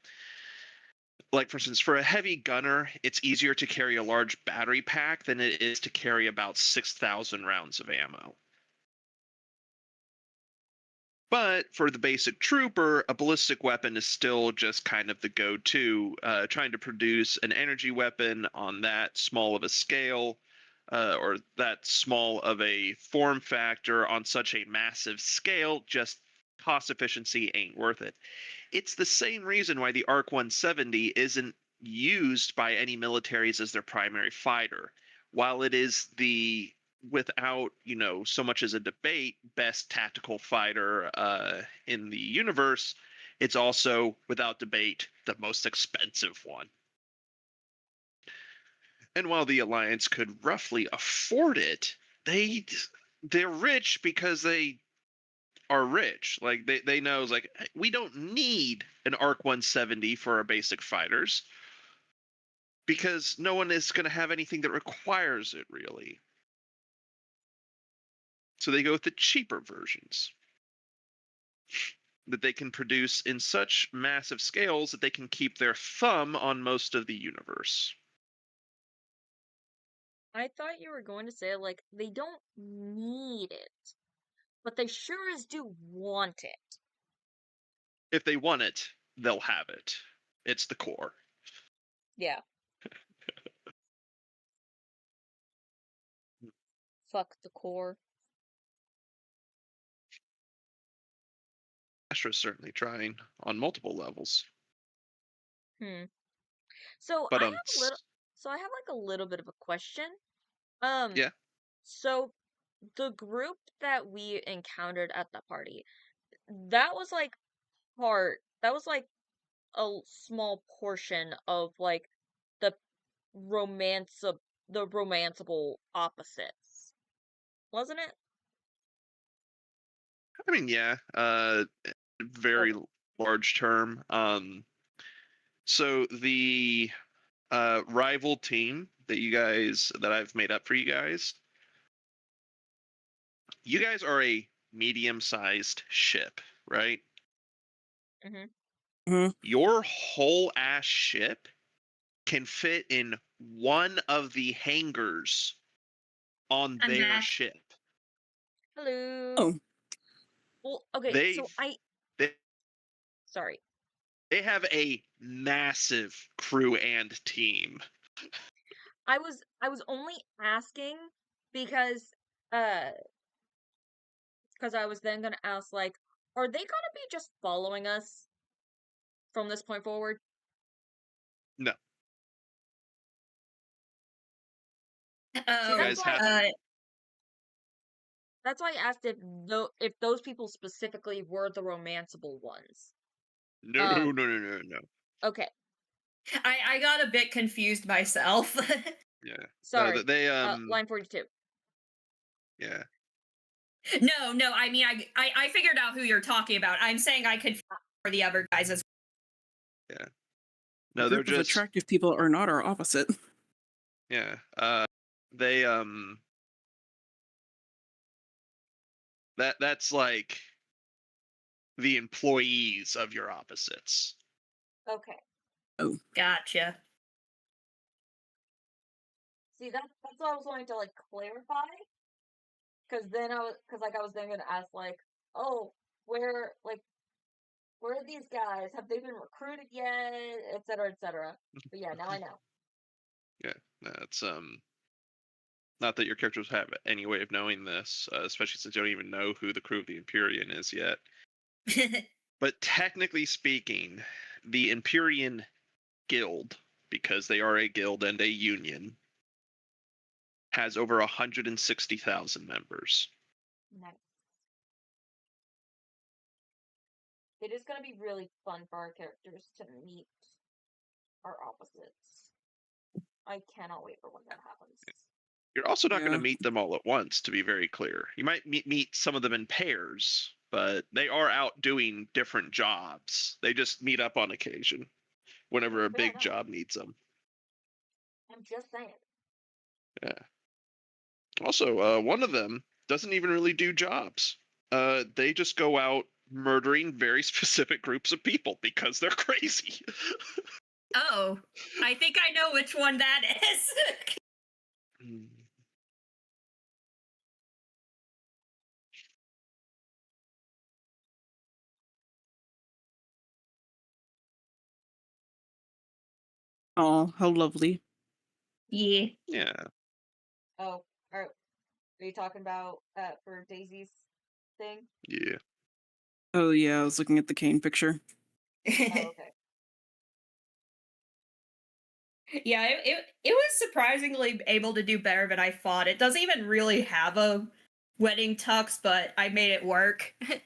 Like, for instance, for a heavy gunner, it's easier to carry a large battery pack than it is to carry about 6,000 rounds of ammo. But for the basic trooper, a ballistic weapon is still just kind of the go-to. Trying to produce an energy weapon on that small of a scale, or that small of a form factor on such a massive scale, just cost efficiency ain't worth it. It's the same reason why the ARC 170 isn't used by any militaries as their primary fighter. While it is the, without so much as a debate, best tactical fighter in the universe, it's also without debate the most expensive one. And while the Alliance could roughly afford it, they're rich because they are rich. Like they know, it's like, we don't need an ARC 170 for our basic fighters because no one is going to have anything that requires it, really. So they go with the cheaper versions that they can produce in such massive scales that they can keep their thumb on most of the universe. I thought you were going to say like they don't need it, but they sure as do want it. If they want it, they'll have it. It's the core. Yeah. Fuck the core. Astra's certainly trying on multiple levels. So But I have a little so I have like a little bit of a question. Um yeah. so the group that we encountered at the party, that was like that was like a small portion of like the romance of the romanceable opposites. Wasn't it? I mean, yeah. Very Okay. large term. So the rival team that I've made up for you guys are a medium-sized ship, right? Mhm. Mhm. Your whole ass ship can fit in one of the hangars on I'm their back. ship. Hello. Oh, Well, okay, They so they sorry. they have a massive crew and team. I was only asking because uh because I was then gonna ask like, are they gonna be just following us from this point forward? No, See, you Oh, that's guys why have That's why I asked if those people specifically were the romanceable ones. No, Um, no. Okay, I got a bit confused myself. Yeah. No, sorry. they Line 42. yeah. No, I mean I figured out who you're talking about. I'm saying I could for the other guys as Yeah. A No, they're group of just attractive people are not our opposite. yeah. They that's like the employees of your opposites. Okay. Gotcha. See, that's what I was wanting to like clarify. Because then I was then gonna ask like, oh, where are these guys? Have they been recruited yet? Et cetera, et cetera. But yeah, now I know. Yeah. That's not that your characters have any way of knowing this, especially since you don't even know who the crew of the Empyrean is yet. But technically speaking, the Empyrean Guild, because they are a guild and a union, has over 160,000 members. Nice. It is gonna be really fun for our characters to meet our opposites. I cannot wait for when that happens. You're also not going to Yeah. meet them all at once, to be very clear. You might meet some of them in pairs, but they are out doing different jobs. They just meet up on occasion whenever a Fair big enough. job needs them. I'm just saying. Yeah. Also, one of them doesn't even really do jobs. They just go out murdering very specific groups of people because they're crazy. Oh, I think I know which one that is. Oh, how lovely. Yeah. Yeah. Oh, are you talking about for Daisy's thing? Yeah. Oh yeah, I was looking at the Kane picture. Oh, okay. Yeah, it was surprisingly able to do better than I thought. It doesn't even really have a wedding tux, but I made it work. I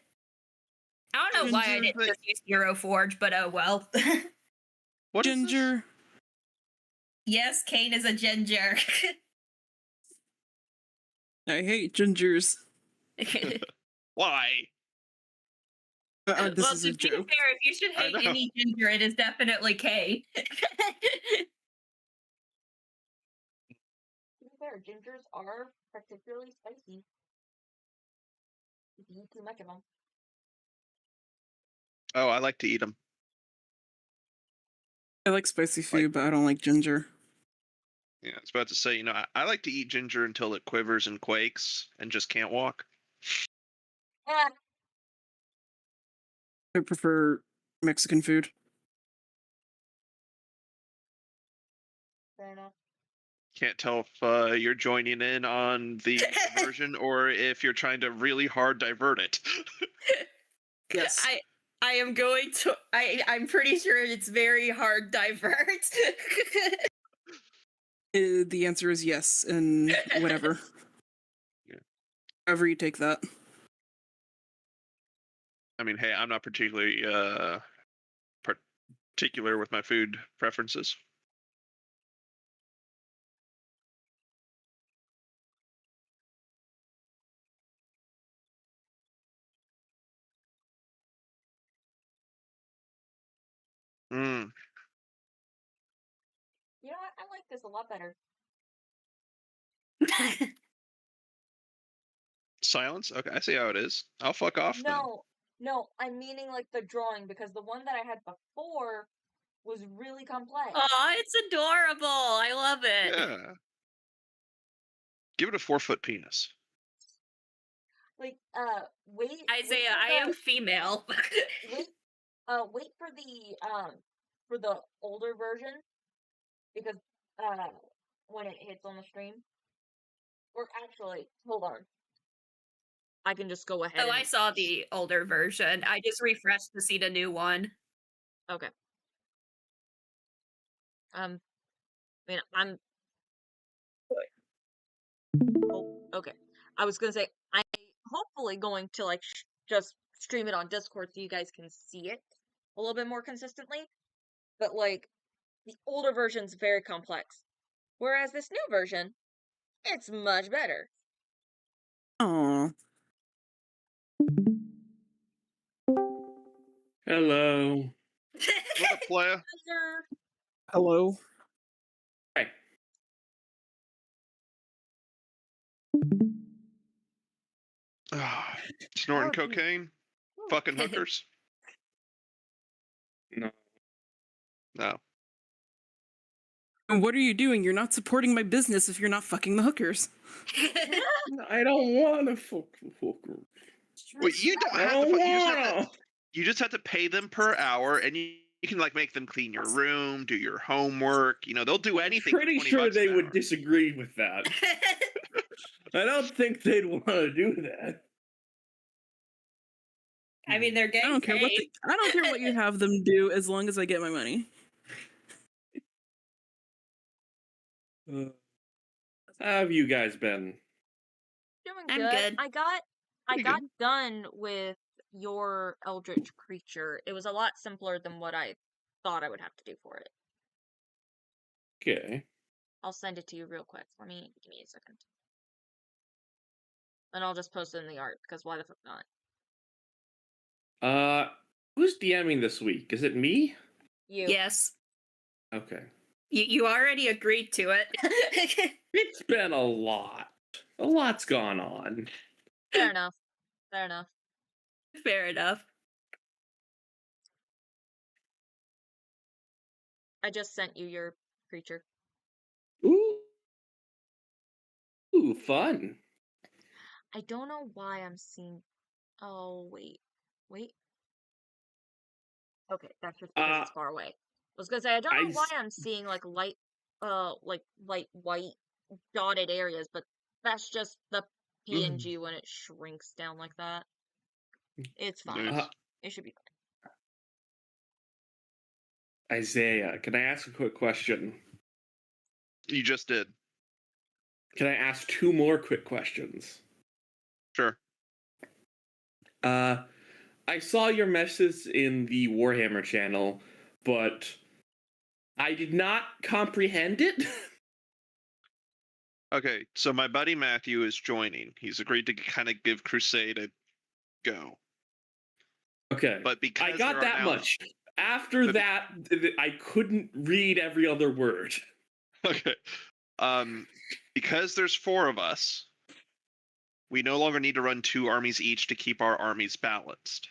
don't know why I Ginger, didn't just use Hero Forge, but oh well. What is this? Ginger. Yes, Kane is a ginger. I hate gingers. Why? This Well, is to a be joke. fair, if you should I hate know. any ginger, it is definitely Kane. To be fair, gingers are particularly spicy. If you eat too much of them. Oh, I like to eat them. I like spicy food, but I don't like ginger. Yeah, I was about to say, I like to eat ginger until it quivers and quakes and just can't walk. Ah, I prefer Mexican food. fair enough. Can't tell if you're joining in on the diversion or if you're trying to really hard divert it. Yes. I am going to. I'm pretty sure it's very hard divert. The answer is yes, and whatever. Yeah. However you take that. I mean, hey, I'm not particularly particular with my food preferences. Mm. You know what? I like this a lot better. Silence? Okay, I see how it is. I'll fuck off then. No, I'm meaning like the drawing because the one that I had before was really complex. Oh, it's adorable. I love it. Yeah. Give it a 4-foot penis. Like, wait Isaiah, for I am female. wait for the older version because when it hits on the stream. Or actually, hold on. I can just go ahead Oh, and I saw the older version. I just refreshed to see the new one. okay. I mean, I'm oh, okay. I was gonna say hopefully going to like just stream it on Discord so you guys can see it a little bit more consistently. But like the older version's very complex, whereas this new version, it's much better. Aw. Hello. What up, player? Hello. Hey. Snorting Oh, geez. cocaine? Fucking hookers? No. No. And what are you doing? You're not supporting my business if you're not fucking the hookers. I don't want to fuck the hooker. Well, you don't I have don't to. want to. You just have to pay them per hour, and you can like make them clean your room, do your homework. You know, they'll do anything. Pretty for 20 sure bucks they an would hour. disagree with that. I don't think they'd want to do that. I mean, they're I getting don't care what paid. I don't care what you have them do as long as I get my money. How have you guys been? Doing I'm good. good. I Pretty got good. done with your Eldritch creature. It was a lot simpler than what I thought I would have to do for it. Okay. I'll send it to you real quick. Give me a second. And I'll just post it in the art, because why the fuck not? Who's DMing this week? Is it me? You. Yes. Okay. You already agreed to it. It's been a lot. A lot's gone on. Fair enough. Fair enough. Fair enough. I just sent you your creature. Ooh. Ooh, fun. I don't know why I'm seeing... Oh, wait. Wait. Okay, that's just because it's far away. I was gonna say, I don't know why I'm seeing, like, light white dotted areas, but that's just the PNG when it shrinks down like that. It's fine. It should be fine. Isaiah, can I ask a quick question? You just did. Can I ask 2 more quick questions? Sure. I saw your message in the Warhammer channel, but I did not comprehend it. Okay, so my buddy Matthew is joining. He's agreed to kind of give Crusade a go. Okay. But because I got that much. After that, I couldn't read every other word. Okay. Because there's 4 of us, we no longer need to run 2 armies each to keep our armies balanced.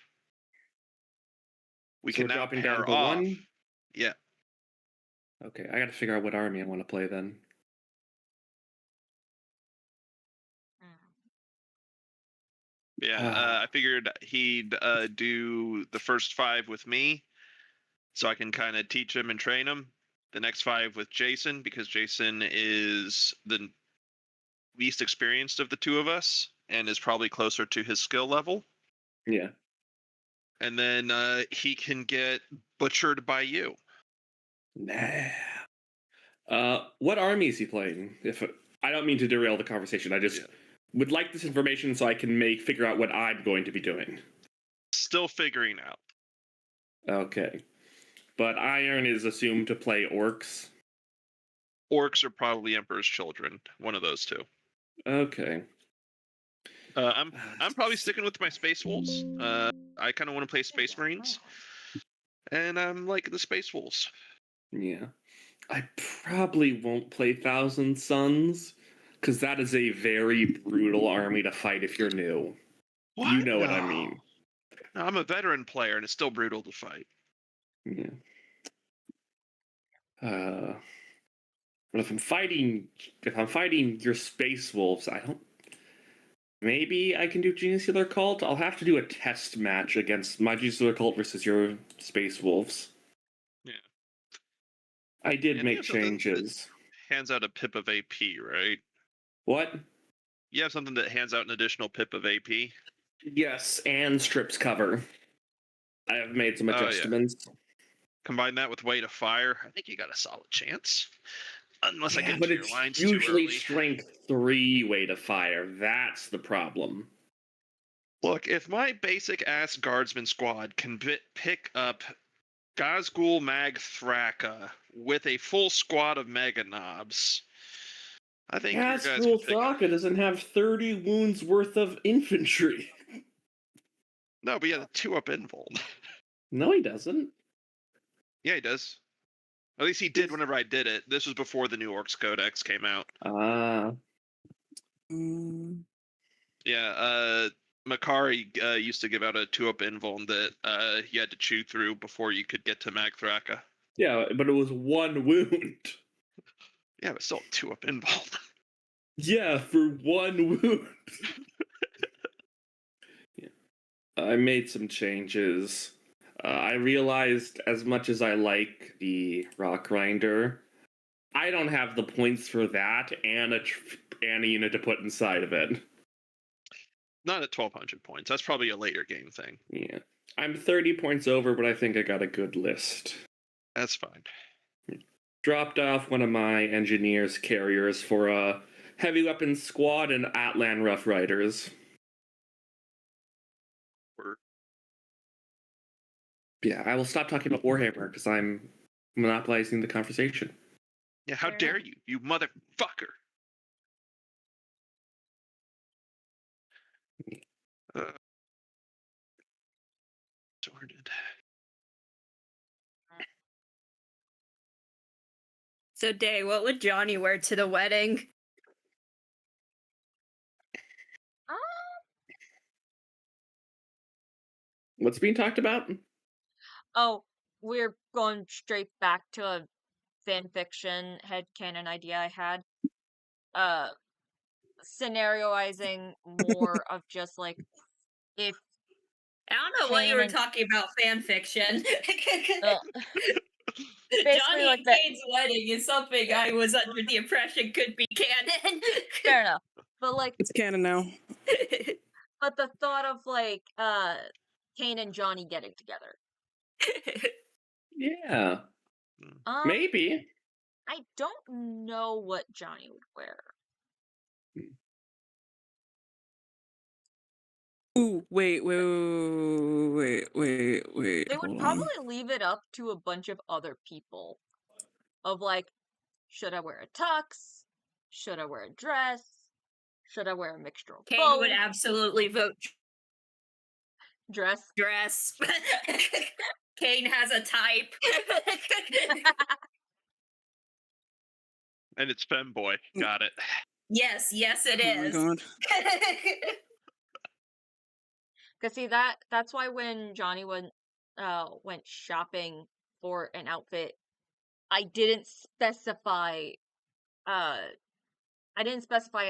We So can we're now dropping pair down to off. 1? Yeah. Okay, I gotta figure out what army I want to play then. Yeah, I figured he'd do the first 5 with me, so I can kind of teach him and train him. The next 5 with Jason, because Jason is the least experienced of the 2 of us, and is probably closer to his skill level. Yeah. And then he can get butchered by you. Nah. What army is he playing? I don't mean to derail the conversation. I just would like this information so I can figure out what I'm going to be doing. Still figuring out. Okay. But Iron is assumed to play orcs. Orcs are probably Emperor's Children. One of those 2. Okay. I'm probably sticking with my Space Wolves. I kind of want to play Space Marines, and I'm like the Space Wolves. Yeah. I probably won't play Thousand Suns, because that is a very brutal army to fight if you're new. What? You know what I mean. No, I'm a veteran player, and it's still brutal to fight. Yeah. But if I'm fighting your Space Wolves, maybe I can do Genestealer Cult. I'll have to do a test match against my Genestealer Cult versus your Space Wolves. Yeah. I did make changes. Hands out a pip of AP, right? What? You have something that hands out an additional pip of AP? Yes, and strips cover. I have made some adjustments. Yeah. Combine that with weight of fire, I think you got a solid chance. Unless I get but into your it's lines usually too early. strength 3 weight of fire. That's the problem. Look, if my basic ass guardsman squad can pick up Gazgul Mag Thraka with a full squad of Mega Knobs, I think your guys can Asgul pick up. Thraka doesn't have 30 wounds worth of infantry. No, but he had a 2-up invuln. No, he doesn't. Yeah, he does. At least he did whenever I did it. This was before the new Orcs Codex came out. Ah. Yeah, Makari used to give out a 2-up invuln that you had to chew through before you could get to Mag Thraka. Yeah, but it was 1 wound. Yeah, but still a 2-up invuln. Yeah, for 1 wound. Yeah. I made some changes. I realized as much as I like the Rock Grinder, I don't have the points for that and a unit to put inside of it. Not at 1,200 points. That's probably a later game thing. Yeah. I'm 30 points over, but I think I got a good list. That's fine. Dropped off one of my engineers carriers for a heavy weapons squad and Atlan Rough Riders. Yeah, I will stop talking about Warhammer because I'm monopolizing the conversation. Yeah, how dare you, you motherfucker! Sorted. So, Day, what would Johnny wear to the wedding? What's being talked about? Oh, we're going straight back to a fanfiction headcanon idea I had. Scenarioizing more of just like if I don't know what you were canon. talking about, fanfiction. Basically, Johnny like and that. Kane's wedding is something I was under the impression could be canon. Fair enough, but like It's canon now. but the thought of like Kane and Johnny getting together. Yeah, maybe. I don't know what Johnny would wear. Ooh, wait. They would probably leave it up to a bunch of other people. Of like, should I wear a tux? Should I wear a dress? Should I wear a mixture of Kane both? would absolutely vote Dress. Kane has a type. And it's femboy. Got it. Yes, it is. Oh my god. Cause see that's why when Johnny went shopping for an outfit, I didn't specify as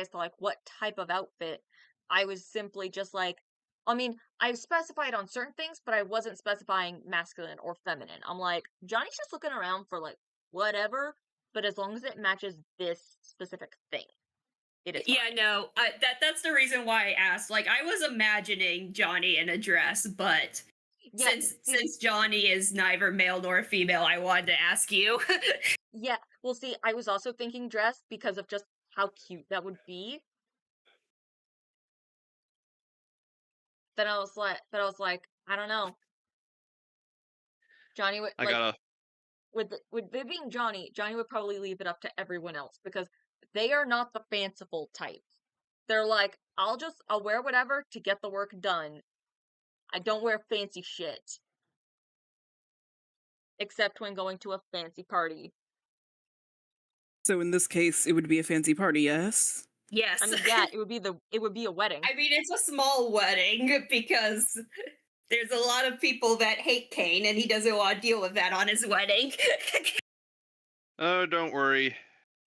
to like what type of outfit. I was simply just like, I mean, I specified on certain things, but I wasn't specifying masculine or feminine. I'm like, Johnny's just looking around for like whatever, but as long as it matches this specific thing, it is fine. Yeah, no, that's the reason why I asked. Like, I was imagining Johnny in a dress, but Yeah, since Johnny is neither male nor female, I wanted to ask you. yeah, well, see, I was also thinking dress because of just how cute that would be. Then I was like, I don't know. Johnny would with it being Johnny would probably leave it up to everyone else because they are not the fanciful type. They're like, I'll wear whatever to get the work done. I don't wear fancy shit. Except when going to a fancy party. So in this case, it would be a fancy party, yes? Yes. I mean, yeah, it would be a wedding. I mean, it's a small wedding because there's a lot of people that hate Kane and he doesn't want to deal with that on his wedding. Oh, don't worry.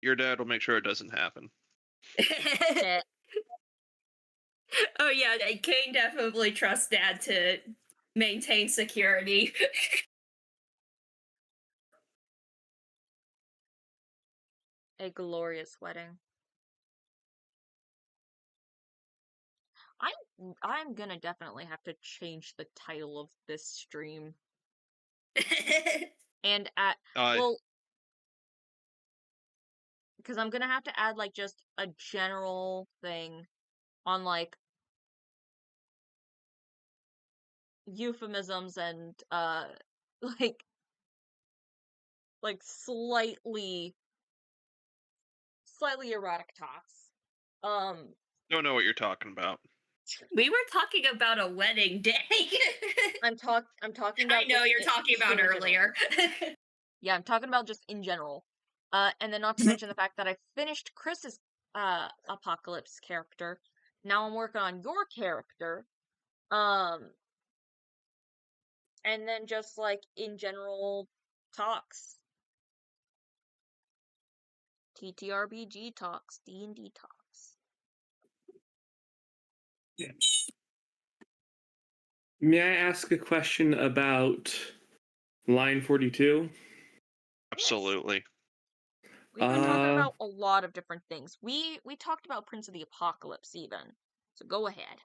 Your dad will make sure it doesn't happen. Oh yeah, Kane definitely trusts Dad to maintain security. A glorious wedding. I'm gonna definitely have to change the title of this stream. And because I'm gonna have to add like just a general thing on like euphemisms and like slightly erotic talks. Don't know what you're talking about. We were talking about a wedding day. I'm talking about I know just you're talking about in general. earlier. Yeah, I'm talking about just in general. And then not to mention the fact that I finished Chris's Apocalypse character. Now I'm working on your character. And then just like in general talks. TTRPG talks, D&D talks. May I ask a question about line 42? Absolutely. We've been talking Uh, about a lot of different things. We talked about Prince of the Apocalypse even. So go ahead.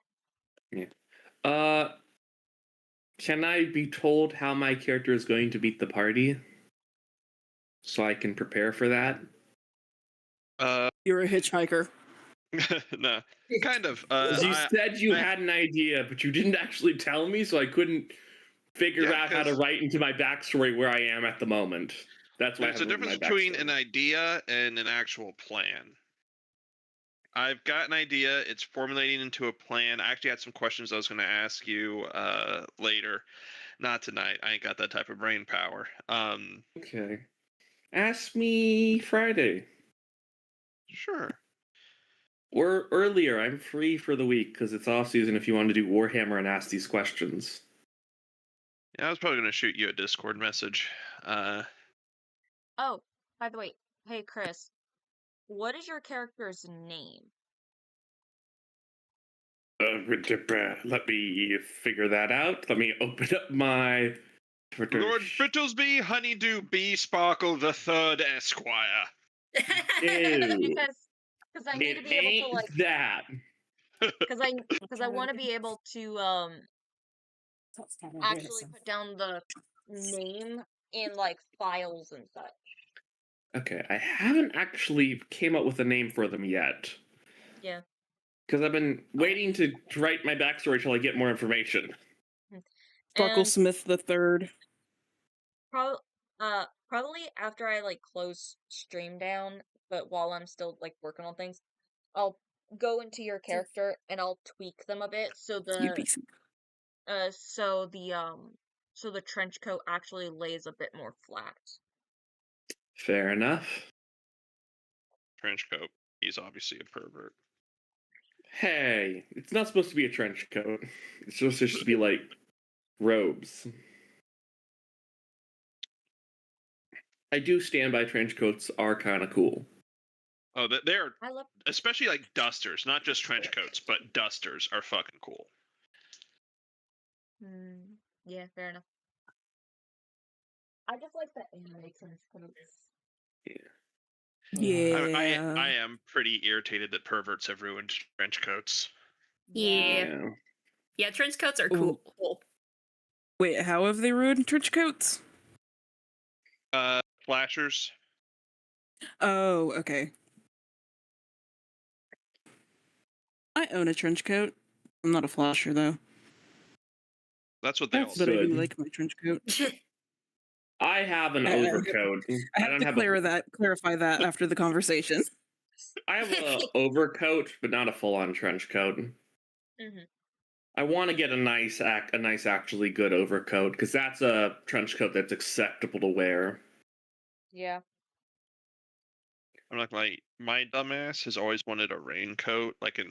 Can I be told how my character is going to beat the party? So I can prepare for that? You're a hitchhiker. No, kind of. You said you had an idea, but you didn't actually tell me, so I couldn't figure out how to write into my backstory where I am at the moment. That's why there's a difference between an idea and an actual plan. I've got an idea. It's formulating into a plan. I actually had some questions I was going to ask you later. Not tonight. I ain't got that type of brain power. Okay. Ask me Friday. Sure. Or earlier. I'm free for the week because it's off season if you want to do Warhammer and ask these questions. Yeah, I was probably going to shoot you a Discord message. Oh, by the way, hey Chris, what is your character's name? Let me figure that out. Let me open up my Twitter. Lord Brittlesby Honeydew B Sparkle the Third Esquire. Ew. Because I need to be able to like that. because I want to be able to actually put down the name in like files and such. Okay, I haven't actually came up with a name for them yet. Yeah. Because I've been waiting to write my backstory till I get more information. Sparklesmith the Third. Probably after I like close stream down, but while I'm still like working on things, I'll go into your character and I'll tweak them a bit so the trench coat actually lays a bit more flat. Fair enough. Trench coat. He's obviously a pervert. Hey, it's not supposed to be a trench coat. It's supposed to be like robes. I do stand by trench coats are kind of cool. Oh, they're I love especially like dusters, not just trench coats, but dusters are fucking cool. Yeah, fair enough. I just like the anime trench coats. Yeah. I am pretty irritated that perverts have ruined trench coats. Yeah. Yeah, trench coats are cool. Wait, how have they ruined trench coats? Flashers. Oh, okay. I own a trench coat. I'm not a flasher though. That's what they all That's say. But I do good. like my trench coat. I have an overcoat. I have to clarify that after the conversation. I have an overcoat, but not a full-on trench coat. Mm-hmm. I want to get a nice actually good overcoat, because that's a trench coat that's acceptable to wear. Yeah. I'm not my dumbass has always wanted a raincoat, like a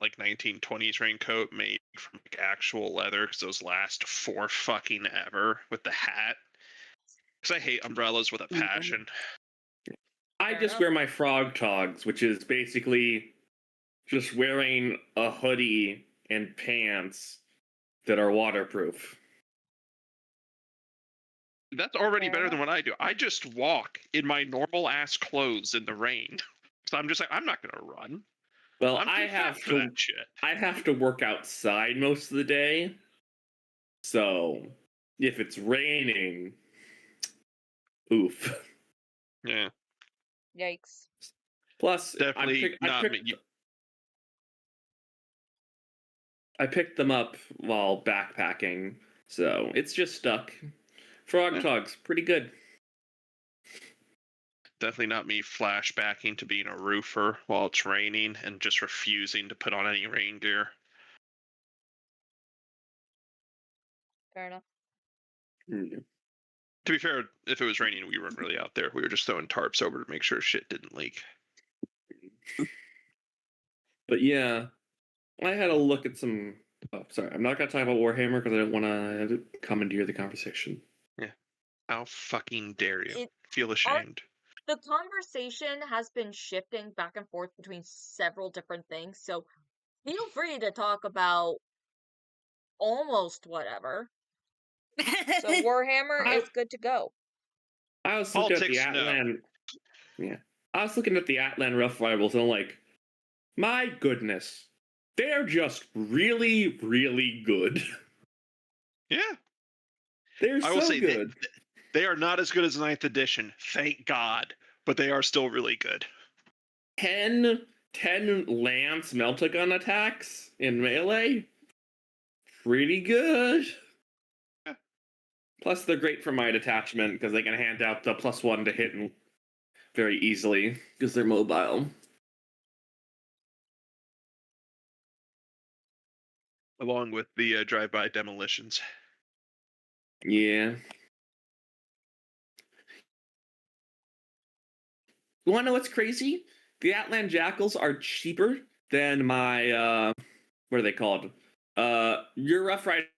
1920s raincoat made from like actual leather, because those last for fucking ever with the hat. Because I hate umbrellas with a passion. I just wear my frog togs, which is basically just wearing a hoodie and pants that are waterproof. That's already better than what I do. I just walk in my normal ass clothes in the rain. So I'm just like, I'm not gonna run. Well, I have to that shit. I have to work outside most of the day. So if it's raining, oof. Yeah. Yikes. Plus, Definitely not me. I picked them up while backpacking, so it's just stuck. Frog Yeah. Tog's pretty good. Definitely not me flashbacking to being a roofer while it's raining and just refusing to put on any rain gear. Fair enough. Mm. To be fair, if it was raining, we weren't really out there. We were just throwing tarps over to make sure shit didn't leak. But yeah, I had a look at some. Oh, sorry, I'm not gonna talk about Warhammer because I don't want to commandeer the conversation. Yeah. How fucking dare you? It Feel our ashamed. the conversation has been shifting back and forth between several different things, so feel free to talk about almost whatever. So Warhammer I, is good to go. I was looking at the Politics, no. Atlan. Yeah, I was looking at the Atlan Rough Rivals and I'm like, my goodness, they're just really, really good. Yeah. They're I will so say good. they are not as good as 9th edition, thank God, but they are still really good. 10 Lance Meltagun attacks in melee. Pretty good. Yeah. Plus, they're great for my detachment because they can hand out the +1 to hit very easily because they're mobile. Along with the drive-by demolitions. Yeah. You want to know what's crazy? The Atlan Jackals are cheaper than my, what are they called? Your Rough Riders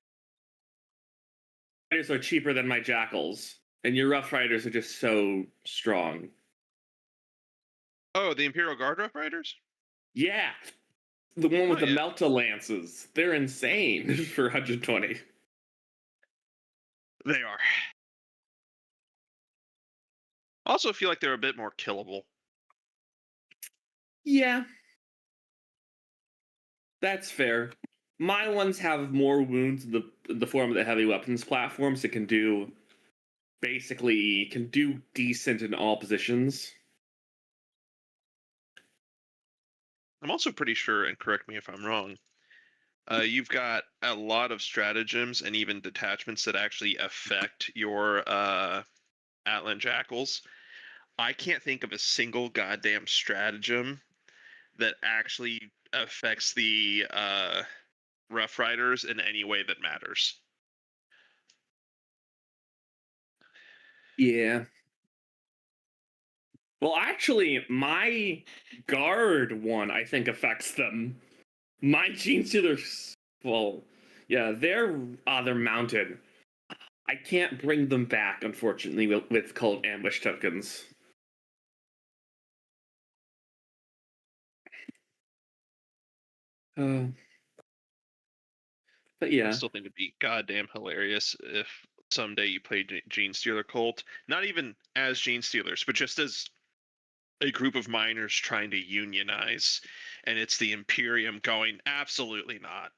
are cheaper than my Jackals. And your Rough Riders are just so strong. Oh, the Imperial Guard Rough Riders? Yeah. The one with Oh, the yeah. Melta Lances. They're insane for 120. They are. Also feel like they're a bit more killable. Yeah. That's fair. My ones have more wounds in the form of the heavy weapons platforms. It can do decent in all positions. I'm also pretty sure, and correct me if I'm wrong, you've got a lot of stratagems and even detachments that actually affect your Atlan Jackals. I can't think of a single goddamn stratagem that actually affects the Rough Riders in any way that matters. Yeah. Well, actually, my guard one I think affects them. My Gene Stealers, well, yeah, they're mounted. I can't bring them back, unfortunately, with cult ambush tokens. Uh, but I yeah, still think it'd be goddamn hilarious if someday you played Gene Stealer Cult, not even as Gene Stealers, but just as a group of miners trying to unionize, and it's the Imperium going, absolutely not.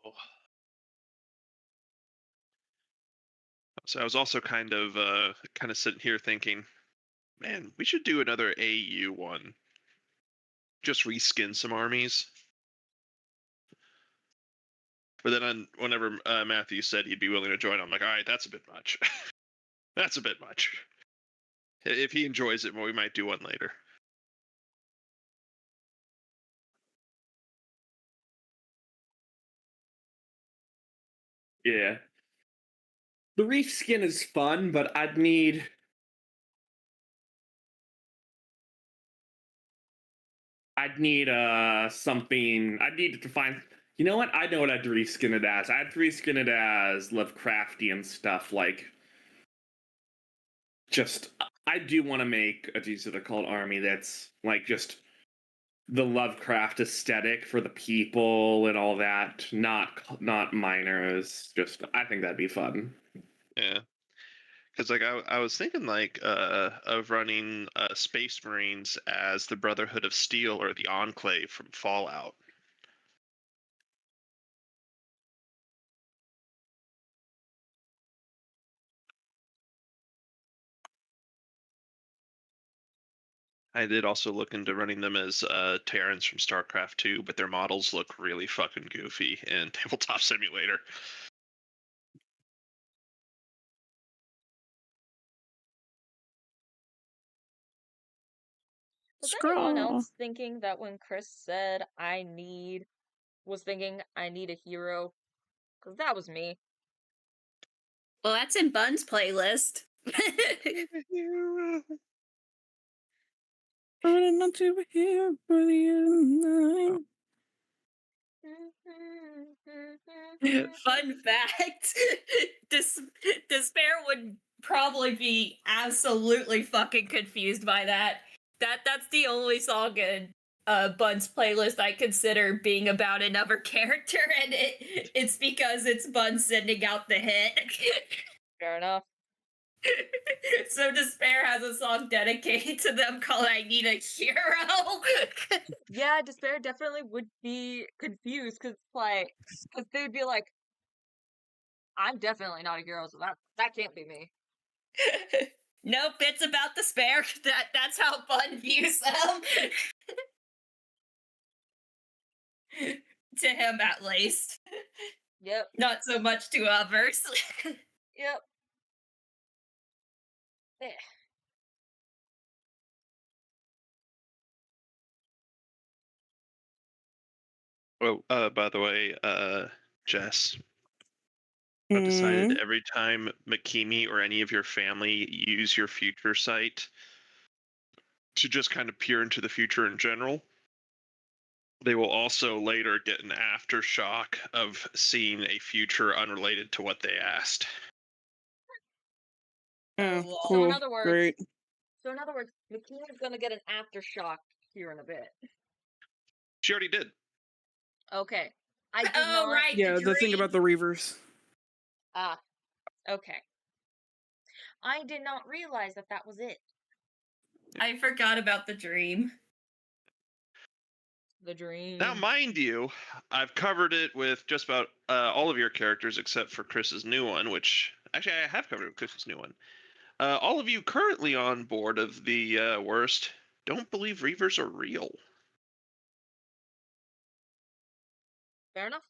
Oh. So I was also kind of sitting here thinking, man, we should do another AU one. Just reskin some armies. But then whenever Matthew said he'd be willing to join, I'm like, all right, that's a bit much. That's a bit much. If he enjoys it, well, we might do one later. yeah. The reef skin is fun, but I'd need something. I'd need to find. You know what? I know what I'd reskin it as. I'd reskin it as Lovecraftian stuff. Like, just I do want to make a Gene Stealer Cult army that's like just the Lovecraft aesthetic for the people and all that. Not miners. Just I think that'd be fun. Yeah. Because like I was thinking like of running Space Marines as the Brotherhood of Steel or the Enclave from Fallout. I did also look into running them as Terrans from StarCraft 2, but their models look really fucking goofy in Tabletop Simulator. Was anyone Scroll. else thinking that when Chris said was thinking I need a hero? Because that was me. Well, that's in Bun's playlist. Running up to here for the night. Fun fact: Despair would probably be absolutely fucking confused by that. That's the only song in Bun's playlist I consider being about another character, and it's because it's Bun sending out the hit. Fair enough. So Despair has a song dedicated to them called "I Need a Hero." Yeah, Despair definitely would be confused because they'd be like, I'm definitely not a hero, so that can't be me. Nope, it's about Despair. That's how Bun views them. To him, at least. Yep, Not so much to others. yep. Eh. Oh, by the way, Jess, I've decided every time Makimi or any of your family use your future sight to just kind of peer into the future in general, they will also later get an aftershock of seeing a future unrelated to what they asked. Oh, So cool. in other words, Great. Makina's gonna get an aftershock here in a bit. She already did. Okay. I did Oh, not. right. Yeah, the thing dream. about the Reavers. Ah, okay. I did not realize that was it. I forgot about the dream. The dream. Now, mind you, I've covered it with just about all of your characters except for Chris's new one, which actually I have covered it with Chris's new one. All of you currently on board of the worst don't believe Reavers are real. Fair enough.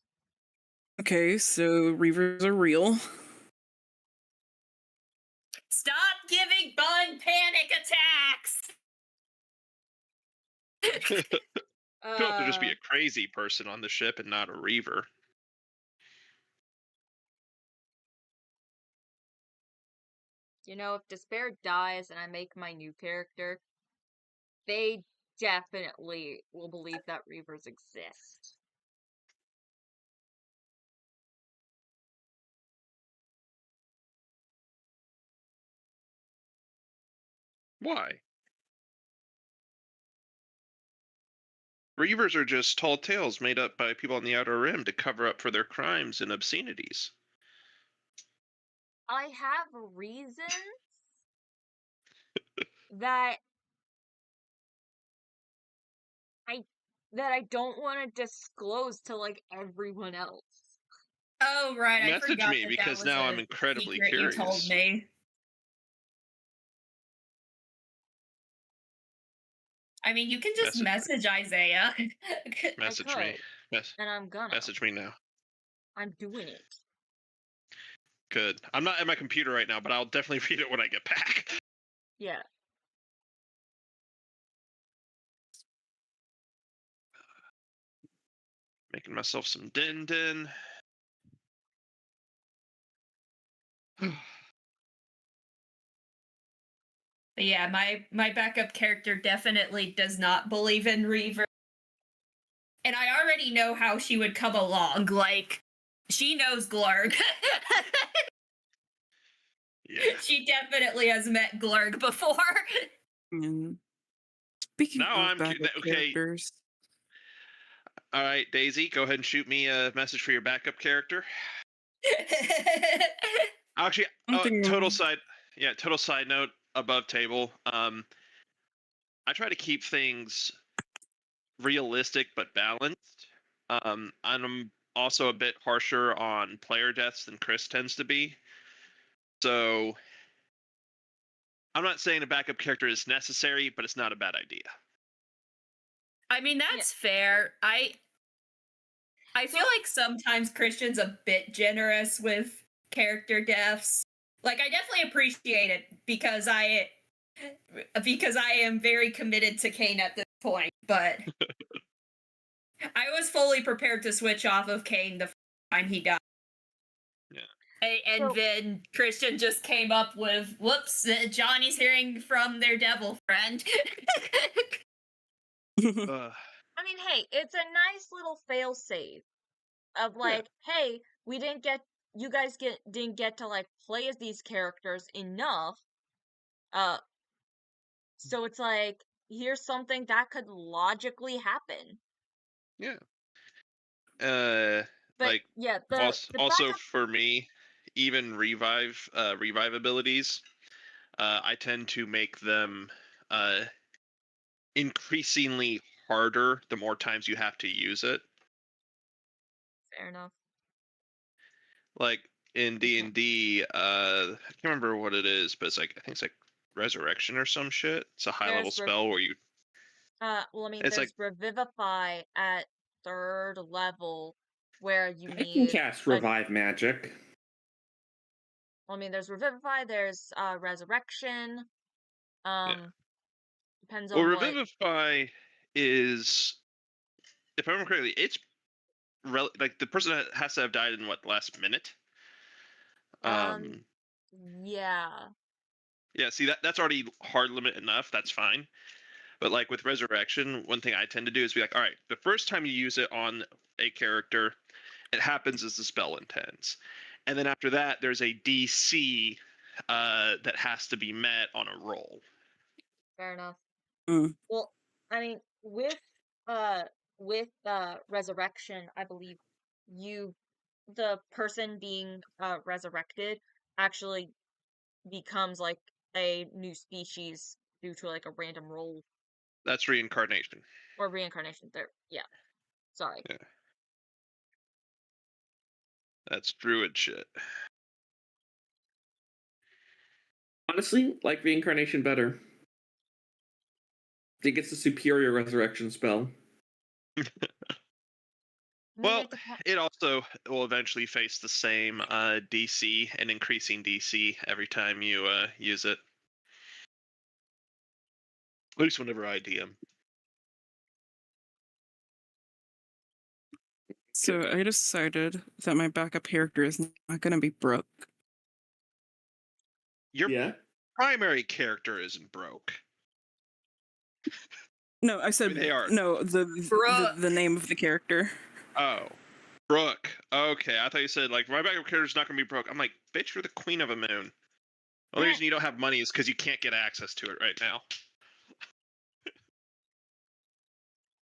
Okay, so Reavers are real. Stop giving Bun panic attacks! You don't have to just be a crazy person on the ship and not a Reaver. If Despair dies and I make my new character, they definitely will believe that Reavers exist. Why? Reavers are just tall tales made up by people on the Outer Rim to cover up for their crimes and obscenities. I have reasons that I don't want to disclose to everyone else. Oh, right. I Message forgot me that because was now a I'm incredibly secret you told curious. me. I mean, you can just message Isaiah. Message me. And I'm gonna. Message me now. I'm doing it. Good. I'm not at my computer right now, but I'll definitely read it when I get back. Yeah. Making myself some din. But yeah, my backup character definitely does not believe in Reaver. And I already know how she would come along. She knows Glurg. Yeah. She definitely has met Glurg before. And speaking Now of backup characters, all right, Daisy, go ahead and shoot me a message for your backup character. Actually, total side note, above table. I try to keep things realistic but balanced. I'm also a bit harsher on player deaths than Chris tends to be. So I'm not saying a backup character is necessary, but it's not a bad idea. I mean, that's fair. I feel like sometimes Christian's a bit generous with character deaths. Like, I definitely appreciate it because I am very committed to Kane at this point, but I was fully prepared to switch off of Kane the first time he died. Yeah. And then Christian just came up with, whoops, Johnny's hearing from their devil friend. I mean, hey, it's a nice little fail-safe of like, hey, we didn't get you guys didn't get to like play as these characters enough. So it's like, here's something that could logically happen. Yeah. But like yeah, the also backup, for me, even revive abilities, I tend to make them increasingly harder the more times you have to use it. fair enough. Like in D&D, I can't remember what it is, but it's like I think it's like resurrection or some shit. It's a high level spell where you well, I mean, it's there's like Revivify at 3rd level where you I can need cast revive magic. well, I mean, there's Revivify, there's Resurrection. Depends well, on what. Revivify is, if I remember correctly, it's like the person has to have died in what, last minute. Yeah. Yeah, see that's already hard limit enough. That's fine. But like with resurrection, one thing I tend to do is be like, all right, the first time you use it on a character, it happens as the spell intends, and then after that, there's a DC that has to be met on a roll. Fair enough. Mm. Well, I mean, with resurrection, I believe the person being resurrected actually becomes like a new species due to like a random roll That's reincarnation. or reincarnation. There, yeah. Sorry. Yeah. That's druid shit. Honestly, like reincarnation better. It gets a superior resurrection spell. Well, it also will eventually face the same DC and increasing DC every time you use it. At least whenever I DM. So I decided that my backup character is not going to be Brooke. Your primary character isn't broke. No, I said They are. no. The name of the character. Oh, Brooke. Okay, I thought you said like my backup character's not gonna be broke. I'm like, bitch, you're the queen of a moon. The only reason you don't have money is because you can't get access to it right now.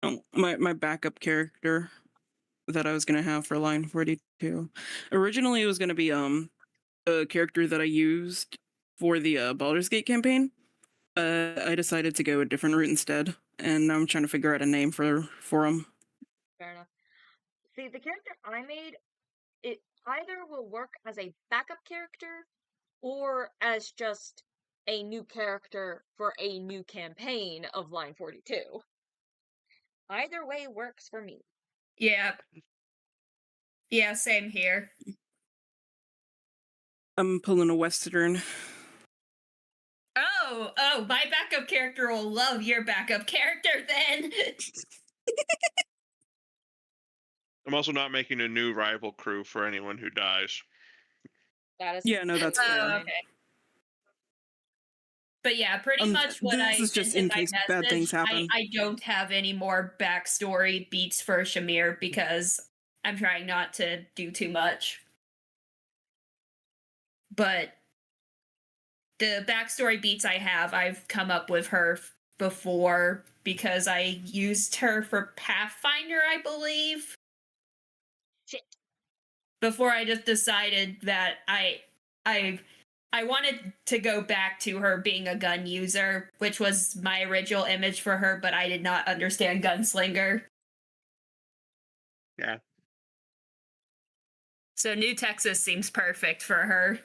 Oh, my backup character that I was gonna have for line 42. Originally, it was gonna be a character that I used for the Baldur's Gate campaign. I decided to go a different route instead, and now I'm trying to figure out a name for him. Fair enough. See, the character I made, it either will work as a backup character or as just a new character for a new campaign of line 42. Either way works for me. Yeah. Yeah, same here. I'm pulling a Western. Oh, my backup character will love your backup character then. I'm also not making a new rival crew for anyone who dies. That is Yeah, no, that's fair. Okay. But yeah, pretty much what I This is just sent in my case bad things message. happen. I don't have any more backstory beats for Shamir because I'm trying not to do too much. But the backstory beats I have, I've come up with her before because I used her for Pathfinder, I believe. shit. Before I just decided that I wanted to go back to her being a gun user, which was my original image for her, but I did not understand gunslinger. Yeah. So New Texas seems perfect for her.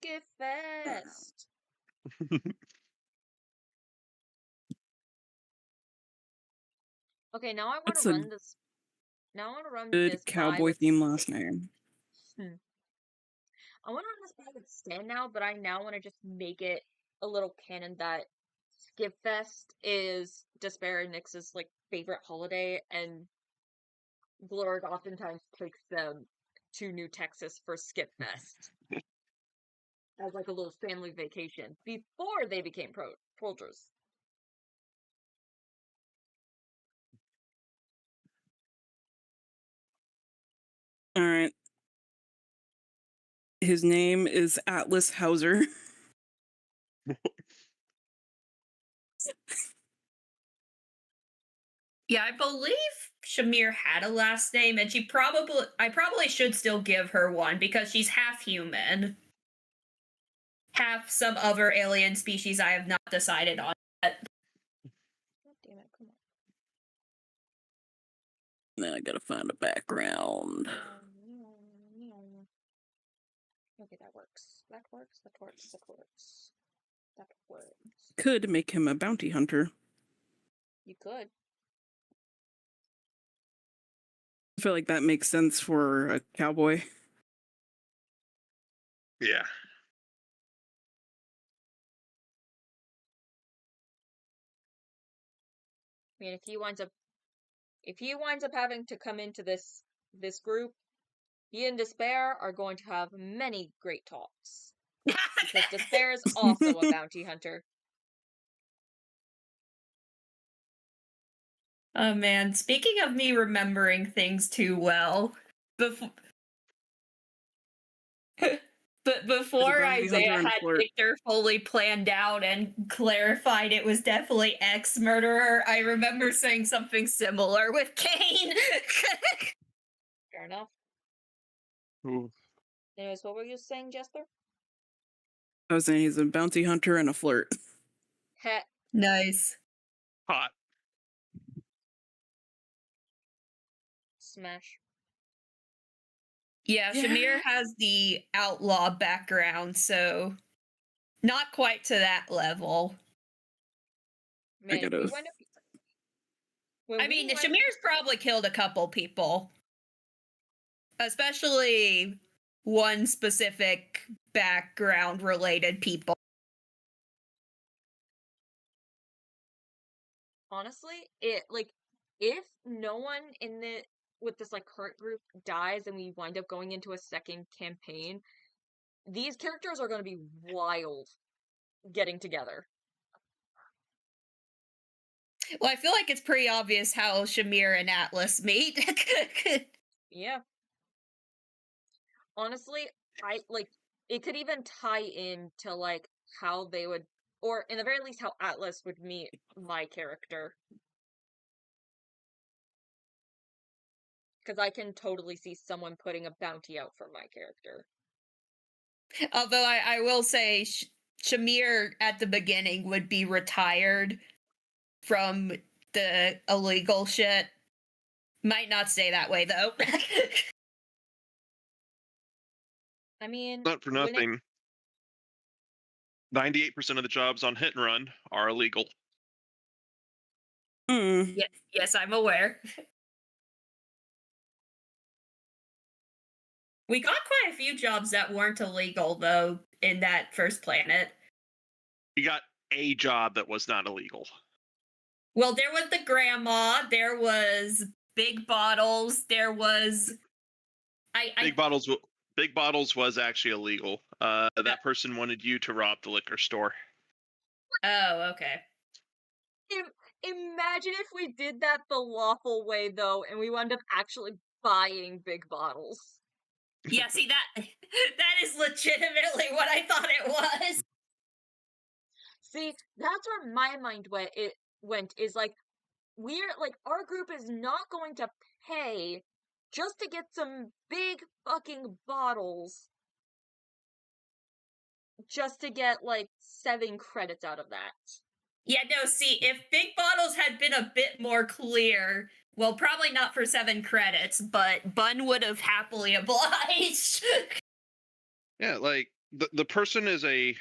Skip Fest. Okay, now I want That's to a run this. Now I want to run good this by cowboy with. theme last name. I want to run this by with Stan now, but I now want to just make it a little canon that Skip Fest is Despair and Nyx's like favorite holiday, and Glorg oftentimes takes them to New Texas for Skip Fest as like a little family vacation before they became soldiers. All right. His name is Atlas Hauser. Yeah, I believe Shamir had a last name, and I probably should still give her one because she's half human, half some other alien species I have not decided on yet. God damn it, come on. Now I gotta find a background. Okay, that works. That works. That works. That works. That works. Could make him a bounty hunter. You could. I feel like that makes sense for a cowboy. Yeah. I mean, if he winds up having to come into this group, he and Despair are going to have many great talks. Because Despair is also a bounty hunter. Oh man, speaking of me remembering things too well, before but before bounty hunter Isaiah and had flirt. Victor fully planned out and clarified it was definitely ex-murderer, I remember saying something similar with Kane. Fair enough. Ooh. Anyways, what were you saying, Jester? I was saying he's a bounty hunter and a flirt. Heh. Nice. Hot. Smash. Yeah, Shamir has the outlaw background, so not quite to that level. Man, I gotta... I mean, Shamir's probably killed a couple people. Especially one specific background-related people. Honestly, if no one with this like current group dies and we wind up going into a second campaign, these characters are going to be wild getting together. Well, I feel like it's pretty obvious how Shamir and Atlas meet. Yeah. Honestly, it could even tie in to like how they would, or in the very least how Atlas would meet my character. Because I can totally see someone putting a bounty out for my character. Although I will say Shamir at the beginning would be retired from the illegal shit. Might not stay that way, though. I mean... Not for nothing. 98% of the jobs on Hit and Run are illegal. Yes, I'm aware. We got quite a few jobs that weren't illegal, though, in that first planet. You got a job that was not illegal. Well, there was the grandma, there was Big Bottles, there was... Big Bottles was actually illegal. That person wanted you to rob the liquor store. Oh, okay. Imagine if we did that the lawful way, though, and we wound up actually buying Big Bottles. Yeah, see, that is legitimately what I thought it was. See, that's where my mind went, is like, our group is not going to pay just to get some big fucking bottles just to get, like, 7 credits out of that. Yeah, no, see, if Big Bottles had been a bit more clear, well, probably not for 7 credits, but Bun would have happily obliged. Yeah, like, the person is a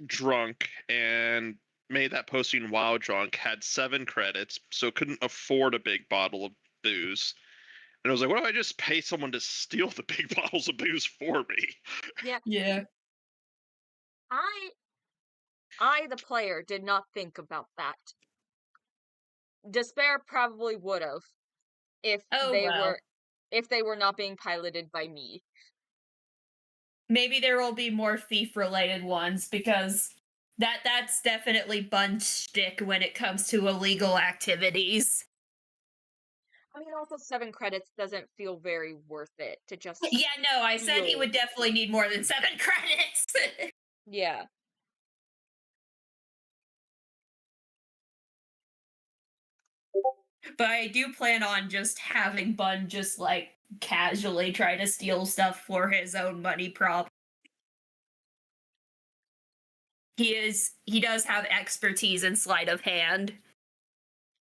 drunk and made that posting while drunk, had 7 credits, so couldn't afford a big bottle of booze. And I was like, what if I just pay someone to steal the big bottles of booze for me? Yeah, Yeah. I, the player, did not think about that. Despair probably would have if Oh, well. they were not being piloted by me. Maybe there will be more thief-related ones, because that's definitely Bun's shtick when it comes to illegal activities. I mean, also 7 credits doesn't feel very worth it to just Yeah, no, I said he steal. would definitely need more than 7 credits. Yeah. But I do plan on just having Bun just like casually try to steal stuff for his own money prop. He does have expertise in sleight of hand.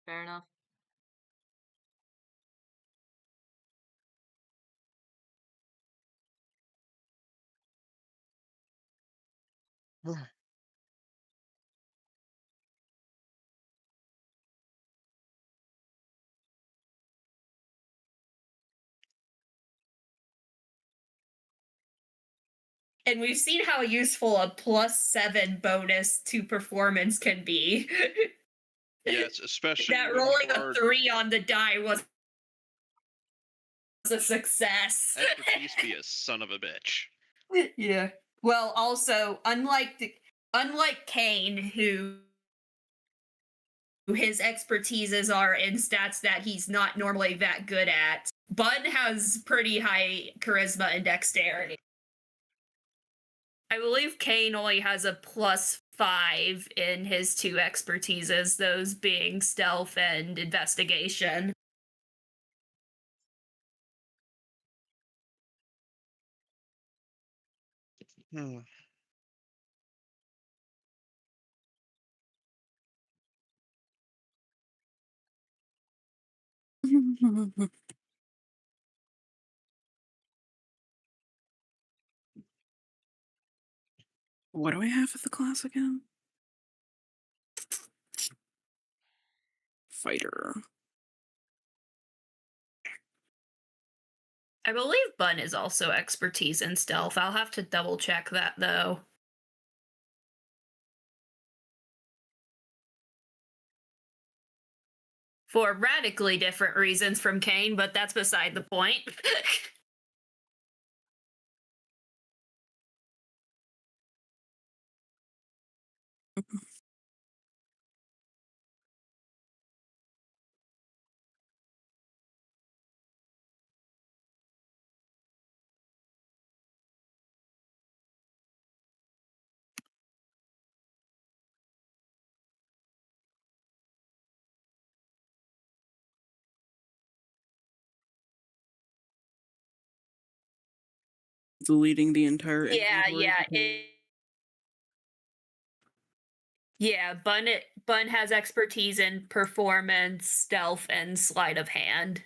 Fair enough. And we've seen how useful a +7 bonus to performance can be. Yes, especially That when rolling you a are 3 on the die was a success. expertise be a son of a bitch. Yeah. Well, also, unlike Kane, who his expertises are in stats that he's not normally that good at, Bun has pretty high charisma and dexterity. I believe Kane only has a +5 in his 2 expertises, those being stealth and investigation. Hmm. What do I have for the class again? Fighter. I believe Bun is also expertise in stealth. I'll have to double check that, though. For radically different reasons from Kane, but that's beside the point. Deleting the entire Yeah, inventory. Bun has expertise in performance, stealth, and sleight of hand.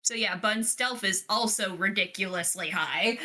So yeah, Bun's stealth is also ridiculously high.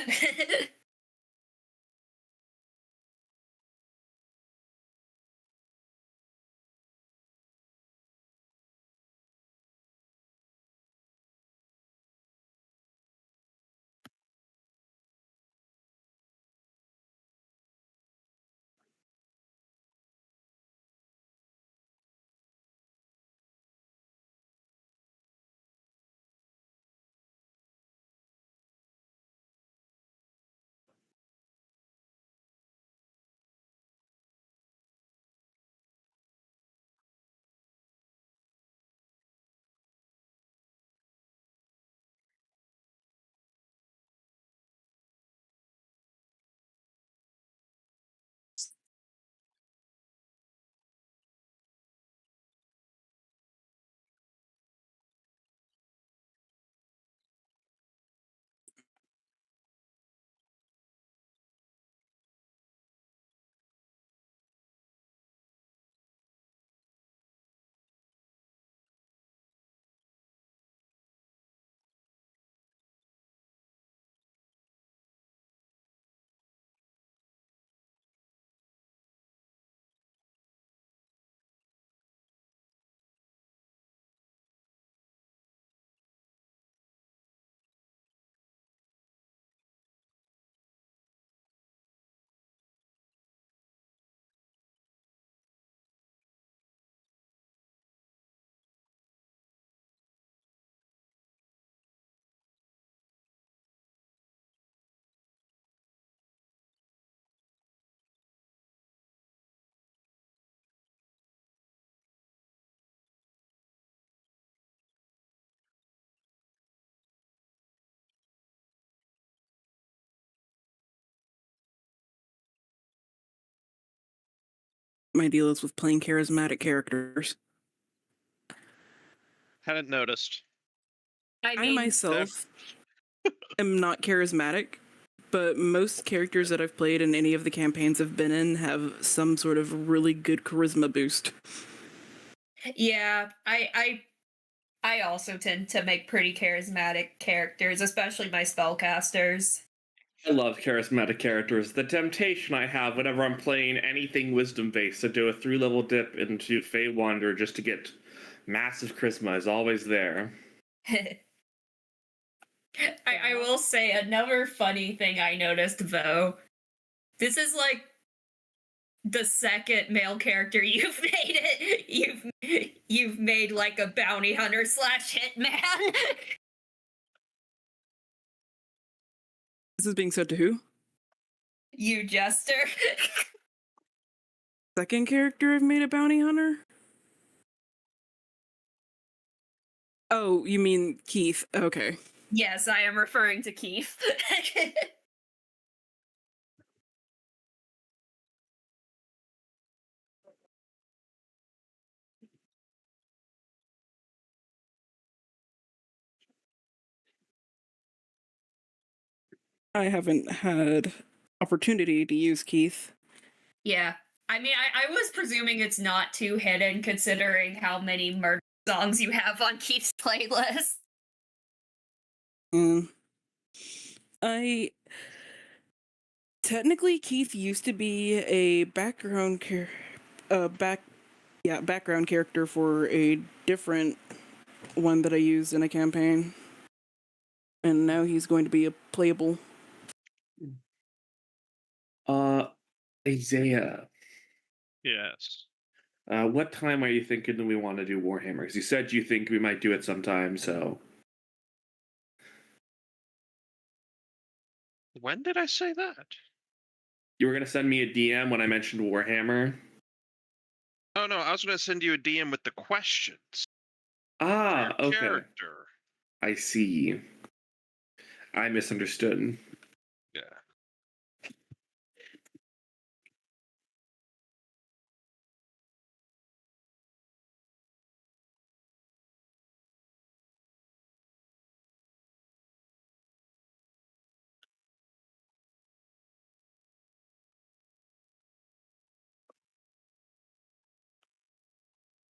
my deal is with playing charismatic characters. Hadn't noticed. I I mean, myself am not charismatic, but most characters that I've played in any of the campaigns I've been in have some sort of really good charisma boost. yeah, I also tend to make pretty charismatic characters, especially my spellcasters. I love charismatic characters. The temptation I have whenever I'm playing anything wisdom based to do a 3-level dip into Fey Wander just to get massive charisma is always there. I will say another funny thing I noticed though. This is like the second male character you've made it. You've made like a bounty hunter / hitman. This is being said to who? You jester. Second character I've made a bounty hunter? Oh, you mean Keith. Okay. Yes, I am referring to Keith. I haven't had opportunity to use Keith. Yeah. I mean, I was presuming it's not too hidden considering how many murder songs you have on Keith's playlist. Technically Keith used to be a background background character for a different one that I used in a campaign. And now he's going to be a playable. Isaiah, Yes. what time are you thinking that we want to do Warhammer? Because you said you think we might do it sometime, so. When did I say that? You were going to send me a DM when I mentioned Warhammer? Oh no, I was going to send you a DM with the questions. Ah, Your okay. character. I see. I misunderstood. Yeah.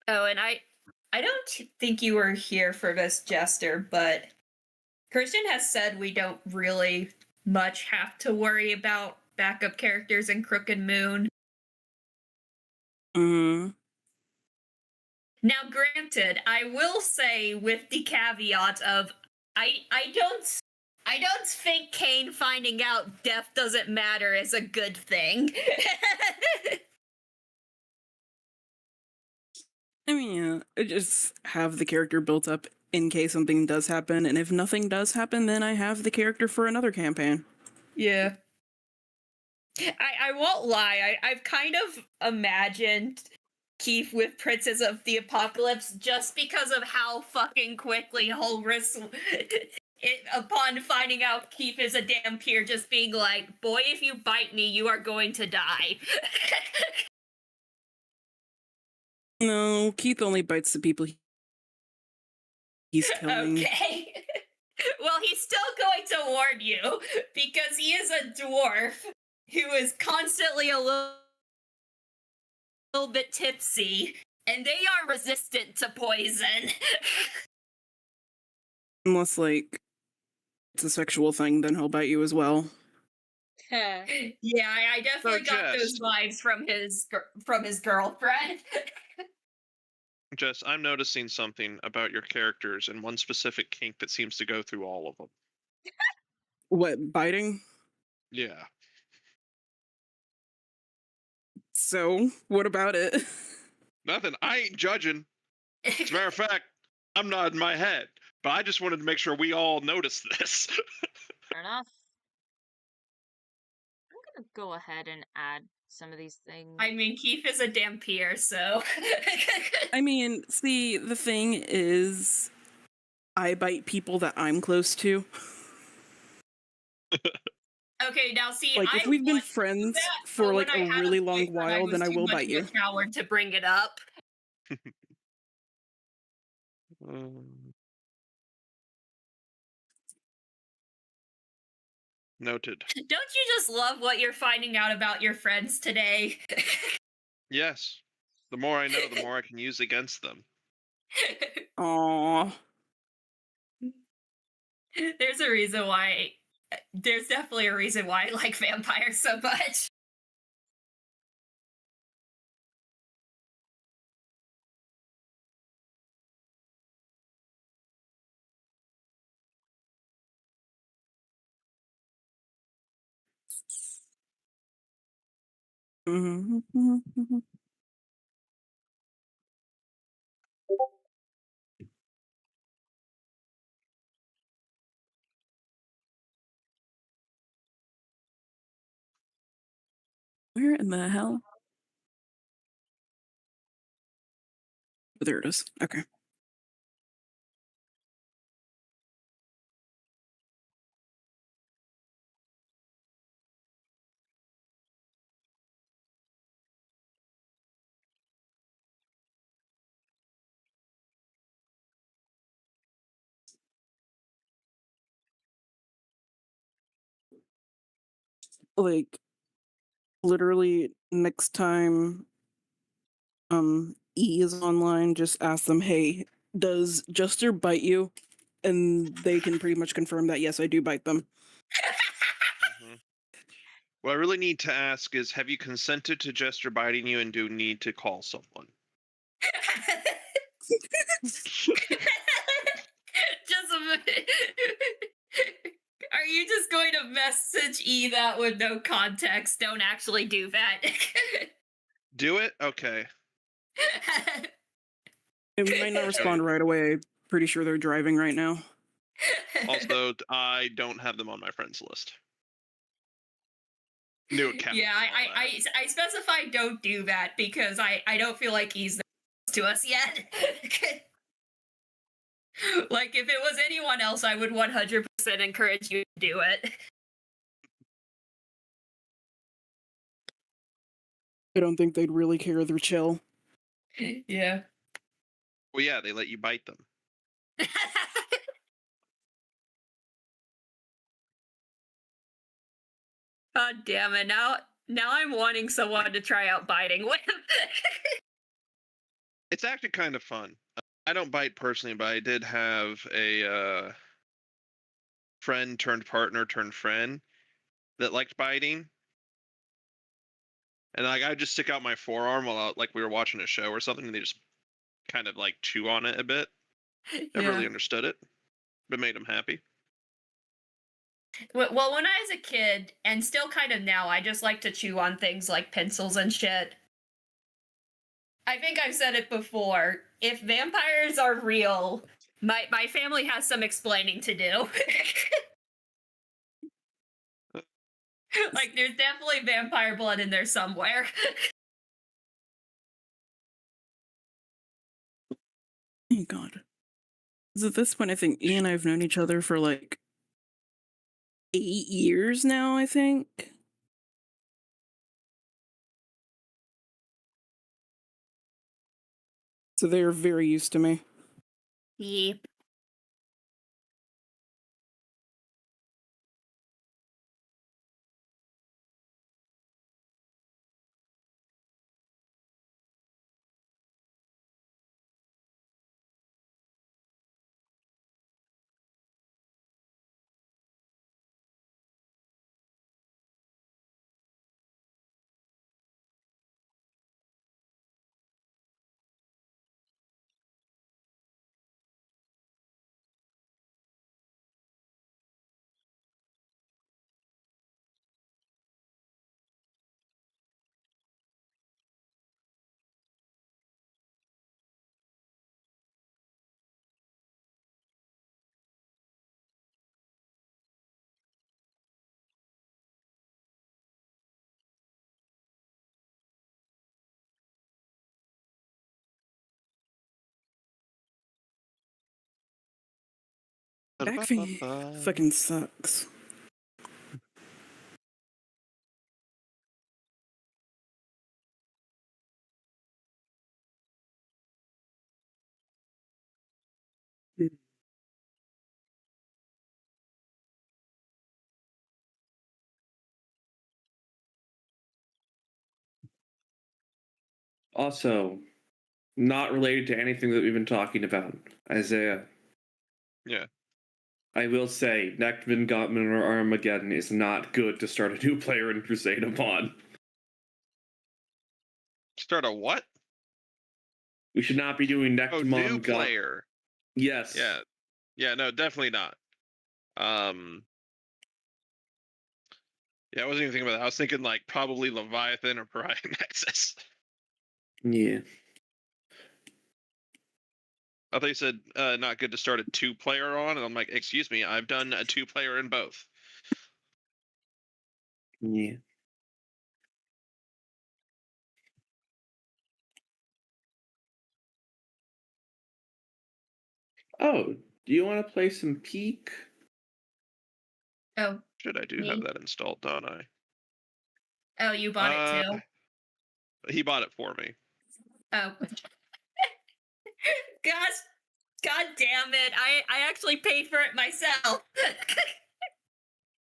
Oh, and I don't think you were here for this, Jester, but Christian has said we don't really much have to worry about backup characters in Crooked Moon. Mm. Now, granted, I will say with the caveat of I don't think Kane finding out death doesn't matter is a good thing. I mean, yeah, I just have the character built up in case something does happen, and if nothing does happen, then I have the character for another campaign. Yeah. I won't lie, I've kind of imagined Keith with Princes of the Apocalypse just because of how fucking quickly Holris, upon finding out Keith is a damn peer, just being like, boy, if you bite me, you are going to die. No, Keith only bites the people he's killing. Okay. Well, he's still going to warn you, because he is a dwarf who is constantly a little bit tipsy, and they are resistant to poison. Unless, like, it's a sexual thing, then he'll bite you as well. Yeah, I definitely got those vibes from his girlfriend. Jess, I'm noticing something about your characters and one specific kink that seems to go through all of them. What, biting? Yeah. So, what about it? Nothing. I ain't judging. As a matter of fact, I'm nodding my head. But I just wanted to make sure we all noticed this. Fair enough. I'm gonna go ahead and add some of these things. I mean, Keith is a damn peer, so. I mean, see, the thing is, I bite people that I'm close to. Okay, now see, Like, I if we've been want to do friends that, for but like when I a had really a long boyfriend, I while, then was I too will much bite of a you. coward to bring it up. Noted. Don't you just love what you're finding out about your friends today? Yes. The more I know, the more I can use against them. Aww. There's a reason why. There's definitely a reason why I like vampires so much. Mhm. Where in the hell? Oh, there it is. Okay. Like, literally, next time E is online, just ask them, hey, does Juster bite you? And they can pretty much confirm that, yes, I do bite them. Mhm. What I really need to ask is, have you consented to Jester biting you, and do need to call someone? Just are you just going to message E that with no context? Don't actually do that. Do it? Okay. It might not respond right away. Pretty sure they're driving right now. Also, I don't have them on my friends list. New account. Yeah, I specify don't do that because I don't feel like he's to us yet. Like if it was anyone else, I would 100% encourage you to do it. I don't think they'd really care. They're chill. Yeah. Well, yeah, they let you bite them. God damn it! Now I'm wanting someone to try out biting with. It's actually kind of fun. I don't bite personally, but I did have a friend turned partner turned friend that liked biting. And like I just stick out my forearm while like we were watching a show or something, and they just kind of like chew on it a bit. Never really understood it, but made them happy. Well, when I was a kid, and still kind of now, I just like to chew on things like pencils and shit. I think I've said it before. If vampires are real, my family has some explaining to do. Like, there's definitely vampire blood in there somewhere. Oh God. 'Cause at this point, I think E and I have known each other for like 8 years now, I think. So they're very used to me. Yep. Back thing fucking sucks. Also, not related to anything that we've been talking about, Isaiah. Yeah. I will say, Nectman, Gottman, or Armageddon is not good to start a new player in Crusade upon. Start a what? We should not be doing Oh, Nectmon. new player. Yes. Yeah. Yeah, no, definitely not. Yeah, I wasn't even thinking about that. I was thinking like probably Leviathan or Pariah Nexus. Yeah. I thought you said not good to start a 2-player on, and I'm like, excuse me, I've done a 2-player in both. Yeah. Oh, do you want to play some Peak? Oh, Should I do me? have that installed, don't I? Oh, you bought it too? He bought it for me. Oh. Gosh, god damn it. I actually paid for it myself.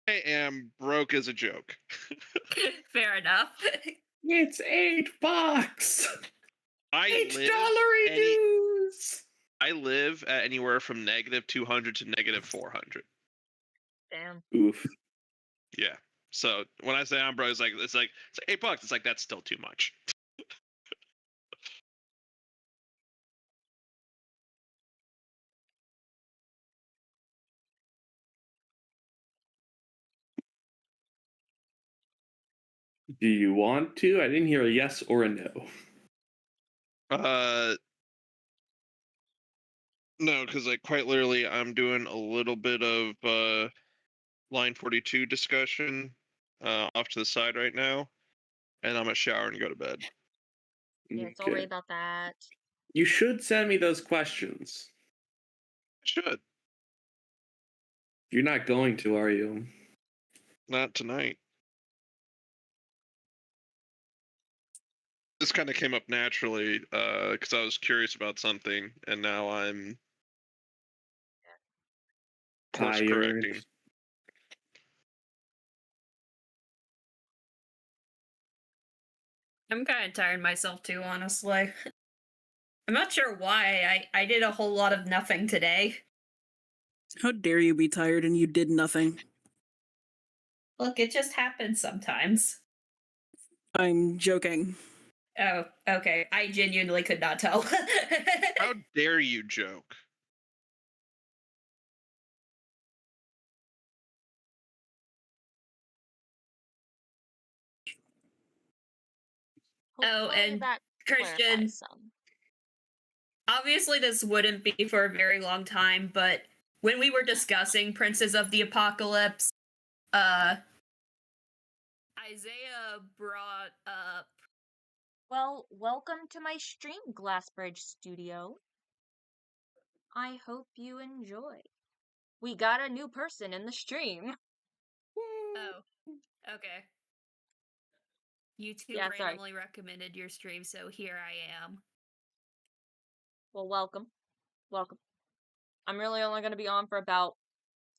I am broke as a joke. Fair enough. It's $8. I live $8 dues. I live at anywhere from -200 to -400. Damn. Oof. Yeah. So when I say I'm broke, it's like $8. It's like that's still too much. Do you want to? I didn't hear a yes or a no. No, because like quite literally, I'm doing a little bit of line 42 discussion off to the side right now, and I'm gonna shower and go to bed. Yeah, it's already about that. You should send me those questions. I should. You're not going to, are you? Not tonight. This kind of came up naturally because I was curious about something, and now I'm course correcting. Tired. I'm kind of tired myself too, honestly. I'm not sure why. I did a whole lot of nothing today. How dare you be tired and you did nothing? Look, it just happens sometimes. I'm joking. Oh, okay. I genuinely could not tell. How dare you joke? Oh, Hopefully and that Christian, clarifies some. obviously this wouldn't be for a very long time, but when we were discussing Princes of the Apocalypse, Isaiah brought up... Well, welcome to my stream, Glassbridge Studio. I hope you enjoy. We got a new person in the stream. Oh, okay. YouTube Yeah, sorry. randomly recommended your stream, so here I am. Well, welcome. Welcome. I'm really only going to be on for about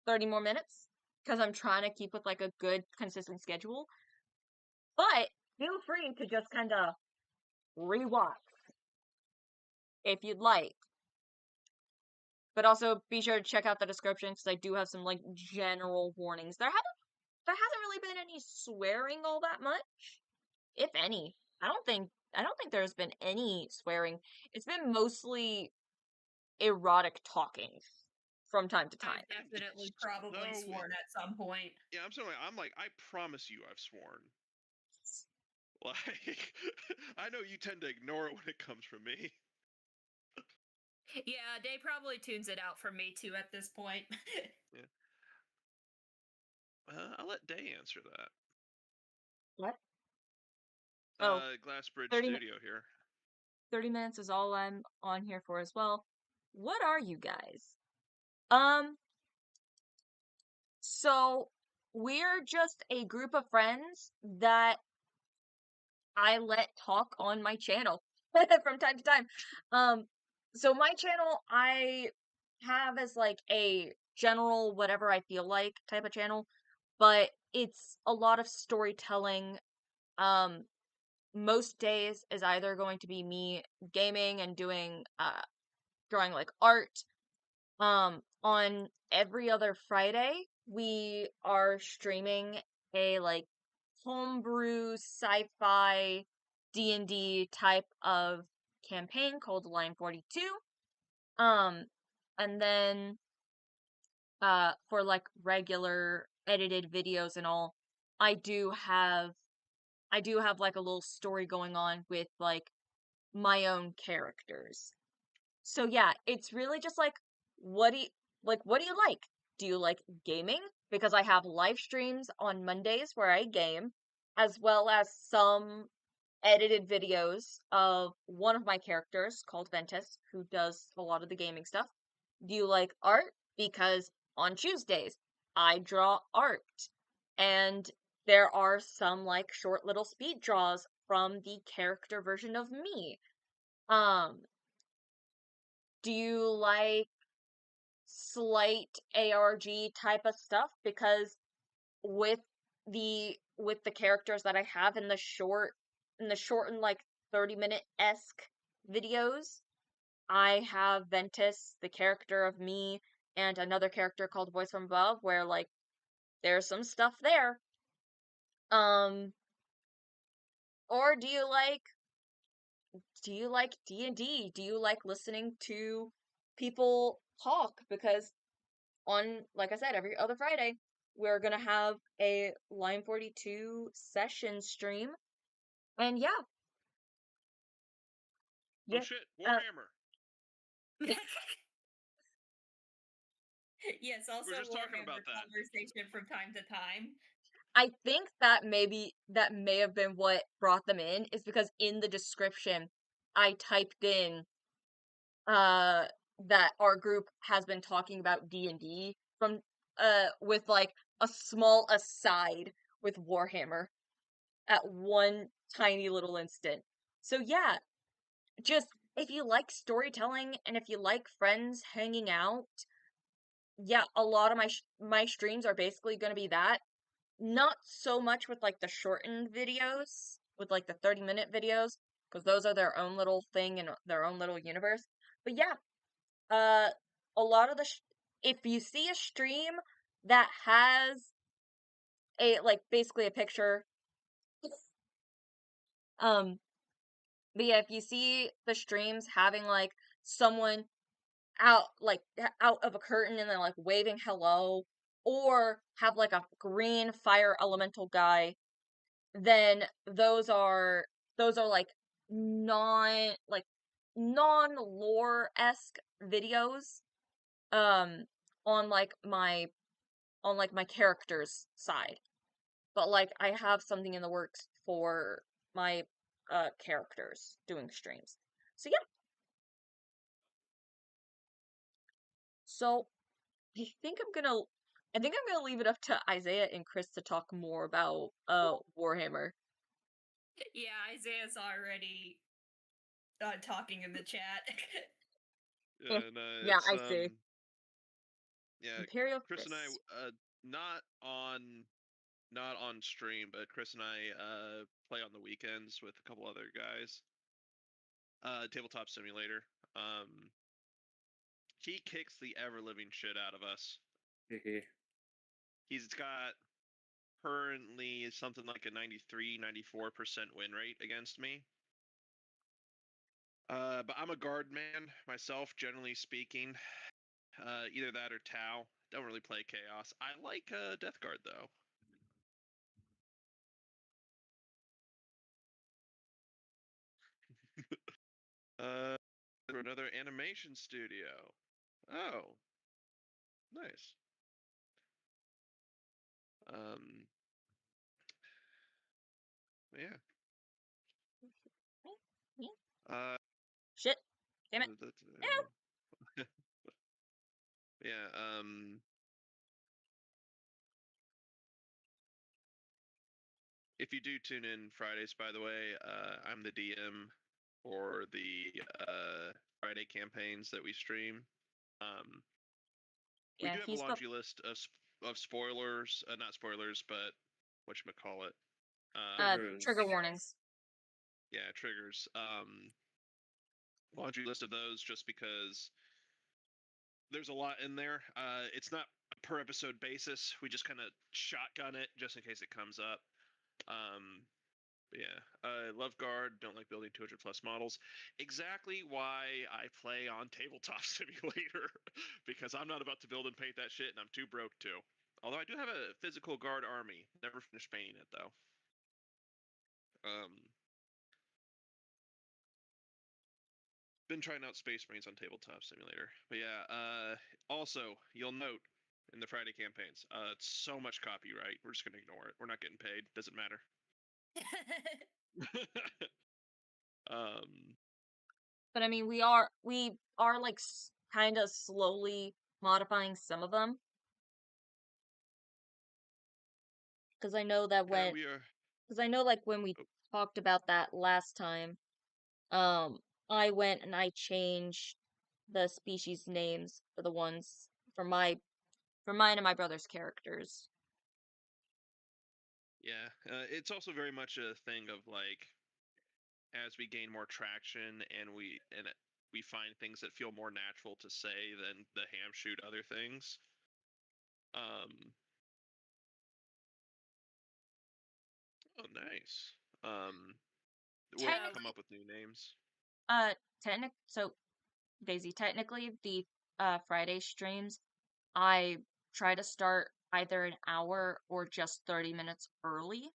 30 more minutes because I'm trying to keep with like a good, consistent schedule. But feel free to just kind of rewatch if you'd like. But also be sure to check out the description because I do have some like general warnings. There hasn't really been any swearing all that much, if any. I don't think there's been any swearing. It's been mostly erotic talking from time to time. I've definitely probably No. sworn at some point. Yeah, I'm like, I promise you I've sworn. Like, I know you tend to ignore it when it comes from me. Yeah, Day probably tunes it out for me too at this point. Yeah. I'll let Day answer that. What? Oh, Glassbridge 30 Studio here. 30 minutes is all I'm on here for as well. What are you guys? So we're just a group of friends that I let talk on my channel from time to time. So my channel I have as like a general whatever I feel like type of channel, but it's a lot of storytelling. Um, most days is either going to be me gaming and doing drawing like art. On every other Friday, we are streaming a like homebrew sci-fi D&D type of campaign called Line 42. And then for like regular edited videos and all, I do have like a little story going on with like my own characters. So yeah, it's really just like what do you what do you like? Do you like gaming? Because I have live streams on Mondays where I game, as well as some edited videos of one of my characters called Ventus, who does a lot of the gaming stuff. Do you like art? Because on Tuesdays, I draw art. And there are some like short little speed draws from the character version of me. Um, do you like slight ARG type of stuff? Because with the characters that I have in the shortened like 30-minute-esque videos, I have Ventus, the character of me, and another character called Voice from Above, where like there's some stuff there. Or do you like D&D? Do you like listening to people talk? Because on, like I said, every other Friday, we're gonna have a Line 42 session stream. And yeah. Oh Yeah. shit, Warhammer. Yes, also just talking Warhammer about that. conversation from time to time. I think that may have been what brought them in, is because in the description I typed in that our group has been talking about D&D from with like a small aside with Warhammer at one tiny little instant. So yeah, just if you like storytelling and if you like friends hanging out, yeah, a lot of my streams are basically going to be that. Not so much with like the shortened videos, with like the 30-minute videos, because those are their own little thing in their own little universe. But yeah, uh, a lot of if you see a stream that has a like basically a picture, um, but yeah, if you see the streams having like someone out of a curtain and then like waving hello, or have like a green fire elemental guy, then those are like non like non-lore-esque videos um on like my character's side. But like I have something in the works for my characters doing streams. So yeah. So I think I'm gonna leave it up to Isaiah and Chris to talk more about Warhammer. Yeah, Isaiah's already talking in the chat. Yeah, no, Yeah, it's I see. yeah, Imperial Chris and I Chris. not on stream, but Chris and I play on the weekends with a couple other guys. Tabletop Simulator. He kicks the ever living shit out of us. He's got currently something like a 93-94% win rate against me. But I'm a guard man myself, generally speaking. Either that or Tau. Don't really play Chaos. I like Death Guard though. Another animation studio. Oh, nice. Yeah. Shit. Damn it. Yeah. If you do tune in Fridays, by the way, I'm the DM for the Friday campaigns that we stream. We Yeah, do have a laundry list of spoilers, not spoilers, but whatchamacallit. trigger warnings. Yeah, triggers. Laundry list of those just because there's a lot in there. It's not a per episode basis. We just kind of shotgun it just in case it comes up. But yeah, love guard. Don't like building 200 plus models. Exactly why I play on Tabletop Simulator, because I'm not about to build and paint that shit, and I'm too broke to. Although I do have a physical guard army. Never finished painting it though. Been trying out Space Marines on Tabletop Simulator. But yeah, also, you'll note in the Friday campaigns, it's so much copyright. We're just going to ignore it. We're not getting paid. Doesn't matter. But I mean, we are like kind of slowly modifying some of them. Because I know that yeah, we are. because I know, like, when we talked about that last time, I went and I changed the species names for the ones for mine and my brother's characters. Yeah, it's also very much a thing of like, as we gain more traction and we find things that feel more natural to say than the ham shoot other things. Oh, nice. We'll Yeah, come up with new names. So Daisy, technically the Friday streams, I try to start either an hour or just 30 minutes early.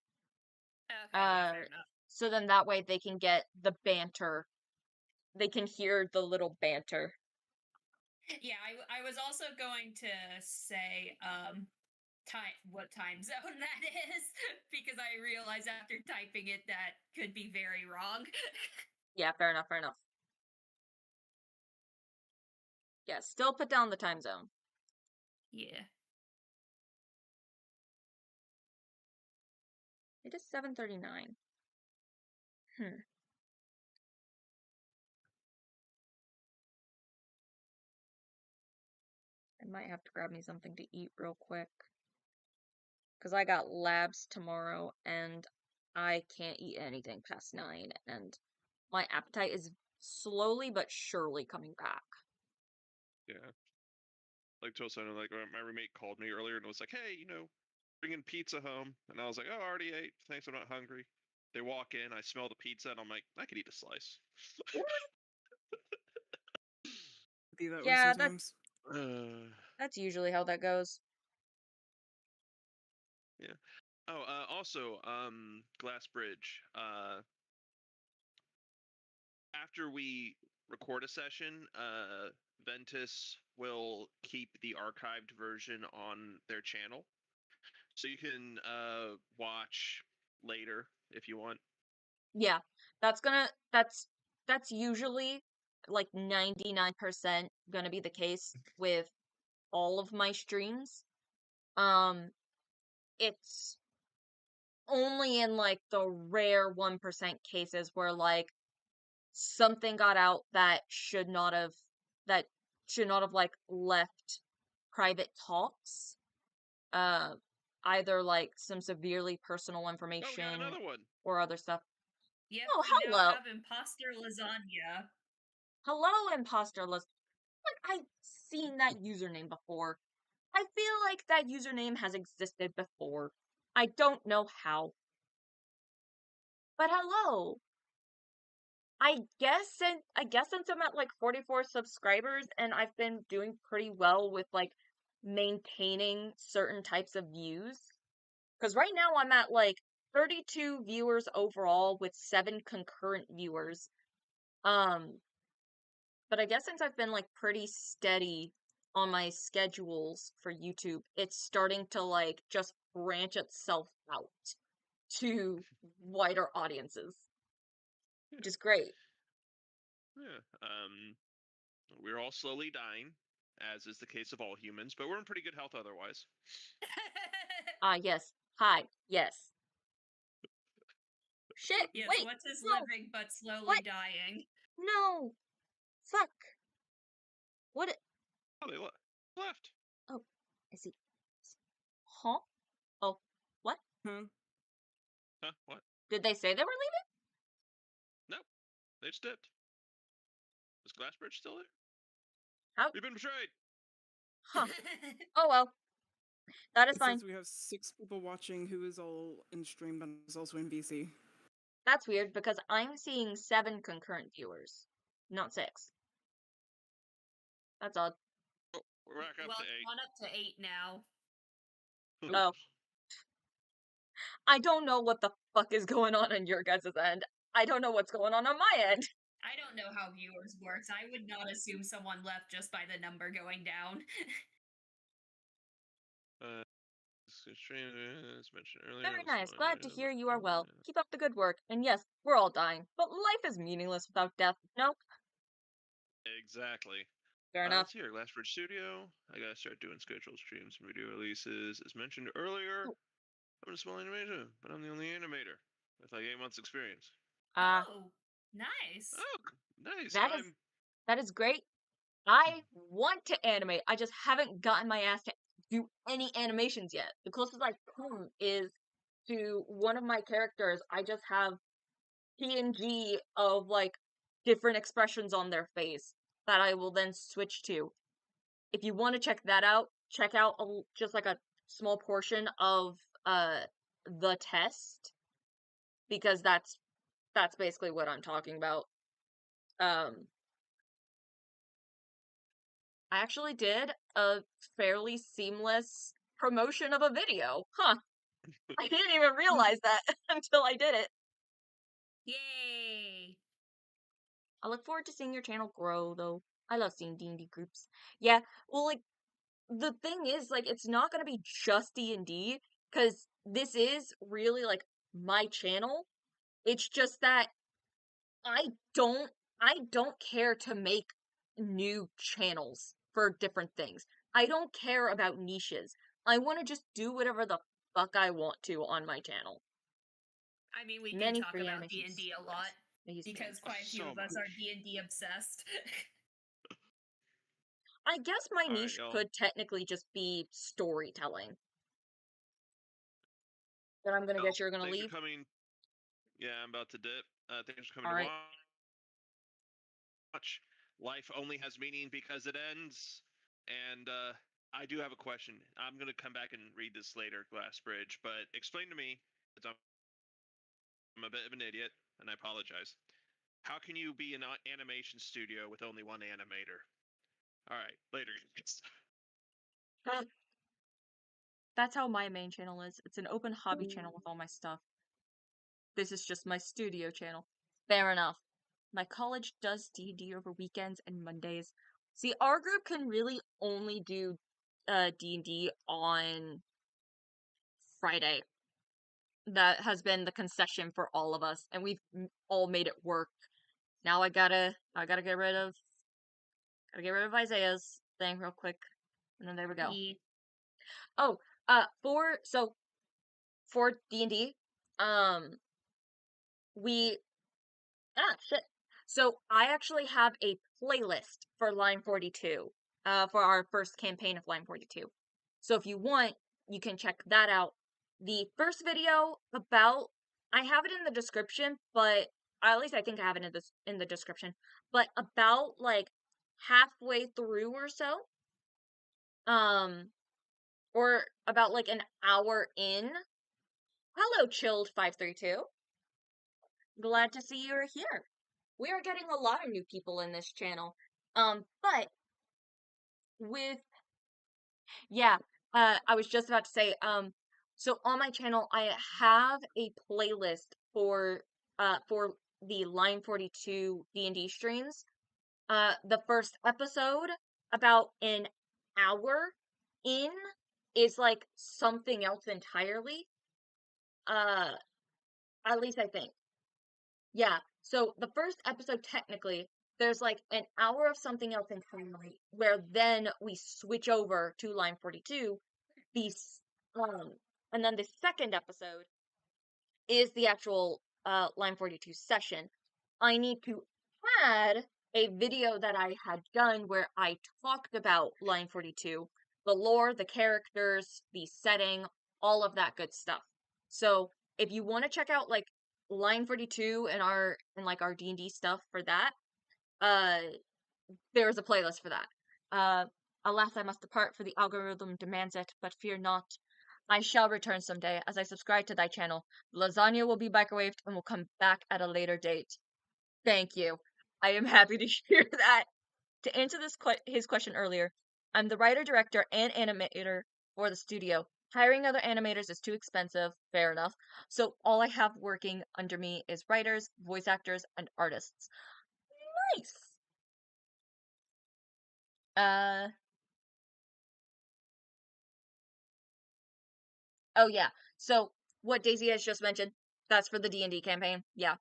okay, yeah, fair enough. So then that way they can get the banter. They can hear the little banter. Yeah, I was also going to say what time zone that is, because I realized after typing it that could be very wrong. Yeah, fair enough, fair enough. Yeah, still put down the time zone. Yeah. It is 7:39. I might have to grab me something to eat real quick. Because I got labs tomorrow and I can't eat anything past 9. And my appetite is slowly but surely coming back. Yeah. Like Tosa, like my roommate called me earlier and was like, "Hey, bringing pizza home," and I was like, "Oh, I already ate. Thanks, I'm not hungry." They walk in, I smell the pizza, and I'm like, "I could eat a slice." Be that way Yeah, sometimes. that's usually how that goes. Yeah. Oh, also, Glass Bridge. After we record a session, Ventus will keep the archived version on their channel, so you can watch later if you want. Yeah, that's usually like 99% gonna be the case with all of my streams. It's only in like the rare 1% cases where like something got out that should not have like left private talks. Either like some severely personal Oh, we got information another one. or other stuff. Yep, Oh, we now hello. have imposter lasagna. Hello, imposter list. Like, I've seen that username before. I feel like that username has existed before. I don't know how. But hello. I guess since I'm at like 44 subscribers and I've been doing pretty well with like maintaining certain types of views. Because right now I'm at like 32 viewers overall with 7 concurrent viewers. But I guess since I've been like pretty steady on my schedules for YouTube, it's starting to like just branch itself out to wider audiences, which is great. Yeah. We're all slowly dying, as is the case of all humans, but we're in pretty good health otherwise. Yes. Hi. Yes. Shit. Yes, Wait. what's his No. living but slowly What? dying? No. Fuck. What? Oh, they left. Oh, I see. Huh? Oh, what? Huh? What? Did they say they were leaving? They just dipped. Is Glassbridge still there? How? We've been betrayed. Huh. Oh well. That is It fine. says we have 6 people watching who is all in stream, but is also in VC. That's weird because I'm seeing 7 concurrent viewers, not 6. That's odd. Oh, we're back up Well, to it's 8. gone up to 8 now. Oh. I don't know what the fuck is going on your guys' end. I don't know what's going on my end. I don't know how viewers works. I would not assume someone left just by the number going down. As mentioned earlier. Very nice. Glad to hear you are well. Keep up the good work. And yes, we're all dying, but life is meaningless without death. No? Exactly. Fair enough. Let's see here. Glassbridge Studio. I gotta start doing scheduled streams and video releases. As mentioned earlier, Ooh. I'm a small animator, but I'm the only animator with like 8 months experience. Oh, nice. Oh, nice. That is great. I want to animate. I just haven't gotten my ass to do any animations yet. The closest I've come is to one of my characters. I just have PNG of like different expressions on their face that I will then switch to. If you want to check that out, check out just like a small portion of the test, because that's basically what I'm talking about. I actually did a fairly seamless promotion of a video. Huh. I didn't even realize that until I did it. Yay! I look forward to seeing your channel grow, though. I love seeing D&D groups. Yeah, well, like, the thing is, like, it's not gonna be just D&D, because this is really, like, my channel. It's just that I don't care to make new channels for different things. I don't care about niches. I want to just do whatever the fuck I want to on my channel. I mean, we do Many talk free about animations. D&D a lot Yes. because quite a few So of us are D&D obsessed. I guess my All right, niche y'all. could technically just be storytelling. Then I'm gonna guess you're gonna Thanks leave. for coming. Yeah, I'm about to dip. Thanks for coming All to right. watch. Life only has meaning because it ends. And I do have a question. I'm gonna come back and read this later, Glassbridge. But explain to me, because I'm a bit of an idiot, and I apologize. How can you be an animation studio with only one animator? All right, later. That's how my main channel is. It's an open hobby channel with all my stuff. This is just my studio channel. Fair enough. My college does D&D over weekends and Mondays. See, our group can really only do D&D on Friday. That has been the concession for all of us, and we've all made it work. Now I gotta get rid of Isaiah's thing real quick, and then there we go. Yeah. Oh, for D&D, we shit. So I actually have a playlist for Line 42, for our first campaign of Line 42. So if you want, you can check that out. The first video I have it in the description, but at least I think I have it in the description. But about like halfway through or so, or about like an hour in. Hello, Chilled 532. Glad to see you're here. We are getting a lot of new people in this channel. But I was just about to say, so on my channel, I have a playlist for the Line 42 D&D streams. The first episode, about an hour in, is like something else entirely. At least I think. Yeah, so the first episode, technically, there's like an hour of something else entirely, where then we switch over to Line 42. And then the second episode is the actual Line 42 session. I need to add a video that I had done where I talked about Line 42, the lore, the characters, the setting, all of that good stuff. So if you want to check out like line 42 in our D&D stuff for that, there's a playlist for that. Alas, I must depart, for the algorithm demands it, but fear not. I shall return someday, as I subscribe to thy channel. Lasagna will be microwaved and will come back at a later date. Thank you. I am happy to hear that. To answer his question earlier, I'm the writer, director, and animator for the studio. Hiring other animators is too expensive, fair enough. So all I have working under me is writers, voice actors, and artists. Nice. Oh yeah. So what Daisy has just mentioned, that's for the D&D campaign. Yeah.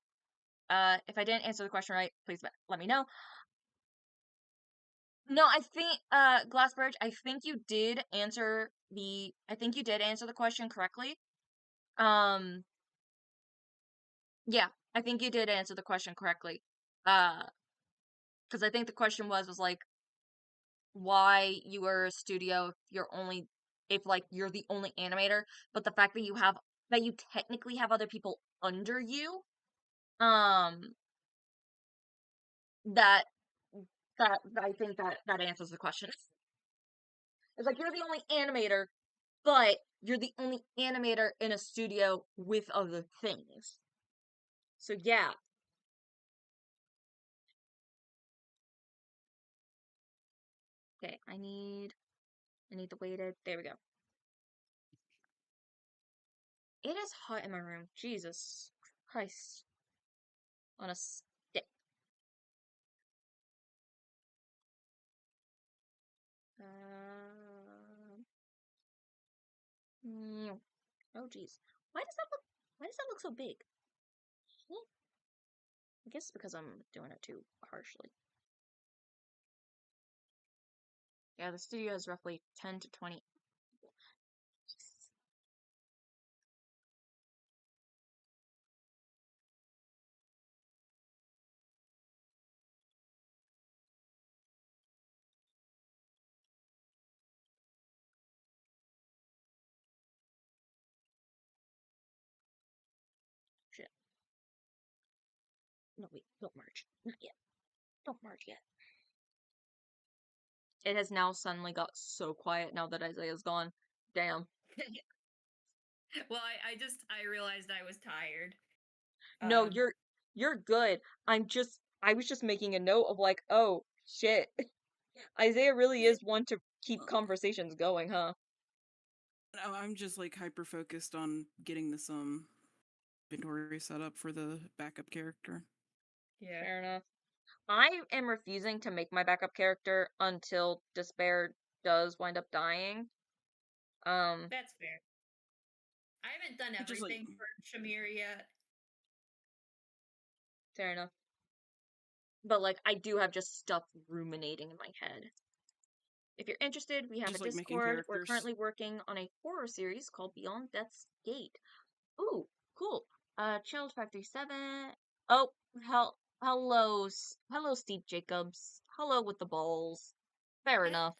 If I didn't answer the question right, please let me know. No, I think Glassbridge, I think you did answer the question correctly. Yeah, I think you did answer the question correctly. Because I think the question was like why you were a studio if like you're the only animator, but the fact that you technically have other people under you, um, that I think that answers the question. It's like you're the only animator, but you're the only animator in a studio with other things. So yeah. Okay, I need the weighted. There we go. It is hot in my room. Jesus Christ. On a stick. Oh jeez. Why does that look so big? I guess because I'm doing it too harshly. Yeah, the studio is roughly 10 to 20. Shit. No, wait, don't merge. Not yet. Don't merge yet. It has now suddenly got so quiet now that Isaiah's gone. Damn. Well, I realized I was tired. No, Um, you're good. I was just making a note of like, oh shit. Isaiah really is one to keep conversations going, huh? No, I'm just like hyper focused on getting this inventory set up for the backup character. yeah. Fair enough. I am refusing to make my backup character until Despair does wind up dying. That's fair. I haven't done Just like everything for Shamir yet. Fair enough. But like I do have just stuff ruminating in my head. If you're interested, we have a just like making Discord. We're characters. currently working on a horror series called Beyond Death's Gate. Ooh, cool. Chilled 537. Oh, hello, Steve Jacobs. Hello with the balls. Fair enough.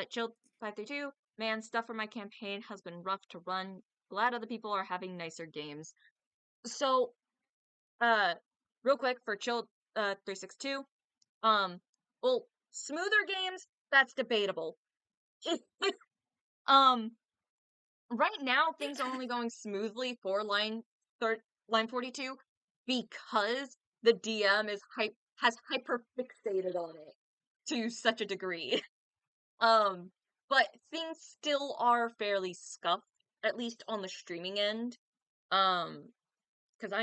Chilled 532. Man, stuff for my campaign has been rough to run. Glad other people are having nicer games. So, uh, real quick for Chilled 362. Well, smoother games, that's debatable. um, right now things are only going smoothly for line 42 because the DM has hyper fixated on it to such a degree. Um, but things still are fairly scuffed, at least on the streaming end. Because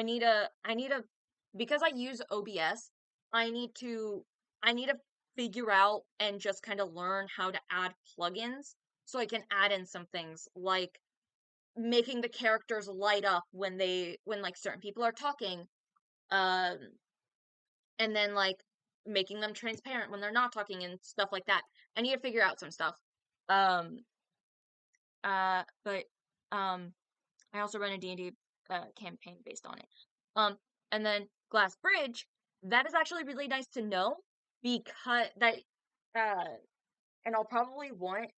because I use OBS, I need to figure out and just kind of learn how to add plugins so I can add in some things like making the characters light up when like certain people are talking, um, and then like making them transparent when they're not talking and stuff like that. I need to figure out some stuff. Um, but I also run a D&D campaign based on it. And then Glass Bridge, that is actually really nice to know because uh, and I'll probably want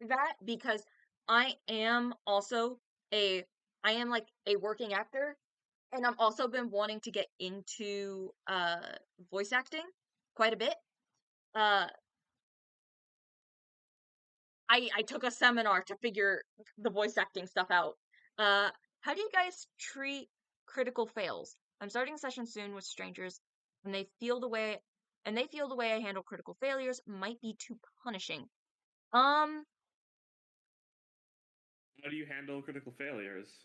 that because I am also I am like a working actor and I've also been wanting to get into voice acting quite a bit. I took a seminar to figure the voice acting stuff out. How do you guys treat critical fails? I'm starting a session soon with strangers, and they feel the way I handle critical failures might be too punishing. How do you handle critical failures?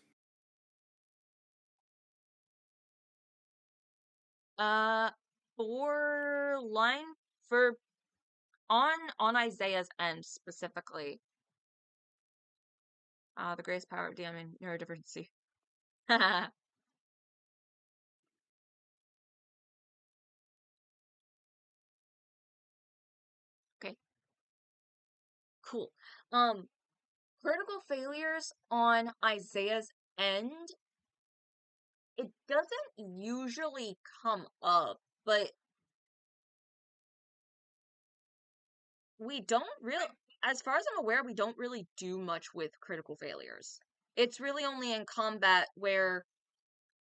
For line for on Isaiah's end specifically. The greatest power of DM and neurodivergency. Okay. Cool. Critical failures on Isaiah's end, it doesn't usually come up, but we don't really, as far as I'm aware, we don't really do much with critical failures. It's really only in combat where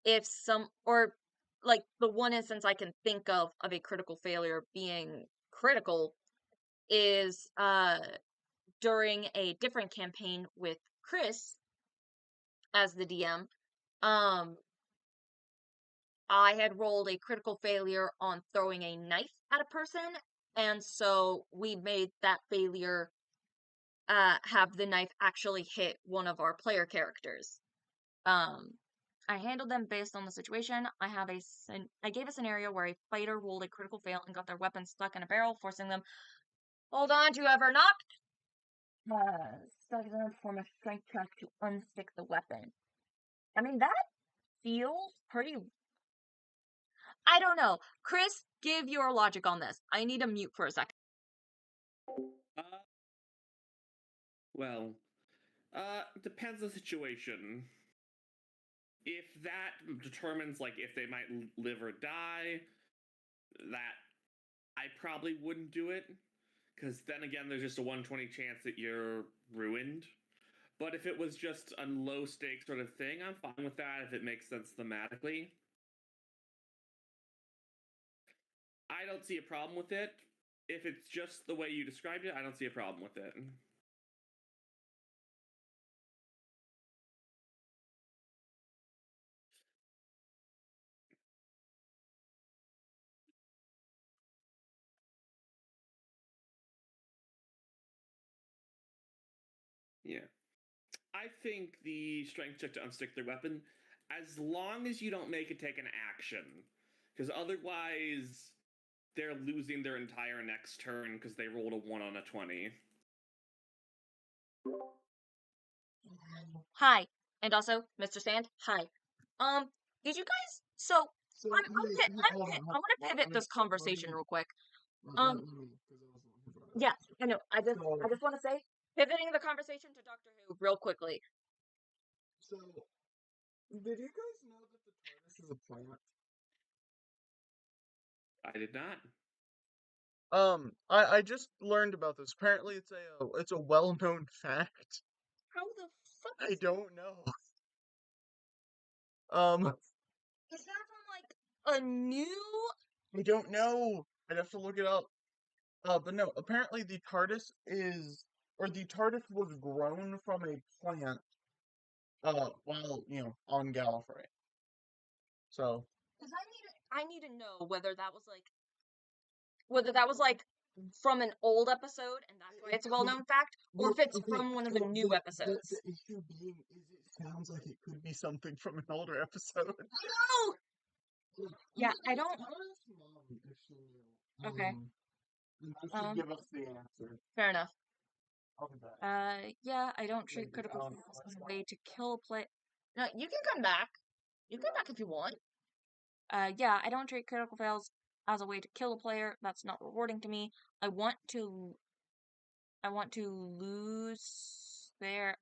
if or like the one instance I can think of a critical failure being critical is during a different campaign with Chris as the DM. I had rolled a critical failure on throwing a knife at a person, and so we made that failure have the knife actually hit one of our player characters. I handled them based on the situation. I gave a scenario where a fighter rolled a critical fail and got their weapon stuck in a barrel, forcing them hold on to whoever knocked. Stuck in them to form a strength check to unstick the weapon. I mean, that feels pretty. I don't know. Chris, give your logic on this. I need a mute for a second. Uh, well, depends on the situation. If that determines, like, if they might live or die, that I probably wouldn't do it. Because then again, there's just a 120 chance that you're ruined. But if it was just a low stake sort of thing, I'm fine with that if it makes sense thematically. I don't see a problem with it. If it's just the way you described it, I don't see a problem with it. Yeah. I think the strength check to unstick their weapon, as long as you don't make it take an action. Because otherwise, they're losing their entire next turn because they rolled a 1 on a 20. Hi. And also, Mr. Sand, hi. Did you guys I want to pivot this conversation real quick. Yeah, I know. I just want to say, pivoting the conversation to Doctor Who real quickly. So, did you guys know that the TARDIS is a plant? I did not. I just learned about this. Apparently, it's a well-known fact. How the fuck I is don't know. is that from like a new? I don't know. I'd have to look it up. But no, apparently the TARDIS was grown from a plant, while, on Gallifrey. So, Because I need to know whether that was like from an old episode and that's why it's a well-known fact, or if it's from one of the new episodes. The issue being is it sounds like it could be something from an older episode. I know. Yeah, I don't. Ask Mom if she knew. Okay. And she'll give us the answer. Fair enough. I'll be back. Yeah, I don't treat critical fails as a way to kill a play. No, you can come back. You can come back if you want. Yeah, I don't treat critical fails as a way to kill a player. That's not rewarding to me. I want to lose their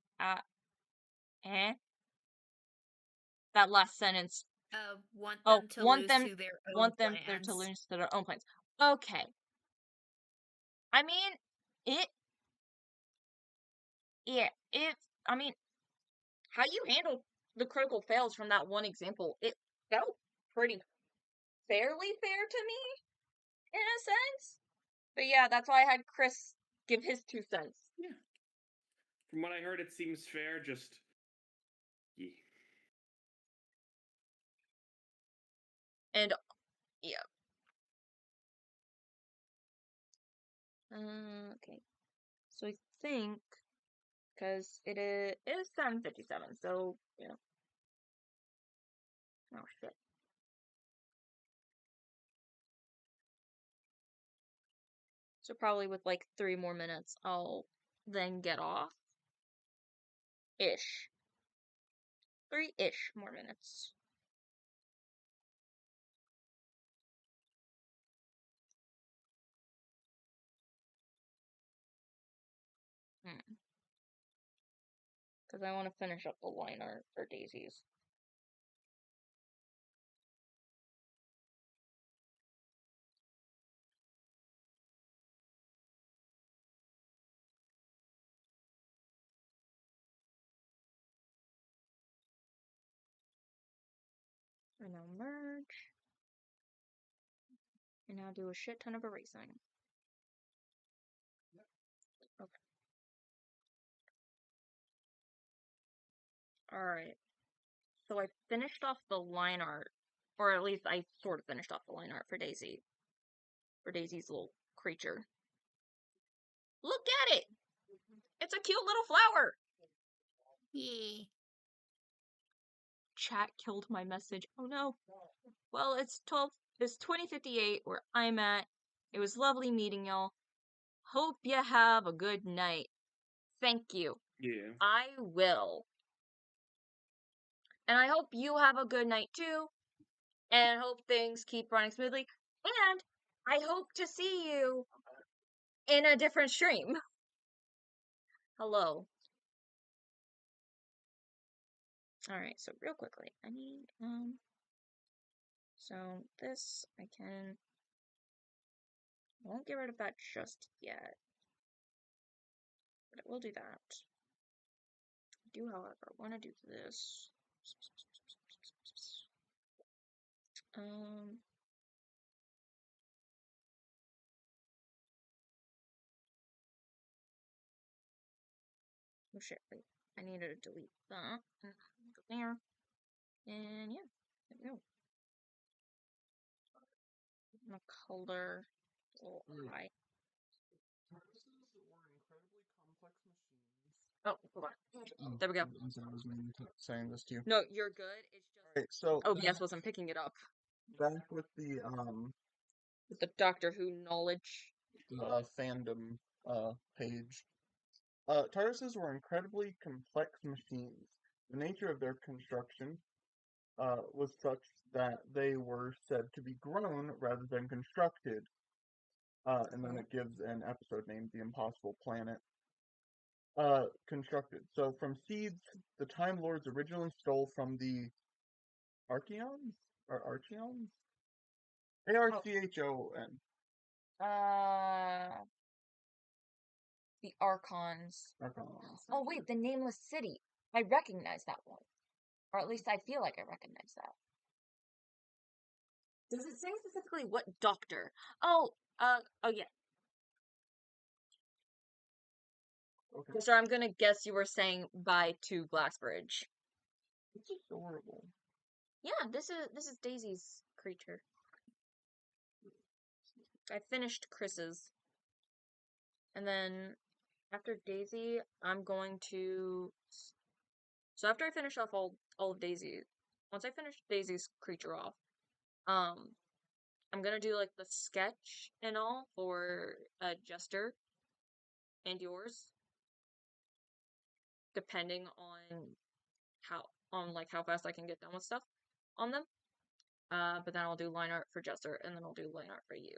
that last sentence. Want them to want lose them to their own want them plans. to lose to their own plans. Okay. I mean, I mean, how you handle the critical fails from that one example, felt pretty fairly fair to me, in a sense. But yeah, that's why I had Chris give his 2 cents. Yeah. From what I heard, it seems fair. Just yeah. And yeah. Okay. So I think because it is 7:57, so yeah. Oh shit. So probably with like 3 more minutes, I'll then get off. Ish. 3-ish more minutes. Because I want to finish up the line art for Daisies. And now merge. And now do a shit ton of erasing. Okay. Alright. So I finished off the line art. Or at least I sort of finished off the line art for Daisy. For Daisy's little creature. Look at it! It's a cute little flower! Yeah. Chat killed my message. Oh no. Well, it's 20:58 where I'm at. It was lovely meeting y'all. Hope you have a good night. Thank you. Yeah. I will. And I hope you have a good night too. And hope things keep running smoothly. And I hope to see you in a different stream. Hello. Alright, so real quickly, I need, so this, I won't get rid of that just yet. But it will do that. I do, however, want to do this. Oh shit, wait. I need to delete that. Go there. And yeah, there we go. I'm gonna color little eye. Oh, hold on. There we go. I'm sorry, I was meaning to saying this to you. No, you're good. It's just Alright, so OBS wasn't picking it up. back with the With the Doctor Who knowledge. fandom page. TARDISes were incredibly complex machines. The nature of their construction was such that they were said to be grown rather than constructed. And then it gives an episode named The Impossible Planet. Constructed. So from seeds, the Time Lords originally stole from the Archeons? Or Archeons? Archon. The Archons. Archons. Oh wait, the Nameless City. I recognize that one. Or at least I feel like I recognize that. Does it say specifically what doctor? Oh yeah. Okay. So I'm gonna guess you were saying bye to Glassbridge. It's adorable. Yeah, this is Daisy's creature. I finished Chris's. And then after Daisy, I'm going to. So after I finish off all of Daisy, once I finish Daisy's creature off, I'm gonna do like the sketch and all for Jester and yours, depending on how fast I can get done with stuff on them. But then I'll do line art for Jester, and then I'll do line art for you.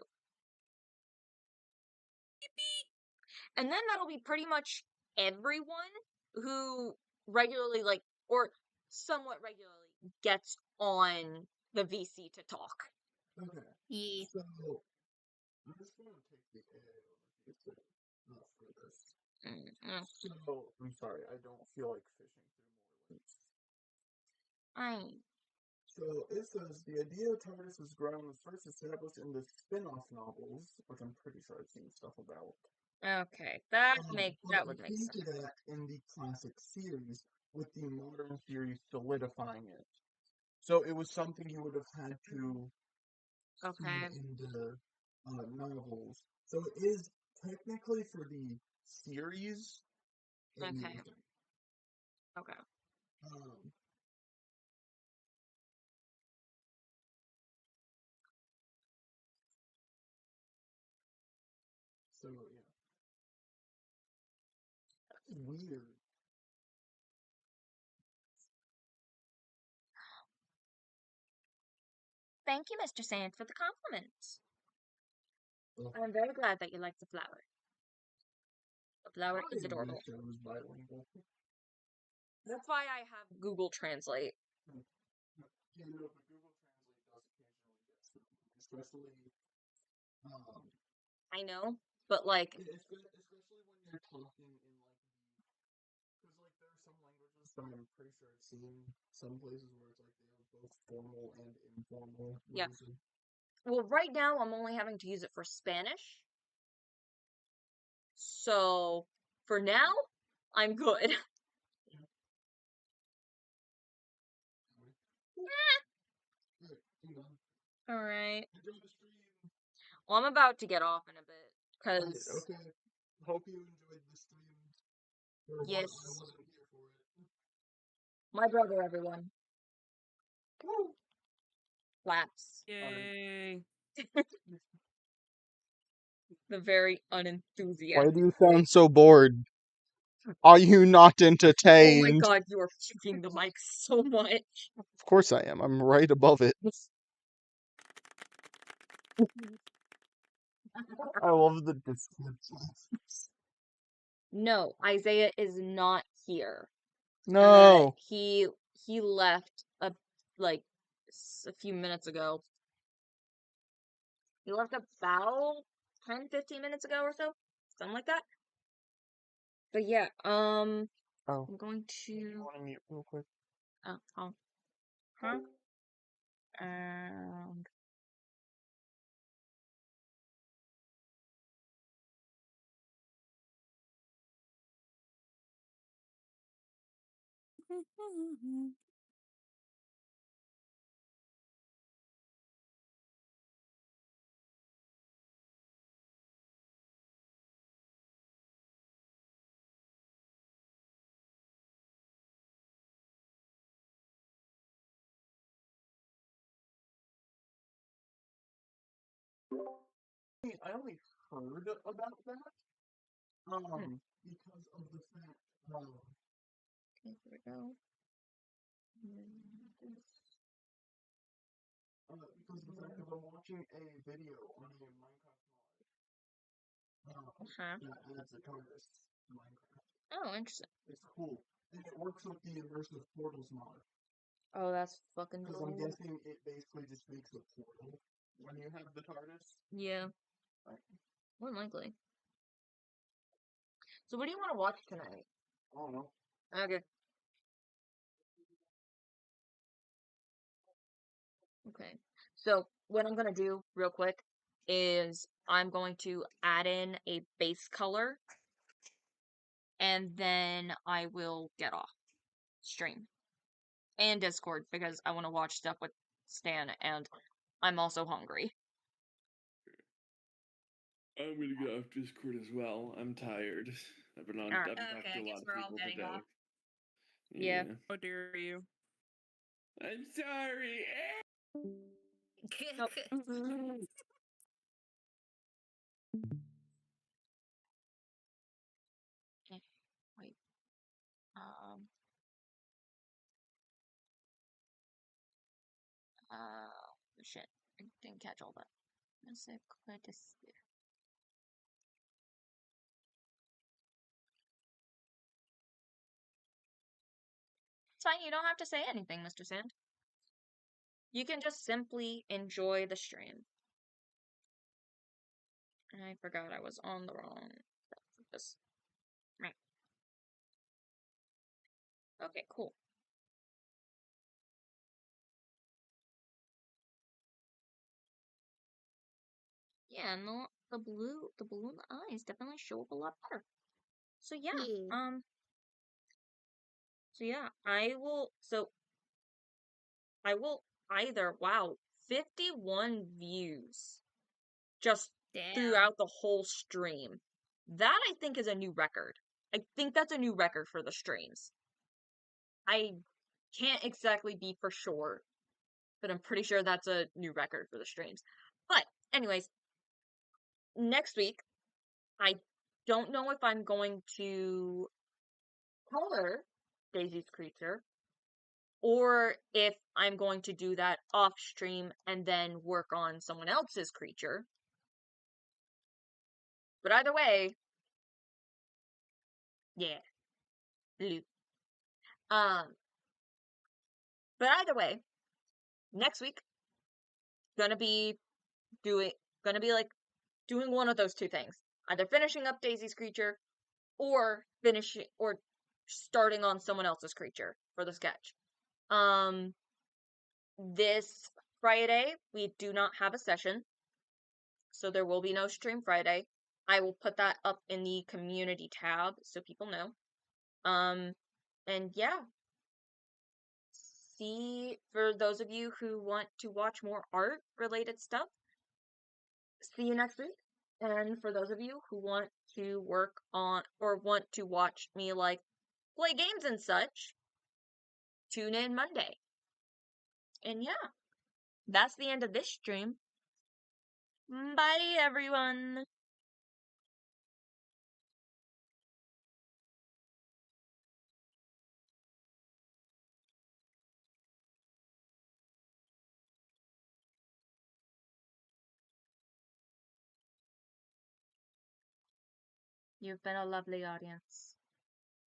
And then that'll be pretty much everyone who regularly, like, or somewhat regularly gets on the VC to talk. Okay. Yeah. So, I'm just going to take the A for this. So, I'm sorry, I don't feel like fishing through more links. Fine. So it says the idea of TARDIS was grown was first established in the spin-off novels, which I'm pretty sure I've seen stuff about. Okay, that But would make sense. hinted at in the classic series, with the modern series solidifying it. So it was something you would have had to Okay. see in the novels. So it is technically for the series. It Okay. moved them. Okay. Um, so yeah, that's weird. Thank you, Mr. Sand, for the compliments. Ugh. I'm very glad that you like the flower. The flower is I adorable. wish I was bilingual. That's why I have Google Translate. Yeah, no, but Google Translate does occasionally get something, especially I know, but like, especially when you're talking in like because like there are some languages that I'm pretty sure I've seen some places where it's like they have both formal and informal yeah. ways of. Well, right now I'm only having to use it for Spanish. So, for now, I'm good. Alright. Enjoy the stream. Well, I'm about to get off in a bit, because, Okay. Hope you enjoyed the stream. For yes, what I wasn't here for it. my brother, everyone. Claps. Yay. The very Why unenthusiastic. do you sound so bored? Are you not Oh my entertained? god, you are kicking the mic so much. Of course I am. I'm right above it. I love the descriptions. No, Isaiah is not here. No. He left a few minutes ago. He left about 10-15 minutes ago or so. Something like that. But yeah, Oh. I'm going You to want to mute real quick? huh? And I only heard about that. Because of the fact. okay, here we go. Because of the fact that I'm watching a video on a Minecraft mod. That adds a TARDIS to Minecraft. Oh, interesting. It's cool. And it works with the immersive portals mod. Oh, that's fucking Because cool. I'm guessing it basically just makes a portal when you have the TARDIS. Yeah. More than likely. So what do you want to watch tonight? I don't know. Okay. Okay. So what I'm gonna do real quick is I'm going to add in a base color and then I will get off stream and Discord because I want to watch stuff with Stan and I'm also hungry. I'm gonna get off Discord as well. I'm tired. I've been on. Alright. I've been Okay, talking I to a guess lot of we're all people getting today. off. Yeah. How dare you? I'm sorry. Nope. Okay, wait. Um. Shit. I didn't catch all that. Music, lettuce. It's fine. You don't have to say anything, Mr. Sand. You can just simply enjoy the stream. I forgot I was on the wrong. This. Right. Okay, cool. Yeah, and the blue in the eyes definitely show up a lot better. So yeah, Yeah. I will either, wow, 51 views just Damn. throughout the whole stream. That I think is a new record. I think that's a new record for the streams. I can't exactly be for sure, but I'm pretty sure that's a new record for the streams. But anyways, next week, I don't know if I'm going to color Daisy's creature or if I'm going to do that off stream and then work on someone else's creature. But either way, yeah, blue. But either way, next week gonna be doing like doing one of those two things. Either finishing up Daisy's creature or finishing or starting on someone else's creature for the sketch. This Friday we do not have a session, so there will be no stream Friday. I will put that up in the community tab so people know. And yeah. See, for those of you who want to watch more art related stuff, see you next week. And for those of you who want to work on or want to watch me like play games and such, tune in Monday. And yeah, that's the end of this stream. Bye everyone. You've been a lovely audience.